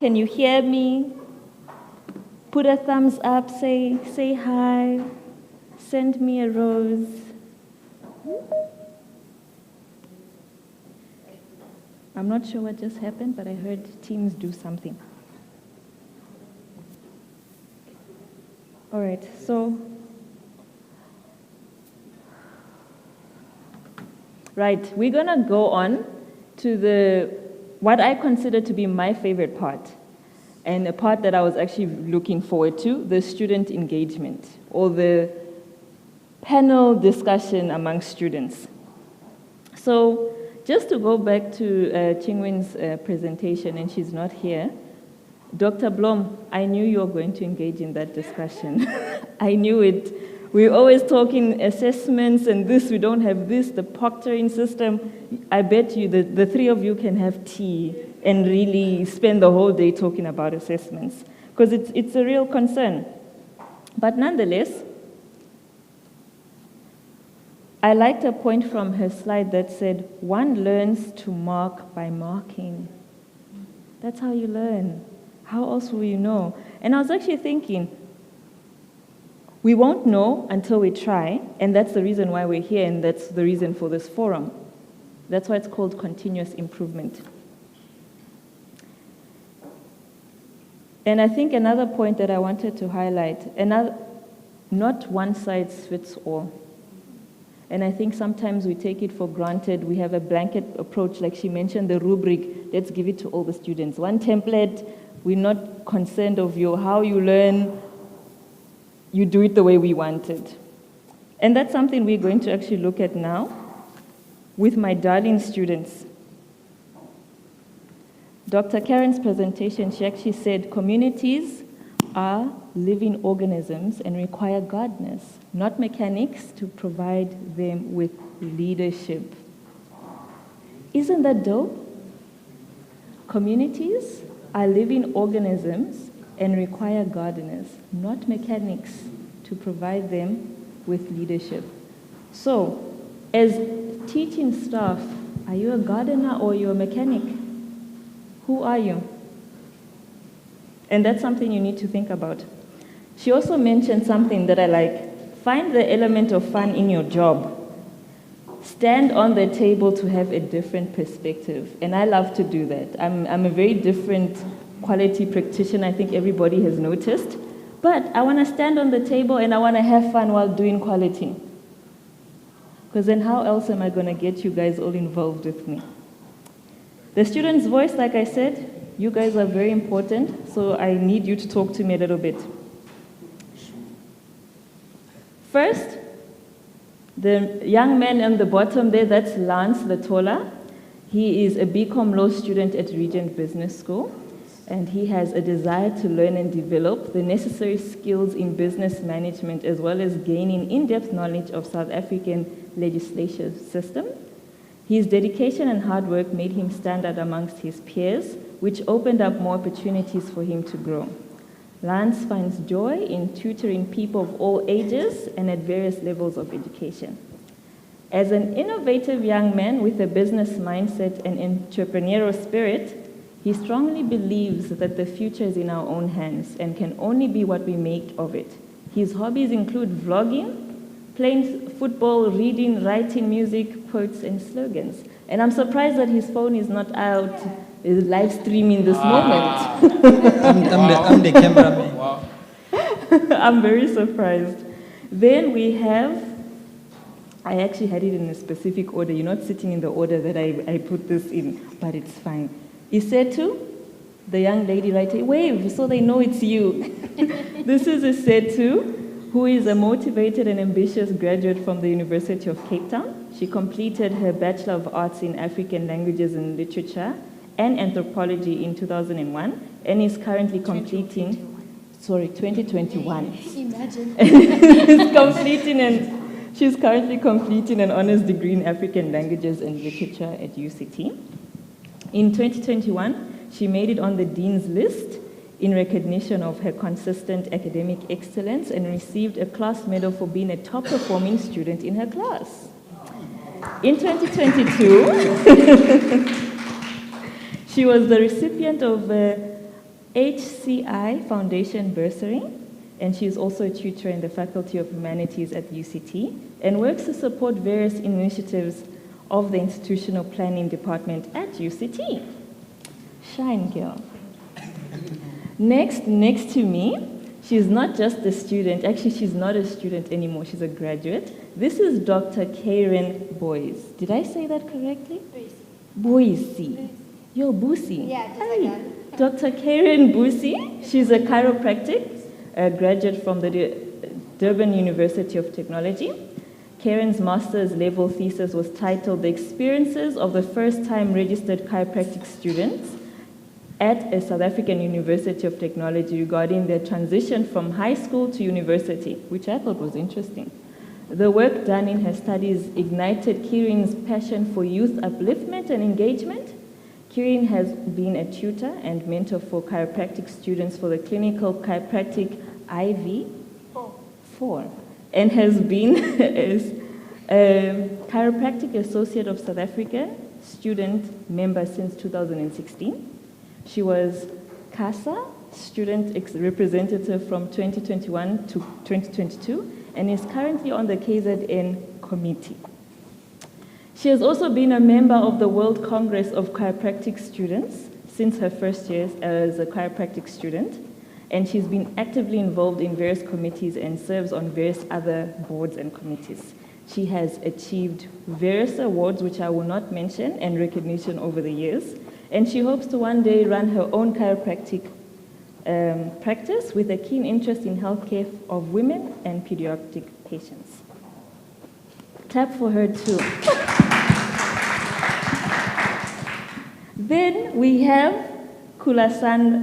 Can you hear me? Put a thumbs up, say hi, send me a rose. I'm not sure what just happened, but I heard Teams do something. All right, so, right, we're gonna go on to what I consider to be my favorite part, and a part that I was actually looking forward to, the student engagement, or the panel discussion among students. So, just to go back to Chingwen's presentation, and she's not here, Dr. Blom, I knew you were going to engage in that discussion. I knew it. We're always talking assessments and this, we don't have this, the proctoring system. I bet you that the three of you can have tea and really spend the whole day talking about assessments, because it's a real concern. But nonetheless, I liked a point from her slide that said, one learns to mark by marking. That's how you learn. How else will you know? And I was actually thinking, we won't know until we try, and that's the reason why we're here, and that's the reason for this forum. That's why it's called continuous improvement. And I think another point that I wanted to highlight, not one size fits all. And I think sometimes we take it for granted. We have a blanket approach, like she mentioned, the rubric, let's give it to all the students. One template, we're not concerned of how you learn, you do it the way we want it. And that's something we're going to actually look at now with my darling students. Dr. Karen's presentation, she actually said, communities are living organisms and require gardeners, not mechanics, to provide them with leadership. Isn't that dope? Communities are living organisms and require gardeners, not mechanics, to provide them with leadership. So, as teaching staff, are you a gardener or are you a mechanic? Who are you? And that's something you need to think about. She also mentioned something that I like. Find the element of fun in your job. Stand on the table to have a different perspective. And I love to do that. I'm a very different quality practitioner, I think everybody has noticed. But I want to stand on the table and I want to have fun while doing quality. Because then how else am I going to get you guys all involved with me? The student's voice, like I said, you guys are very important, so I need you to talk to me a little bit. First, the young man on the bottom there, that's Lance Latola. He is a BCom law student at Regent Business School, and he has a desire to learn and develop the necessary skills in business management, as well as gaining in-depth knowledge of South African legislative system. His dedication and hard work made him stand out amongst his peers, which opened up more opportunities for him to grow. Lance finds joy in tutoring people of all ages and at various levels of education. As an innovative young man with a business mindset and entrepreneurial spirit, he strongly believes that the future is in our own hands and can only be what we make of it. His hobbies include vlogging, playing football, reading, writing music, quotes, and slogans. And I'm surprised that his phone is not out, is live streaming this moment. I'm the cameraman. Wow. I'm very surprised. Then we have, I actually had it in a specific order. You're not sitting in the order that I put this in, but it's fine. Isetu, the young lady right here, wave so they know it's you. This is Isetu, who is a motivated and ambitious graduate from the University of Cape Town. She completed her Bachelor of Arts in African Languages and Literature and Anthropology in 2001 and is currently completing, 2021. Imagine. She's currently completing an honors degree in African Languages and Literature at UCT. In 2021, she made it on the Dean's List in recognition of her consistent academic excellence and received a class medal for being a top-performing student in her class. In 2022, she was the recipient of HCI Foundation bursary, and she is also a tutor in the Faculty of Humanities at UCT and works to support various initiatives of the Institutional Planning Department at UCT. Shine, girl. Next to me, she's not just a student. Actually, she's not a student anymore. She's a graduate. This is Dr. Karen Boyce. Did I say that correctly? Boise. Yo, Boosie. Yeah, just Hi. like that. Dr. Karen Boosie. She's a chiropractic, a graduate from the Durban University of Technology. Karen's master's level thesis was titled The Experiences of the First-Time Registered Chiropractic Students at a South African University of Technology regarding their transition from high school to university, which I thought was interesting. The work done in her studies ignited Kirin's passion for youth upliftment and engagement. Kirin has been a tutor and mentor for chiropractic students for the Clinical Chiropractic IV 4 and has been a Chiropractic Associate of South Africa student member since 2016. She was CASA student representative from 2021 to 2022 and is currently on the KZN committee. She has also been a member of the World Congress of Chiropractic Students since her first year as a chiropractic student, and she's been actively involved in various committees and serves on various other boards and committees. She has achieved various awards, which I will not mention, and recognition over the years, and she hopes to one day run her own chiropractic practice with a keen interest in healthcare of women and pediatric patients. Clap for her too. Then we have Kulasanda.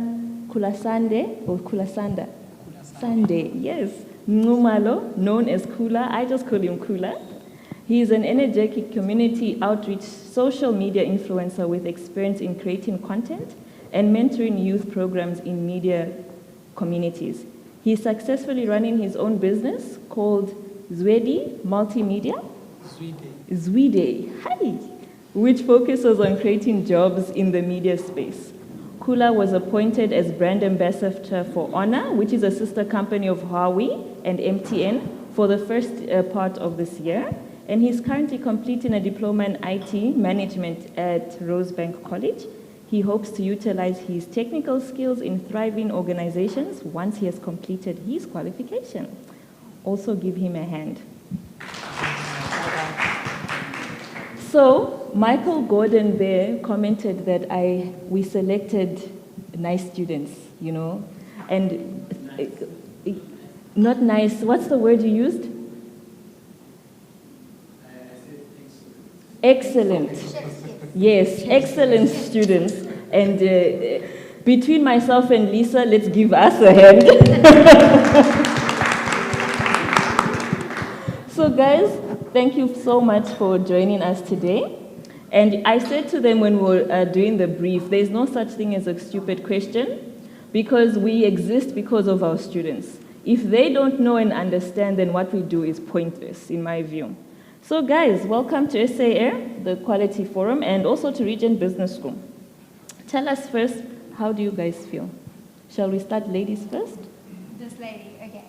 Sunday, yes. Numalo, known as Kula. I just call him Kula. He is an energetic community outreach social media influencer with experience in creating content and mentoring youth programs in media communities. He is successfully running his own business called Zwedi Multimedia. Zwede, hi, which focuses on creating jobs in the media space. Kula was appointed as brand ambassador for Honor, which is a sister company of Huawei and MTN, for the first part of this year. And he's currently completing a diploma in IT management at Rosebank College. He hopes to utilize his technical skills in thriving organizations once he has completed his qualification. Also give him a hand. So Michael Gordon there commented that we selected nice students, you know, and not nice, what's the word you used? Excellent. Yes, excellent students. And between myself and Lisa, let's give us a hand. So guys, thank you so much for joining us today. And I said to them when we were doing the brief, there's no such thing as a stupid question because we exist because of our students. If they don't know and understand, then what we do is pointless, in my view. So guys, welcome to SAAIR, the Quality Forum, and also to Regent Business School. Tell us first, how do you guys feel? Shall we start ladies first? This lady, okay.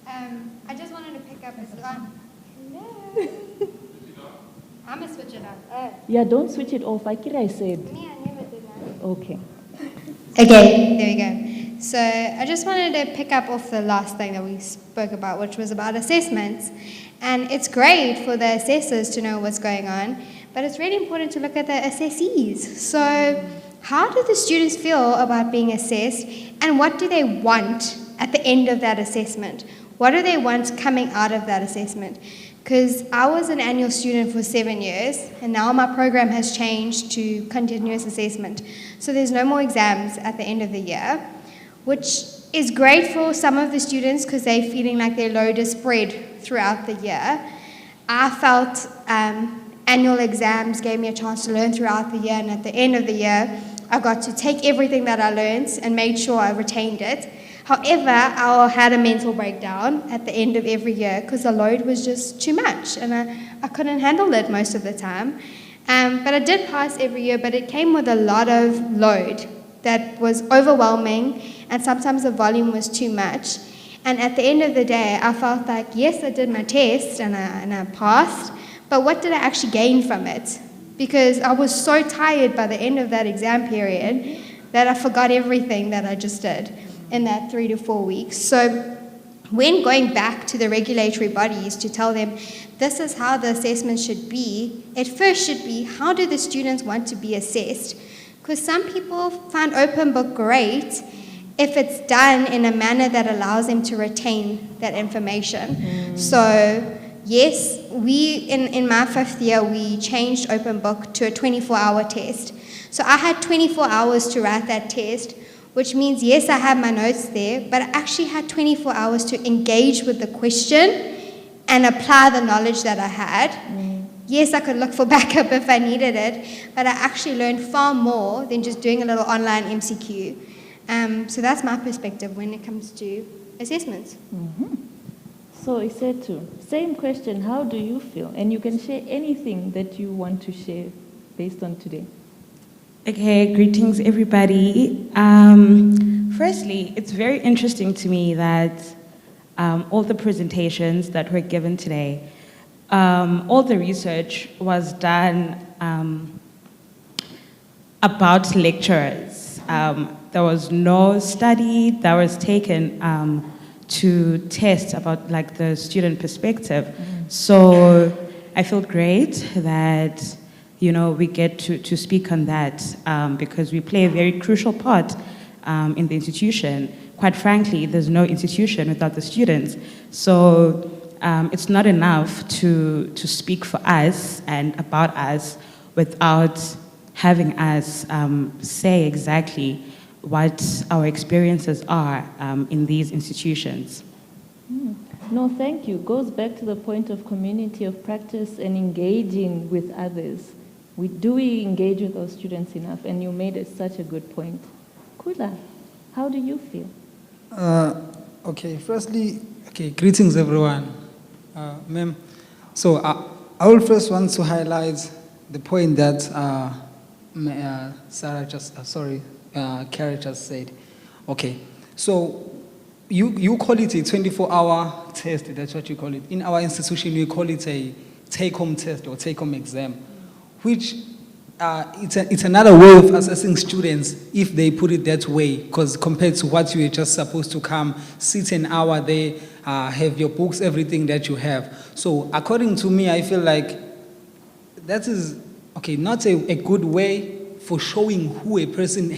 I just wanted to pick up as well. I'm going to switch it up. Yeah, don't switch it off. I said. Yeah, I never did that. Okay. Okay, there we go. So I just wanted to pick up off the last thing that we spoke about, which was about assessments. And it's great for the assessors to know what's going on, but it's really important to look at the assessees. So how do the students feel about being assessed, and what do they want at the end of that assessment? What do they want coming out of that assessment? Because I was an annual student for 7 years, and now my program has changed to continuous assessment. So there's no more exams at the end of the year, which is great for some of the students because they're feeling like their load is spread throughout the year. I felt annual exams gave me a chance to learn throughout the year, and at the end of the year, I got to take everything that I learned and made sure I retained it. However, I had a mental breakdown at the end of every year because the load was just too much and I couldn't handle it most of the time. But I did pass every year, but it came with a lot of load that was overwhelming, and sometimes the volume was too much. And at the end of the day, I felt like, yes, I did my test and I passed, but what did I actually gain from it? Because I was so tired by the end of that exam period that I forgot everything that I just did in that 3 to 4 weeks. So when going back to the regulatory bodies to tell them this is how the assessment should be, it first should be, how do the students want to be assessed? Because some people find open book great if it's done in a manner that allows them to retain that information. So yes, we, in my 5th year, we changed open book to a 24-hour test. So I had 24 hours to write that test, which means, yes, I had my notes there, but I actually had 24 hours to engage with the question and apply the knowledge that I had. Yes, I could look for backup if I needed it, but I actually learned far more than just doing a little online MCQ. So that's my perspective when it comes to assessments. So Isetu, same question, how do you feel? And you can share anything that you want to share based on today. Okay, greetings everybody. Firstly, it's very interesting to me that all the presentations that were given today, all the research was done about lecturers. There was no study that was taken to test about like the student perspective. So I feel great that we get to speak on that because we play a very crucial part in the institution. Quite frankly, there's no institution without the students. So it's not enough to speak for us and about us without having us say exactly what our experiences are in these institutions. No, thank you. Goes back to the point of community of practice and engaging with others. Do we engage with our students enough? And you made it such a good point. Kula, how do you feel? Okay, firstly, greetings everyone. Ma'am, so I will first want to highlight the point that Kara just said. Okay, so you call it a 24-hour test, that's what you call it. In our institution, we call it a take-home test or take-home exam, which it's another way of assessing students if they put it that way, because compared to what you are just supposed to come, sit an hour there, have your books, everything that you have. So according to me, I feel like that is, not a good way for showing who a person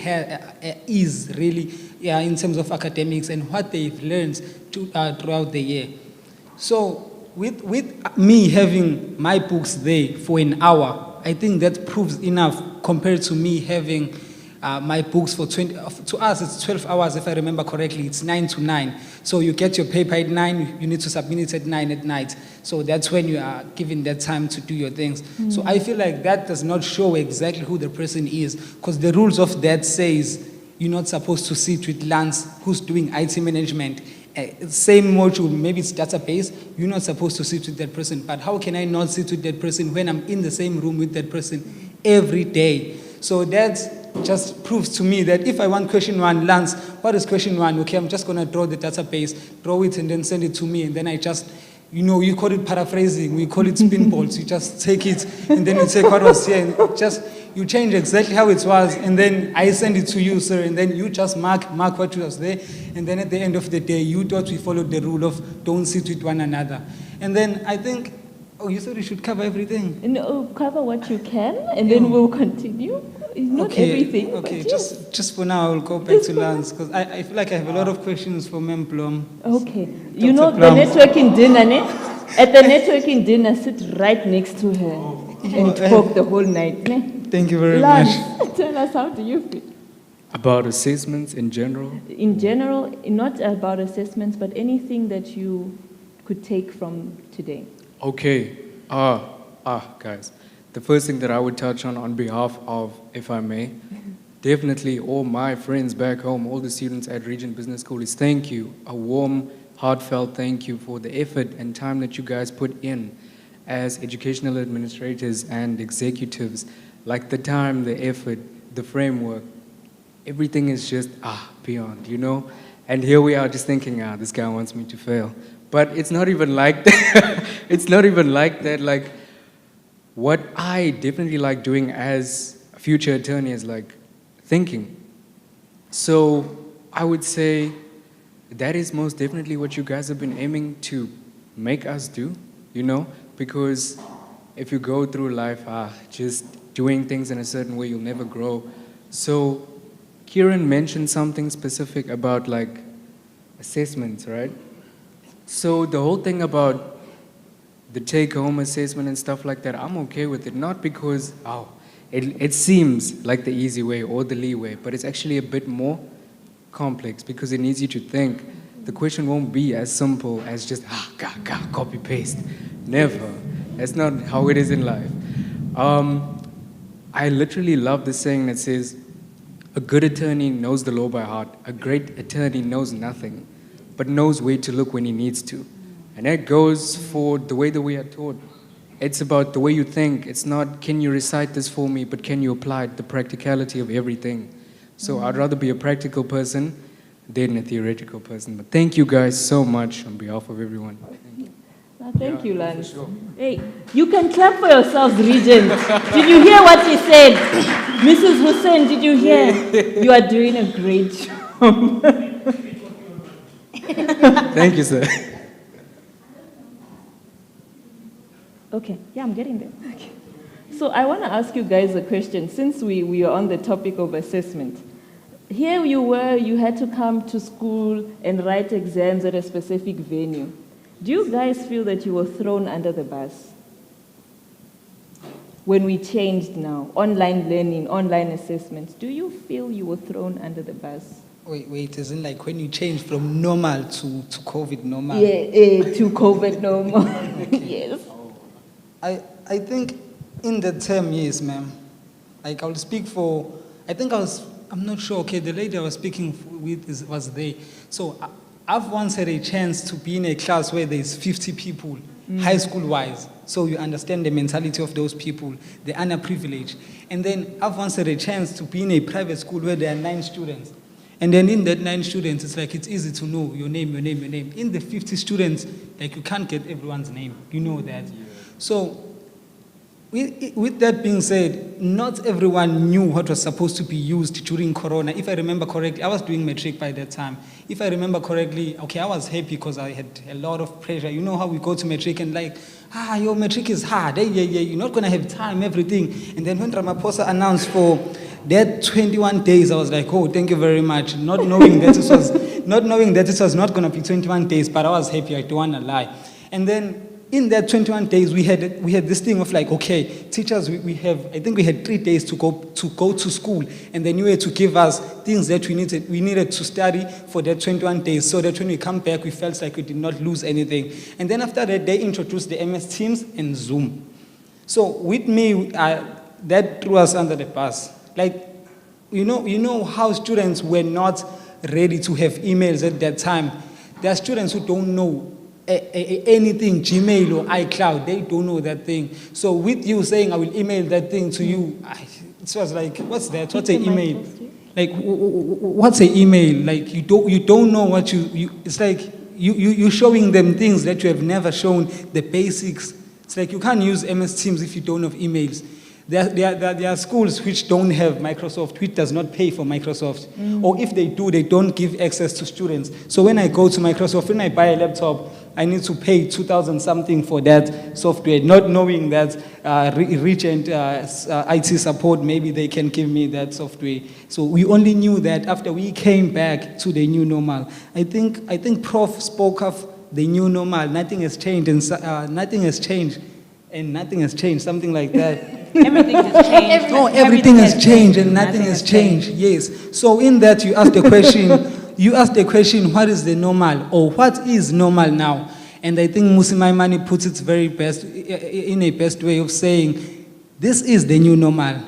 is really in terms of academics and what they've learned throughout the year. So with me having my books there for an hour, I think that proves enough compared to me having my books for 20, to us it's 12 hours if I remember correctly, it's 9 to 9. So you get your paper at 9, you need to submit it at 9 at night. So that's when you are given that time to do your things. So I feel like that does not show exactly who the person is, because the rules of that says you're not supposed to sit with Lance who's doing IT management. Same module, maybe it's database, you're not supposed to sit with that person. But how can I not sit with that person when I'm in the same room with that person every day? So that just proves to me that if I want question 1, Lance, what is question 1? Okay, I'm just going to draw the database, draw it and then send it to me. And then I just, you call it paraphrasing, we call it spin balls. You just take it and then you take what was here and you change exactly how it was, and then I send it to you, sir, and then you just mark what was there, and then at the end of the day, you thought we followed the rule of don't sit with one another. And then I think, you said we should cover everything. No, cover what you can, and then we'll continue. Not everything. Okay, just for now, I'll go back to Lance, because I feel like I have a lot of questions for Mem Blom. Okay. Dr. You know, Blom. the networking dinner, at the networking dinner, sit right next to her and talk the whole night. Ne? Thank you very Lance, much. tell us, how do you feel? About assessments in general? In general, not about assessments, but anything that you could take from today. Okay. Guys. The first thing that I would touch on behalf of, if I may, definitely all my friends back home, all the students at Regent Business School, is thank you. A warm, heartfelt thank you for the effort and time that you guys put in as educational administrators and executives. Like the time, the effort, the framework, everything is just, beyond, you know? And here we are just thinking, this guy wants me to fail. But it's not even like that. It's not even like that. Like, what I definitely like doing as a future attorney is like thinking. So I would say that is most definitely what you guys have been aiming to make us do, you know? Because if you go through life just doing things in a certain way, you'll never grow. So Kieran mentioned something specific about like assessments, right? So the whole thing about the take-home assessment and stuff like that, I'm okay with it. Not because, it seems like the easy way or the leeway, but it's actually a bit more complex because it needs you to think. The question won't be as simple as just, copy, paste. Never. That's not how it is in life. I literally love the saying that says, a good attorney knows the law by heart. A great attorney knows nothing, but knows where to look when he needs to. And that goes for the way that we are taught. It's about the way you think. It's not, can you recite this for me, but can you apply the practicality of everything? So I'd rather be a practical person than a theoretical person. But thank you guys so much on behalf of everyone. Thank you. Thank you, Lance. Sure. Hey, you can clap for yourselves, Regent. Did you hear what he said? Mrs. Hussein, did you hear? You are doing a great job. Thank you, sir. Okay, yeah, I'm getting there. Okay. So I want to ask you guys a question, since we are on the topic of assessment. Here you were, you had to come to school and write exams at a specific venue. Do you guys feel that you were thrown under the bus? When we changed now, online learning, online assessments, do you feel you were thrown under the bus? Wait, isn't like when you change from normal to COVID normal? Yeah, to COVID normal, yes. I think in the term, yes, ma'am. Like I'll speak for, I'm not sure, okay, the lady I was speaking with was there. So I've once had a chance to be in a class where there's 50 people, high school-wise. So you understand the mentality of those people, the underprivileged. And then I've once had a chance to be in a private school where there are 9 students. And then in that 9 students, it's like it's easy to know your name. In the 50 students, like you can't get everyone's name. You know that. Yeah. So with that being said, not everyone knew what was supposed to be used during Corona. If I remember correctly, I was doing matric by that time. If I remember correctly, okay, I was happy because I had a lot of pressure. You know how we go to matric and like, your matric is hard. Yeah, you're not going to have time, everything. And then when Ramaphosa announced for that 21 days, I was like, oh, thank you very much. Not knowing that it was not going to be 21 days, but I was happy. I don't want to lie. And then in that 21 days, we had this thing of like, okay, teachers, I think we had 3 days to go to school, and they knew to give us things that we needed to study for that 21 days, so that when we come back, we felt like we did not lose anything. And then after that, they introduced the MS Teams and Zoom. So with me, that threw us under the bus. Like, you know how students were not ready to have emails at that time. There are students who don't know anything, Gmail or iCloud, they don't know that thing. So with you saying, I will email that thing to you, it was like, what's that? What's an email? Like, what's an email? Like, you don't know what it's like you're showing them things that you have never shown, the basics. It's like you can't use MS Teams if you don't have emails. There are schools which don't have Microsoft, which does not pay for Microsoft. Or if they do, they don't give access to students. So when I go to Microsoft, when I buy a laptop, I need to pay 2,000 something for that software, not knowing that Regent IT support, maybe they can give me that software. So we only knew that after we came back to the new normal. I think Prof spoke of the new normal. Nothing has changed, and nothing has changed, and nothing has changed. Something like that. Everything has changed. No, everything has changed, and nothing has changed. Yes. So in that, you asked the question. You asked the question, what is the normal, or what is normal now? And I think Musi Maimane puts it very best, in a best way of saying, this is the new normal.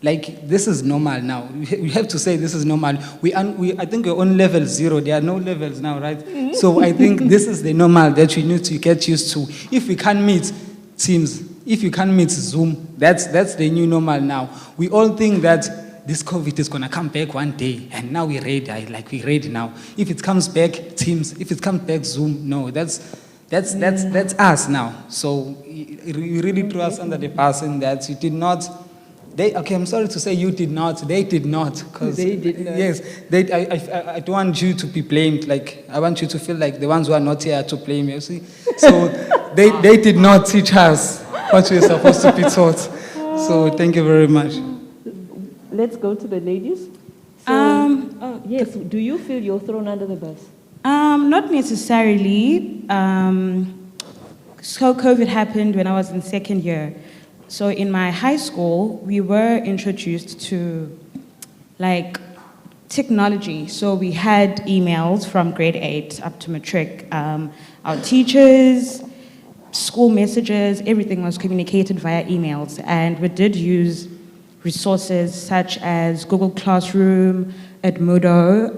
Like, this is normal now. We have to say this is normal. I think we're on level 0. There are no levels now, right? So I think this is the normal that we need to get used to. If we can't meet Teams, if you can't meet Zoom, that's the new normal now. We all think that this COVID is gonna come back one day, and now we're ready. We're ready now. If it comes back Teams, if it comes back Zoom, no, that's us now. So you really threw us under the bus in that you did not. I'm sorry to say you did not. They did not. They did not. Yes, I don't want you to be blamed. Like, I want you to feel like the ones who are not here to blame you. See, so they did not teach us what we're supposed to be taught. So thank you very much. Let's go to the ladies. So, yes, do you feel you're thrown under the bus? Not necessarily. So COVID happened when I was in second year. So in my high school, we were introduced to like technology. So we had emails from grade 8 up to matric. Our teachers, school messages, everything was communicated via emails. And we did use resources such as Google Classroom, Edmodo,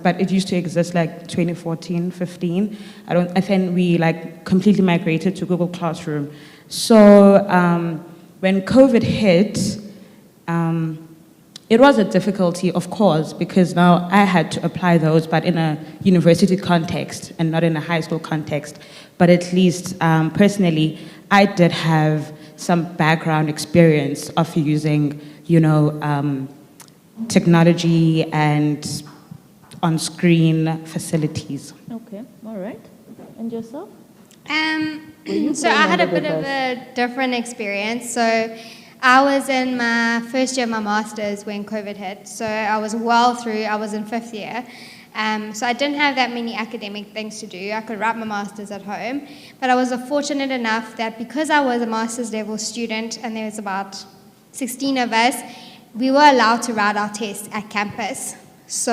but it used to exist like 2014, 15. I think we like completely migrated to Google Classroom. So when COVID hit, it was a difficulty, of course, because now I had to apply those, but in a university context and not in a high school context. But at least personally, I did have some background experience of using, technology and on-screen facilities. Okay, all right. And yourself? So I had a bit of a different experience. So I was in my first year of my master's when COVID hit. So I was well through, I was in 5th year. So I didn't have that many academic things to do. I could write my master's at home. But I was fortunate enough that because I was a master's level student and there was about 16 of us, we were allowed to write our tests at campus. So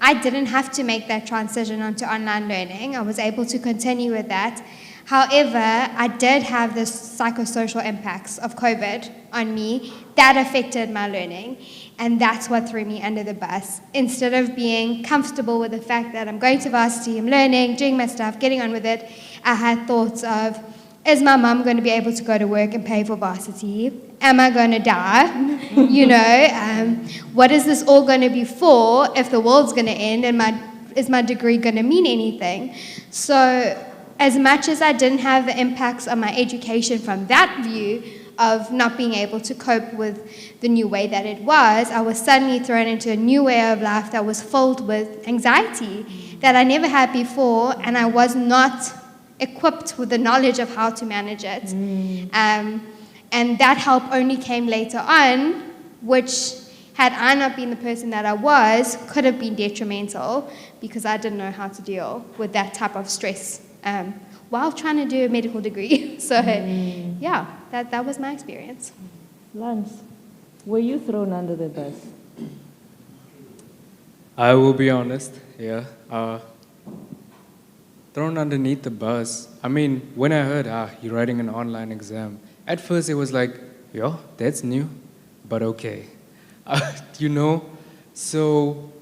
I didn't have to make that transition onto online learning. I was able to continue with that. However, I did have the psychosocial impacts of COVID on me that affected my learning. And that's what threw me under the bus. Instead of being comfortable with the fact that I'm going to varsity, I'm learning, doing my stuff, getting on with it, I had thoughts of, is my mum going to be able to go to work and pay for varsity? Am I going to die? What is this all going to be for if the world's going to end and is my degree going to mean anything? So as much as I didn't have the impacts on my education from that view of not being able to cope with the new way that it was, I was suddenly thrown into a new way of life that was filled with anxiety that I never had before, and I was not equipped with the knowledge of how to manage it. And that help only came later on, which, had I not been the person that I was, could have been detrimental because I didn't know how to deal with that type of stress while trying to do a medical degree. So, yeah, that was my experience. Lance, were you thrown under the bus? I will be honest, yeah. Thrown underneath the bus. I mean, when I heard, you're writing an online exam, at first it was like, yo, that's new, but okay. So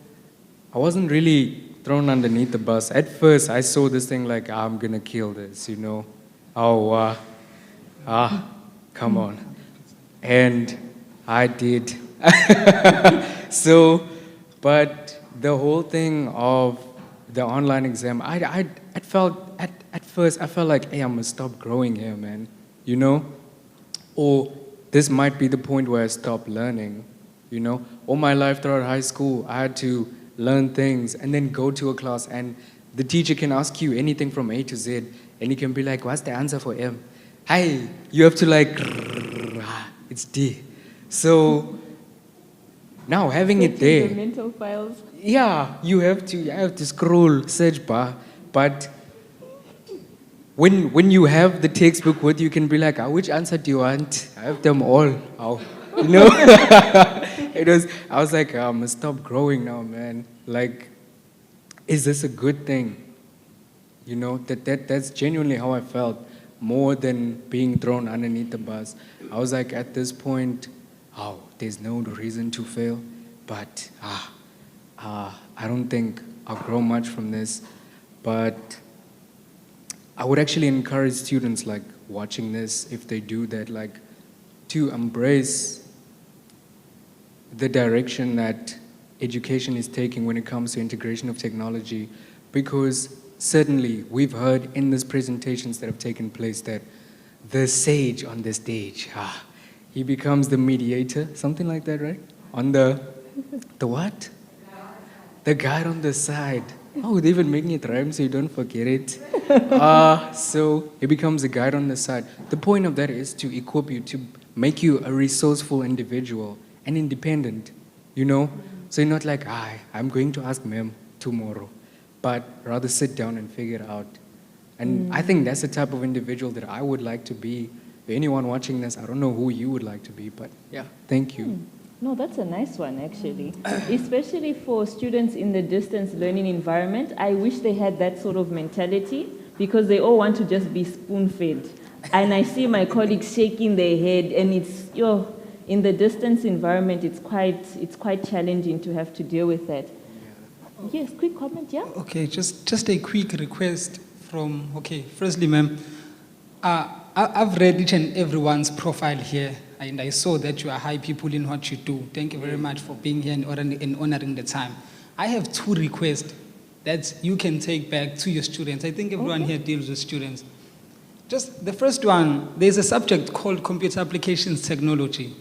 I wasn't really thrown underneath the bus. At first, I saw this thing like, I'm gonna kill this, come on. And I did. But the whole thing of the online exam, at first, I felt like, hey, I'm gonna stop growing here, man, Or this might be the point where I stop learning, All my life throughout high school, I had to learn things and then go to a class and the teacher can ask you anything from A to Z and you can be like, what's the answer for M? Hey, you have to it's D. So now having it there, the mental files. Yeah, you have to scroll, search bar, but when you have the textbook with you, you can be like, which answer do you want? I have them all. I was like, I'm gonna stop growing now, man. Like, is this a good thing? That's genuinely how I felt, more than being thrown underneath the bus. I was like, at this point, there's no reason to fail, but I don't think I'll grow much from this. But I would actually encourage students like watching this, if they do that, like to embrace the direction that education is taking when it comes to integration of technology, because certainly we've heard in these presentations that have taken place that the sage on the stage, he becomes the mediator, something like that, right? On the what? The guide on the side. Oh, they're even making it rhyme so you don't forget it. So he becomes a guide on the side. The point of that is to equip you, to make you a resourceful individual and independent, you know? So you're not like, I'm going to ask ma'am tomorrow, but rather sit down and figure it out. And I think that's the type of individual that I would like to be. For anyone watching this, I don't know who you would like to be, but yeah, thank you. No, that's a nice one, actually. Especially for students in the distance learning environment, I wish they had that sort of mentality, because they all want to just be spoon-fed. And I see my colleagues shaking their head, and it's, in the distance environment, it's quite challenging to have to deal with that. Yes, quick comment, yeah? Okay, just a quick request from, firstly, ma'am, I've read each and everyone's profile here, and I saw that you are high people in what you do. Thank you very much for being here and honoring the time. I have two requests that you can take back to your students. I think everyone here deals with students. Just the first one, there's a subject called computer applications technology.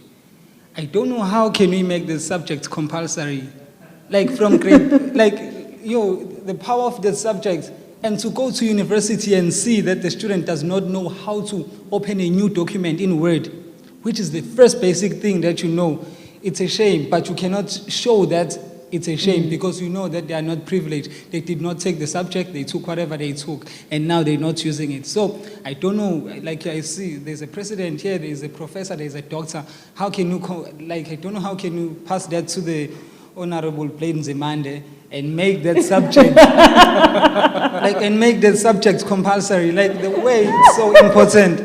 I don't know how can we make this subject compulsory, like from grade, the power of the subject, and to go to university and see that the student does not know how to open a new document in Word, which is the first basic thing that you know. It's a shame, but you cannot show that it's a shame because you know that they are not privileged. They did not take the subject, they took whatever they took, and now they're not using it. So I don't know, like I see, there's a president here, there's a professor, there's a doctor. How can you, I don't know how can you pass that to the Honorable Plain Zemande and make that subject, and make that subject compulsory, the way it's so important.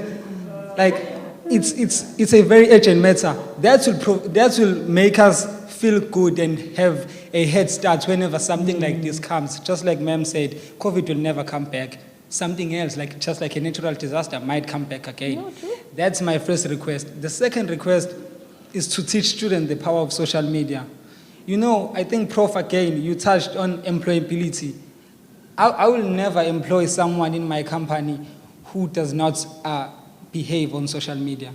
It's a very urgent matter. That will make us feel good and have a head start whenever something like this comes. Just like ma'am said, COVID will never come back. Something else, just like a natural disaster, might come back again. No, true. That's my first request. The second request is to teach students the power of social media. I think, Prof, again, you touched on employability. I will never employ someone in my company who does not behave on social media.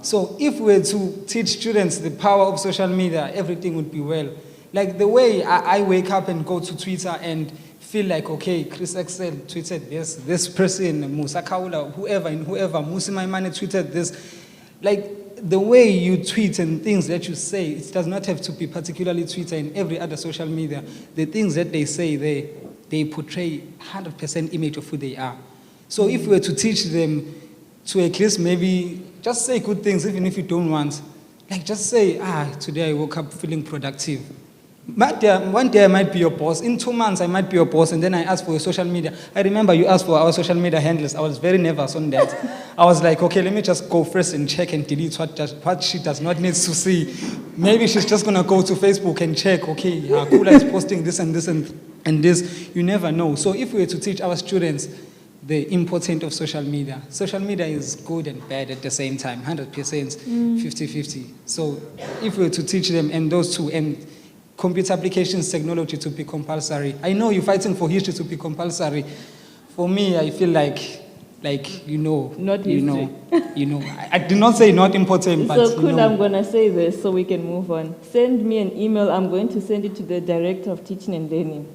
So if we were to teach students the power of social media, everything would be well. Like the way I wake up and go to Twitter and feel like, okay, Chris Excel tweeted this person, Musa Kaula, whoever, Musi Maimane tweeted this. Like, the way you tweet and things that you say, it does not have to be particularly Twitter and every other social media. The things that they say, they portray 100% image of who they are. So if we were to teach them to at least maybe just say good things, even if you don't want, just say, today I woke up feeling productive. One day I might be your boss. In 2 months I might be your boss, and then I ask for your social media. I remember you asked for our social media handles. I was very nervous on that. I was like, okay, let me just go first and check and delete what she does not need to see. Maybe she's just going to go to Facebook and check, okay, Kula is posting this and this and this. You never know. So if we were to teach our students the importance of social media is good and bad at the same time, 100%, 50-50. So if we were to teach them, and those two, and computer applications technology to be compulsory. I know you're fighting for history to be compulsory. For me, I feel like not history. I did not say not important, but so cool. I'm gonna say this so we can move on. Send me an email. I'm going to send it to the director of teaching and learning,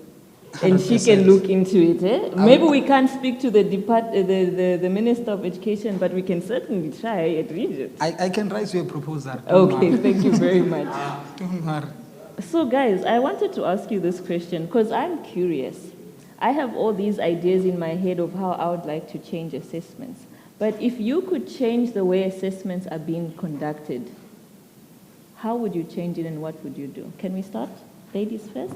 and 100%. She can look into it. Maybe we can't speak to the Minister of Education, but we can certainly try at Regent. I can write you a proposal. Okay, thank you very much. Don't worry. So guys, I wanted to ask you this question because I'm curious. I have all these ideas in my head of how I would like to change assessments. But if you could change the way assessments are being conducted, how would you change it and what would you do? Can we start? Ladies first.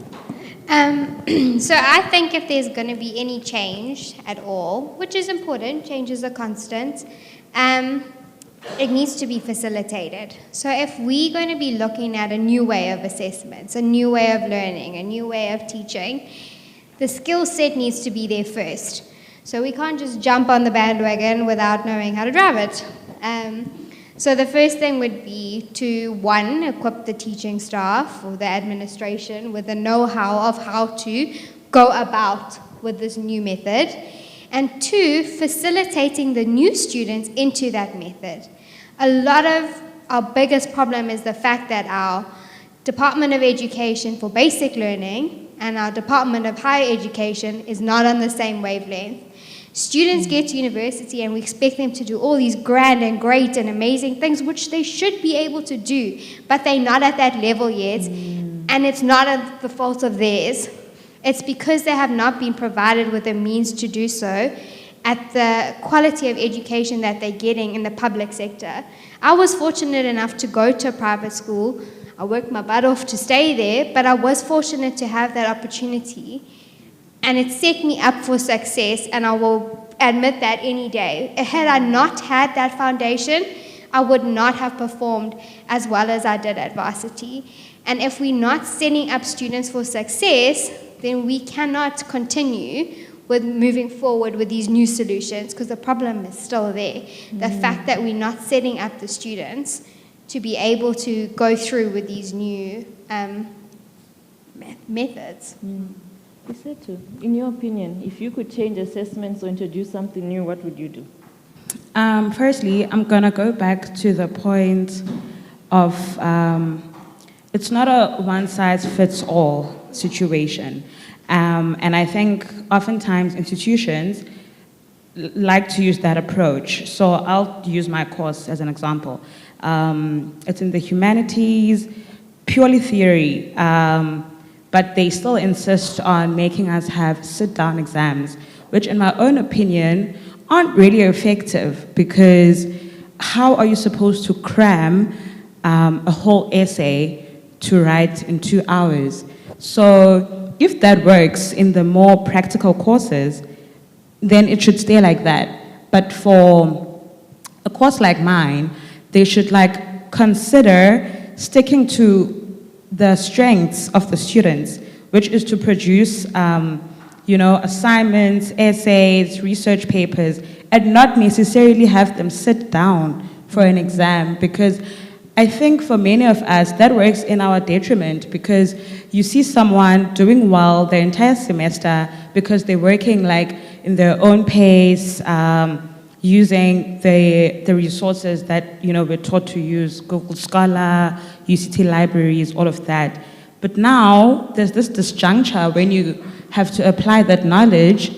So I think if there's going to be any change at all, which is important, change is a constant, it needs to be facilitated. So if we're going to be looking at a new way of assessments, a new way of learning, a new way of teaching, the skill set needs to be there first. So we can't just jump on the bandwagon without knowing how to drive it. So the first thing would be to, one, equip the teaching staff or the administration with the know-how of how to go about with this new method. And two, facilitating the new students into that method. A lot of our biggest problem is the fact that our Department of Education for basic learning and our Department of Higher Education is not on the same wavelength. Students get to university and we expect them to do all these grand and great and amazing things, which they should be able to do, but they're not at that level yet, and it's not the fault of theirs. It's because they have not been provided with the means to do so at the quality of education that they're getting in the public sector. I was fortunate enough to go to a private school. I worked my butt off to stay there, but I was fortunate to have that opportunity. And it set me up for success, and I will admit that any day. Had I not had that foundation, I would not have performed as well as I did at varsity. And if we're not setting up students for success, then we cannot continue with moving forward with these new solutions, because the problem is still there. The fact that we're not setting up the students to be able to go through with these new methods. In your opinion, if you could change assessments or introduce something new, what would you do? Firstly, I'm going to go back to the point of it's not a one-size-fits-all situation. And I think oftentimes institutions like to use that approach. So I'll use my course as an example. It's in the humanities, purely theory, but they still insist on making us have sit-down exams, which in my own opinion aren't really effective, because how are you supposed to cram a whole essay to write in 2 hours? So if that works in the more practical courses, then it should stay like that. But for a course like mine, they should consider sticking to the strengths of the students, which is to produce assignments, essays, research papers, and not necessarily have them sit down for an exam, because I think for many of us that works in our detriment, because you see someone doing well the entire semester because they're working in their own pace, using the resources that we're taught to use, Google Scholar, UCT libraries, all of that. But now there's this disjuncture when you have to apply that knowledge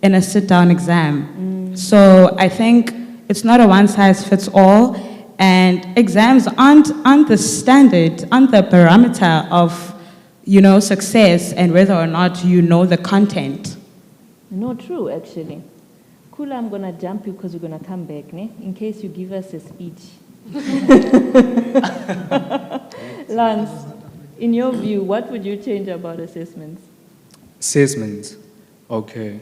in a sit-down exam. So I think it's not a one-size-fits-all, and exams aren't the standard, aren't the barometer of success and whether or not you know the content. No, true, actually. Kula, I'm going to jump you because you're going to come back, ne? In case you give us a speech. Lance, in your view, what would you change about assessments? Assessments, okay.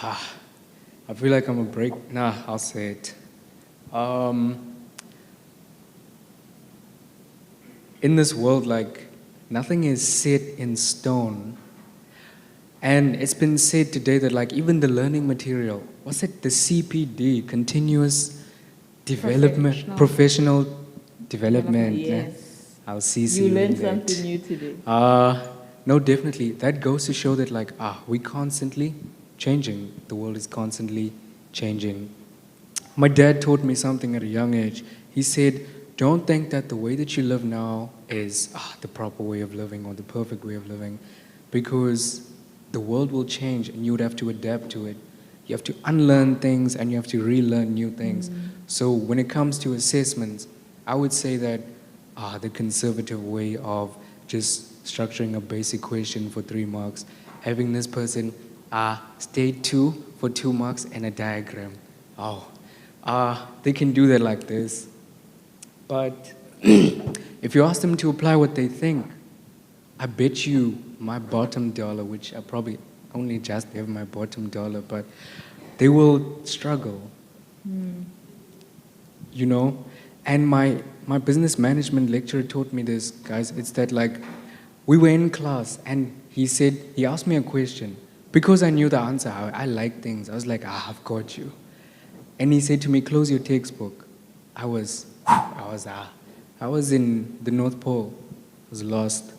I feel like I'm a break. Nah, I'll say it. In this world, nothing is set in stone. And it's been said today that even the learning material, what's it, the CPD, continuous development, professional development. Yes. I'll see you learned something new today. No, definitely. That goes to show that we're constantly changing. The world is constantly changing. My dad taught me something at a young age. He said, don't think that the way that you live now is the proper way of living or the perfect way of living, because the world will change and you would have to adapt to it. You have to unlearn things and you have to relearn new things. So when it comes to assessments, I would say that the conservative way of just structuring a basic question for 3 marks, having this person state 2 for 2 marks and a diagram. They can do that like this. But if you ask them to apply what they think, I bet you my bottom dollar, which I probably only just have my bottom dollar, but they will struggle. And my business management lecturer taught me this, guys. It's that we were in class and he asked me a question. Because I knew the answer, I like things. I was like, I've got you. And he said to me, close your textbook. I was in the North Pole, was lost.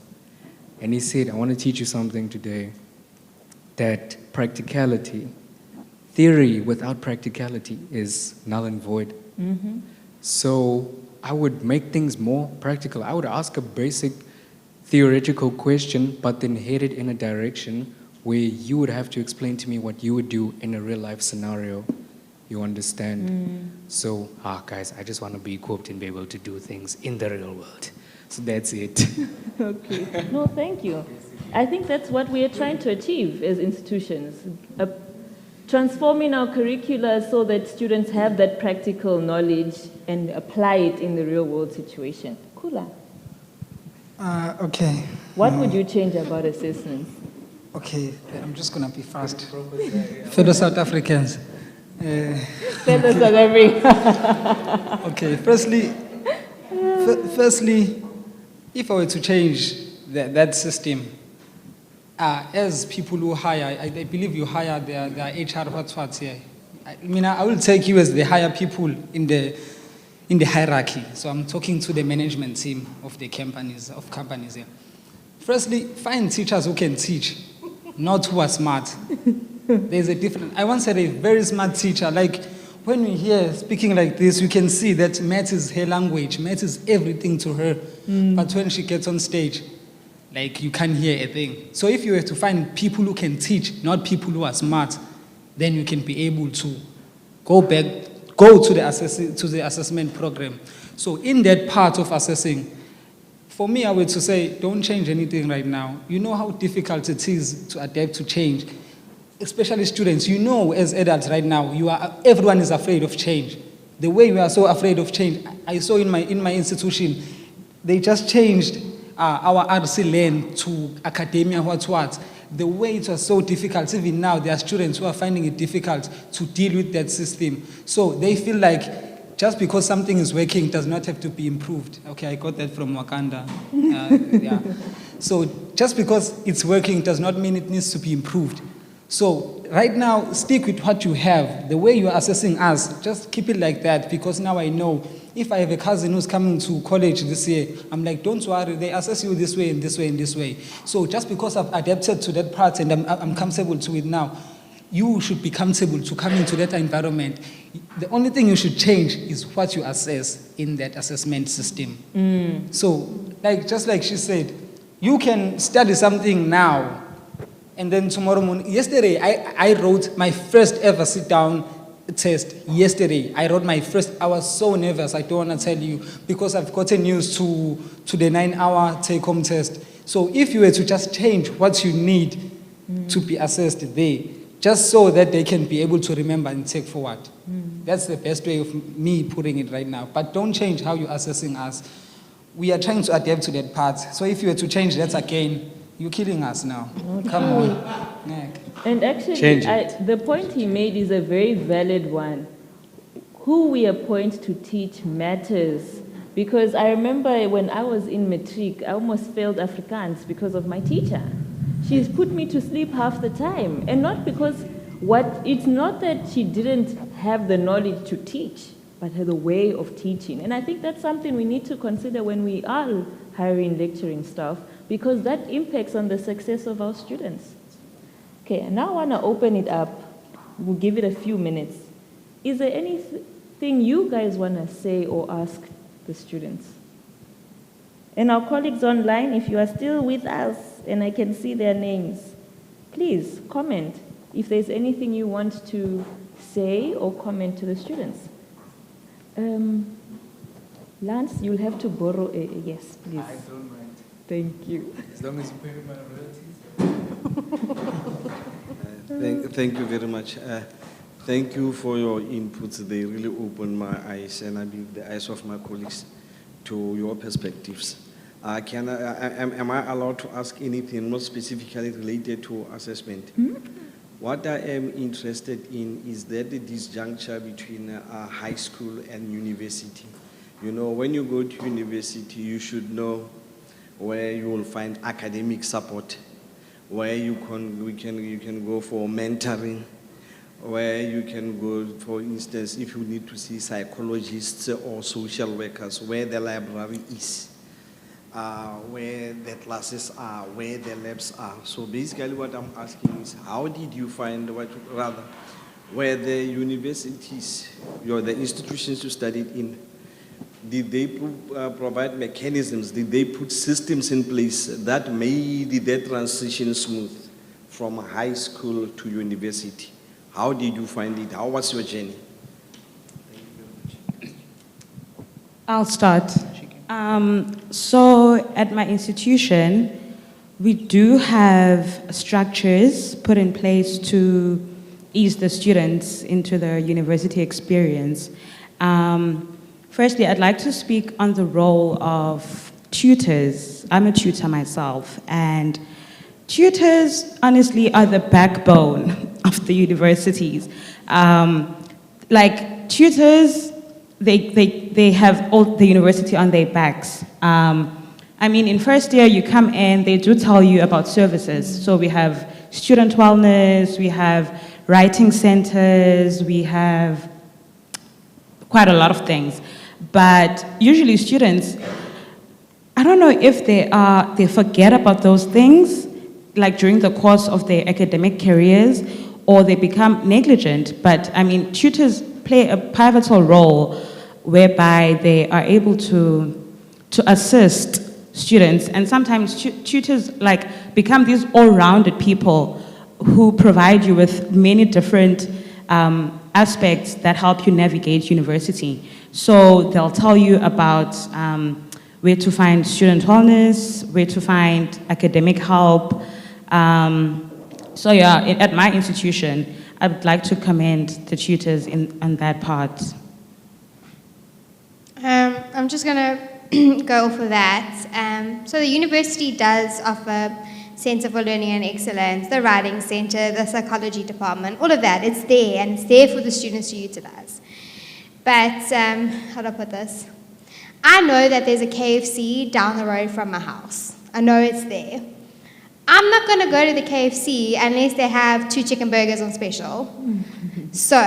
And he said, I want to teach you something today, that practicality, theory without practicality is null and void. Mm-hmm. So I would make things more practical. I would ask a basic theoretical question, but then head it in a direction where you would have to explain to me what you would do in a real life scenario. You understand? So, guys, I just want to be equipped and be able to do things in the real world. So that's it. Okay. No, thank you. I think that's what we are trying to achieve as institutions. Transforming our curricula so that students have that practical knowledge and apply it in the real world situation. Kula. Okay. What would you change about assessments? Okay, I'm just going to be fast. Fellow South Africans. Fellow South Africans. Okay, firstly, if I were to change that system, as people who hire, I believe you hire their HR what's here. I mean, I will take you as the higher people in the hierarchy. So I'm talking to the management team of the companies here. Firstly, find teachers who can teach, not who are smart. There's a difference. I once had a very smart teacher. Like when we hear speaking like this, you can see that math is her language. Math is everything to her. But when she gets on stage, like you can't hear a thing. So if you were to find people who can teach, not people who are smart, then you can be able to go to the assessment program. So in that part of assessing, for me, I would to say, don't change anything right now. You know how difficult it is to adapt to change, especially students. You know, as adults right now, everyone is afraid of change. The way we are so afraid of change, I saw in my institution, they just changed our RC lane to academia, what. The way it was so difficult, even now, there are students who are finding it difficult to deal with that system. So they feel like just because something is working does not have to be improved. Okay, I got that from Wakanda. Yeah. So just because it's working does not mean it needs to be improved. So right now, stick with what you have. The way you are assessing us, just keep it like that, because now I know if I have a cousin who's coming to college this year, I'm like, don't worry, they assess you this way and this way and this way. So just because I've adapted to that part and I'm comfortable to it now, you should be comfortable to come into that environment. The only thing you should change is what you assess in that assessment system. So just like she said, you can study something now, and then tomorrow morning, yesterday, I wrote my first ever sit-down test. Yesterday, I wrote my first, I was so nervous, I don't want to tell you, because I've gotten used to the 9-hour take-home test. So if you were to just change what you need to be assessed there, just so that they can be able to remember and take forward. That's the best way of me putting it right now. But don't change how you're assessing us. We are trying to adapt to that part. So if you were to change that again, you're killing us now. Come on. Yeah. And actually, the point he made is a very valid one. Who we appoint to teach matters. Because I remember when I was in Matric, I almost failed Afrikaans because of my teacher. She's put me to sleep half the time. And not because it's not that she didn't have the knowledge to teach, but the way of teaching. And I think that's something we need to consider when we are hiring lecturing staff, because that impacts on the success of our students. Okay, and now I want to open it up. We'll give it a few minutes. Is there anything you guys want to say or ask the students? And our colleagues online, if you are still with us and I can see their names, please comment if there's anything you want to say or comment to the students. Lance, you'll have to borrow a yes, please. I don't mind. Thank you. As long as you pay my royalties. Thank you very much. Thank you for your inputs. They really opened my eyes, and I believe the eyes of my colleagues to your perspectives. Am I allowed to ask anything more specifically related to assessment? What I am interested in is that the disjuncture between high school and university. You know, when you go to university, you should know where you will find academic support, where you can go for mentoring, where you can go, for instance, if you need to see psychologists or social workers, where the library is, where the classes are, where the labs are. So basically what I'm asking is, how did you find, where the universities, the institutions you studied in, did they provide mechanisms, did they put systems in place that made that transition smooth from high school to university? How did you find it? How was your journey? I'll start. So at my institution, we do have structures put in place to ease the students into the university experience. Firstly, I'd like to speak on the role of tutors. I'm a tutor myself, and tutors, honestly, are the backbone of the universities. Like tutors, they have all the university on their backs. I mean, in first year, you come in, they do tell you about services. So we have student wellness, we have writing centers, we have quite a lot of things. But usually students, I don't know if they forget about those things, like during the course of their academic careers, or they become negligent. But I mean, tutors play a pivotal role whereby they are able to assist students, and sometimes tutors like become these all-rounded people who provide you with many different aspects that help you navigate university. So they'll tell you about where to find student wellness, where to find academic help. So yeah, at my institution, I would like to commend the tutors on that part. I'm just going to go for that. So the university does offer Center for Learning and Excellence, the Writing Center, the Psychology Department, all of that. It's there, and it's there for the students to utilize. But, how do I put this? I know that there's a KFC down the road from my house. I know it's there. I'm not going to go to the KFC unless they have 2 chicken burgers on special. So,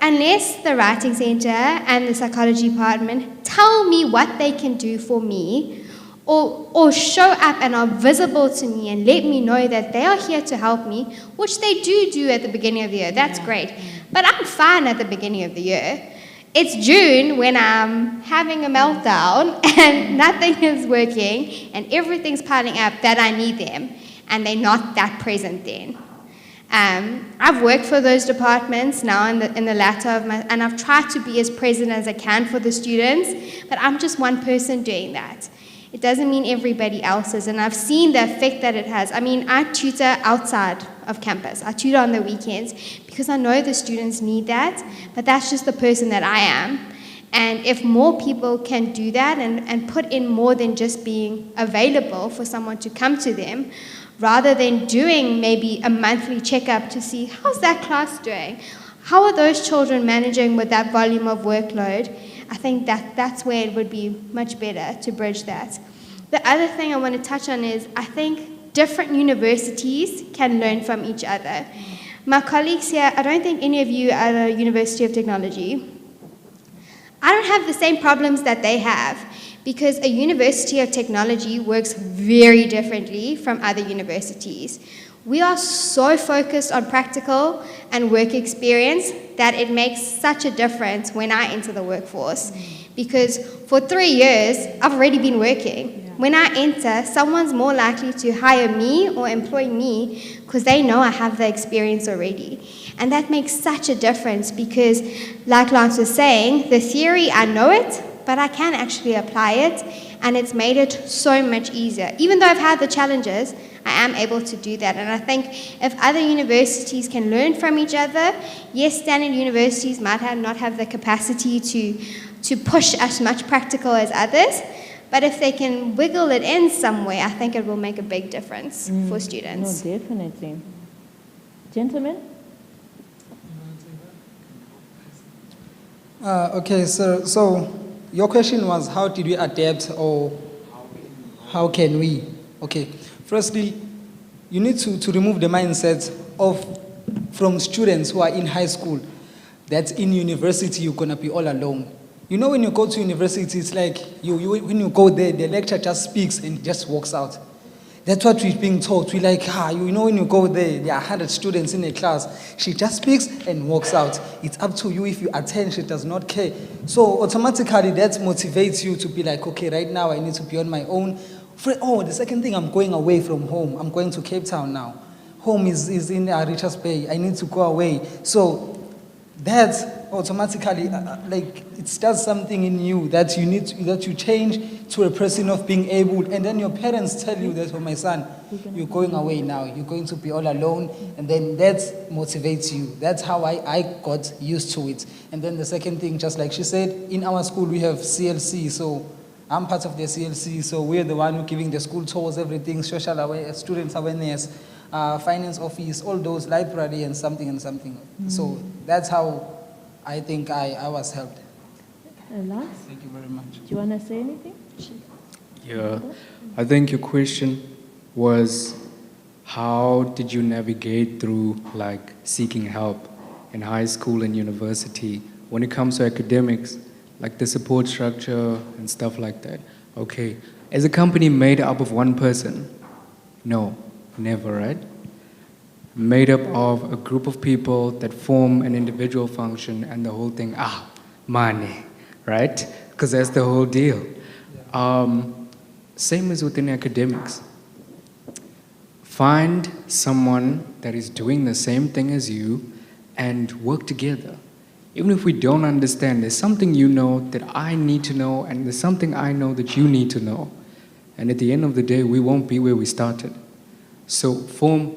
unless the Writing Center and the Psychology Department tell me what they can do for me, or show up and are visible to me and let me know that they are here to help me, which they do at the beginning of the year, that's great. But I'm fine at the beginning of the year. It's June when I'm having a meltdown and nothing is working and everything's piling up that I need them, and they're not that present then. I've worked for those departments now in the latter of my, and I've tried to be as present as I can for the students, but I'm just one person doing that. It doesn't mean everybody else is, and I've seen the effect that it has. I mean, I tutor outside of campus. I tutor on the weekends because I know the students need that, but that's just the person that I am. And if more people can do that and put in more than just being available for someone to come to them, rather than doing maybe a monthly checkup to see how's that class doing, how are those children managing with that volume of workload, I think that's where it would be much better to bridge that. The other thing I want to touch on is I think different universities can learn from each other. My colleagues here, I don't think any of you are at a University of Technology. I don't have the same problems that they have because a University of Technology works very differently from other universities. We are so focused on practical and work experience that it makes such a difference when I enter the workforce. Because for 3 years, I've already been working. When I enter, someone's more likely to hire me or employ me because they know I have the experience already. And that makes such a difference because, like Lance was saying, the theory, I know it, but I can actually apply it, and it's made it so much easier. Even though I've had the challenges, I am able to do that. And I think if other universities can learn from each other, yes, standard universities might not have the capacity to push as much practical as others, but if they can wiggle it in some way, I think it will make a big difference for students. No, definitely. Gentlemen? Okay, so your question was how did we adapt or how can we? Okay, firstly, you need to remove the mindset of from students who are in high school that in university you're going to be all alone. You know, when you go to university, it's like when you go there, the lecturer just speaks and just walks out. That's what we're being taught. We're like, you know, when you go there are 100 students in a class. She just speaks and walks out. It's up to you if you attend. She does not care. So automatically that motivates you to be like, okay, right now I need to be on my own. The second thing, I'm going away from home. I'm going to Cape Town now. Home is in Richards Bay. I need to go away. So that automatically, it does something in you that you change to a person of being able, and then your parents tell you that, oh, my son, you're going away now, you're going to be all alone, and then that motivates you. That's how I got used to it. And then the second thing, just like she said, in our school we have CLC, so I'm part of the CLC, so we're the one who giving the school tours, everything, social awareness, students awareness, finance office, all those, library and something. Mm-hmm. So that's how I think I was helped. Lars? Thank you very much. Do you want to say anything? Yeah, I think your question was, how did you navigate through seeking help in high school and university when it comes to academics, like the support structure and stuff like that? Okay, is a company made up of one person? No, never, right? Made up of a group of people that form an individual function and the whole thing, money, right? Because that's the whole deal. Same as within academics. Find someone that is doing the same thing as you and work together. Even if we don't understand, there's something you know that I need to know, and there's something I know that you need to know. And at the end of the day, we won't be where we started. So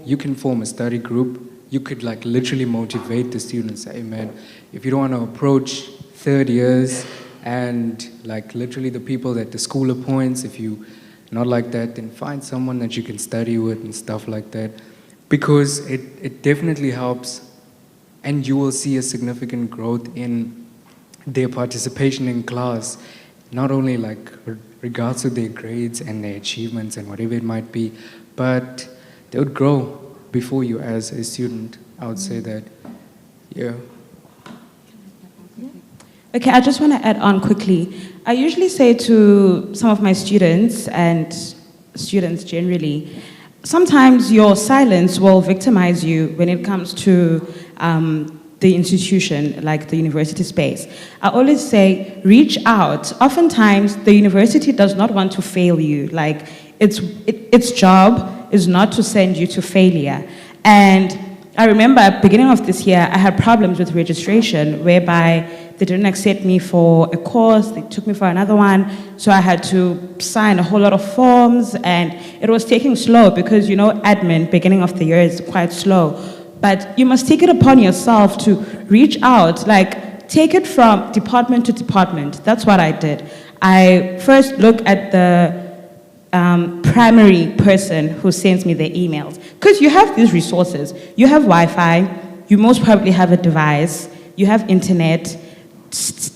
you can form a study group. You could literally motivate the students. Hey man, if you don't want to approach third years and literally the people that the school appoints, if you not like that, then find someone that you can study with and stuff like that. Because it definitely helps, and you will see a significant growth in their participation in class, not only regards to their grades and their achievements and whatever it might be, but they would grow before you as a student. I would say that, yeah. Okay, I just want to add on quickly. I usually say to some of my students and students generally, sometimes your silence will victimize you when it comes to the institution, like the university space. I always say, reach out. Oftentimes, the university does not want to fail you. Its job is not to send you to failure. And I remember at the beginning of this year, I had problems with registration, whereby they didn't accept me for a course, they took me for another one, so I had to sign a whole lot of forms, and it was taking slow because, admin, beginning of the year, is quite slow. But you must take it upon yourself to reach out, take it from department to department. That's what I did. I first look at the primary person who sends me the emails. Because you have these resources. You have Wi-Fi, you most probably have a device, you have internet.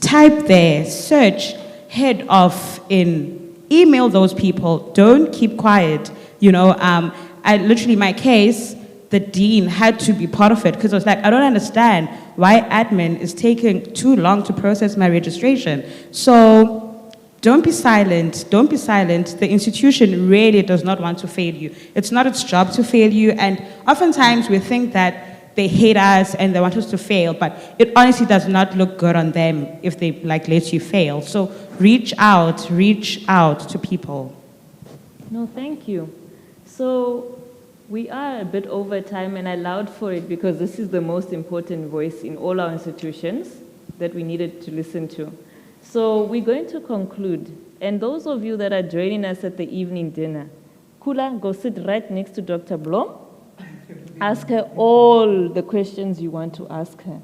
Type there, search, head off in, email those people, don't keep quiet. I literally, my case, the dean had to be part of it because I was like, I don't understand why admin is taking too long to process my registration. So don't be silent. Don't be silent. The institution really does not want to fail you. It's not its job to fail you. And oftentimes we think that they hate us and they want us to fail, but it honestly does not look good on them if they let you fail. So reach out to people. No, thank you. So we are a bit over time, and I allowed for it because this is the most important voice in all our institutions that we needed to listen to. So we're going to conclude. And those of you that are joining us at the evening dinner, Kula, go sit right next to Dr. Blom. Ask her all the questions you want to ask her.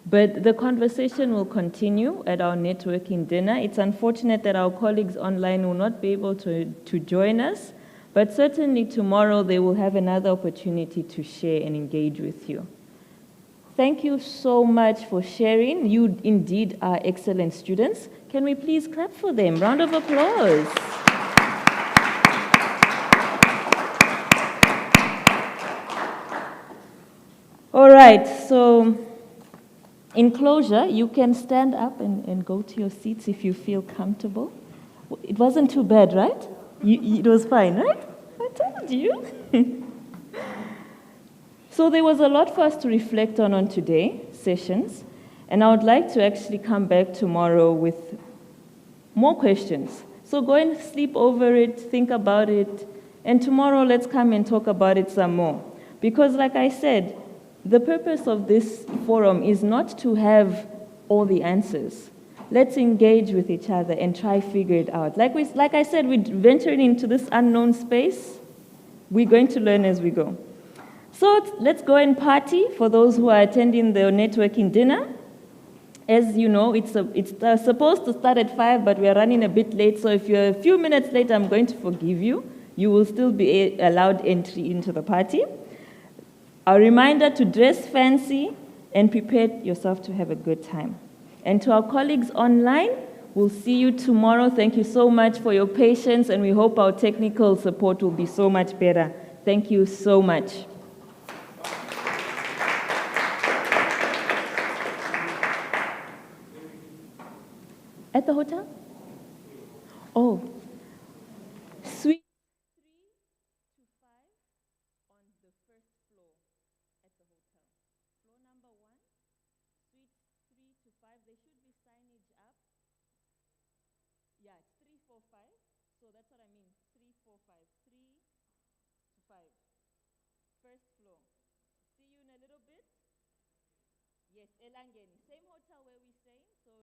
But the conversation will continue at our networking dinner. It's unfortunate that our colleagues online will not be able to join us, but certainly tomorrow they will have another opportunity to share and engage with you. Thank you so much for sharing. You indeed are excellent students. Can we please clap for them? Round of applause. All right, so in closure, you can stand up and go to your seats if you feel comfortable. It wasn't too bad, right? It was fine, right? I told you. So there was a lot for us to reflect on today's sessions, and I would like to actually come back tomorrow with more questions. So go and sleep over it, think about it, and tomorrow let's come and talk about it some more. Because like I said, the purpose of this forum is not to have all the answers. Let's engage with each other and try figure it out. Like I said, we're venturing into this unknown space. We're going to learn as we go. So let's go and party for those who are attending the networking dinner. As you know, it's supposed to start at 5, but we're running a bit late. So if you're a few minutes late, I'm going to forgive you. You will still be allowed entry into the party. A reminder to dress fancy and prepare yourself to have a good time. And to our colleagues online, we'll see you tomorrow. Thank you so much for your patience, and we hope our technical support will be so much better. Thank you so much. At the hotel? Oh, suite 3 to 5 on the first floor at the hotel. Floor number 1, suite 3 to 5. There should be signage up. Yeah, it's 3, 4, 5. So that's what I mean. 3, 4, 5. 3 to 5. First floor. See you in a little bit. Yes, Elangeni. Same hotel where we're staying. So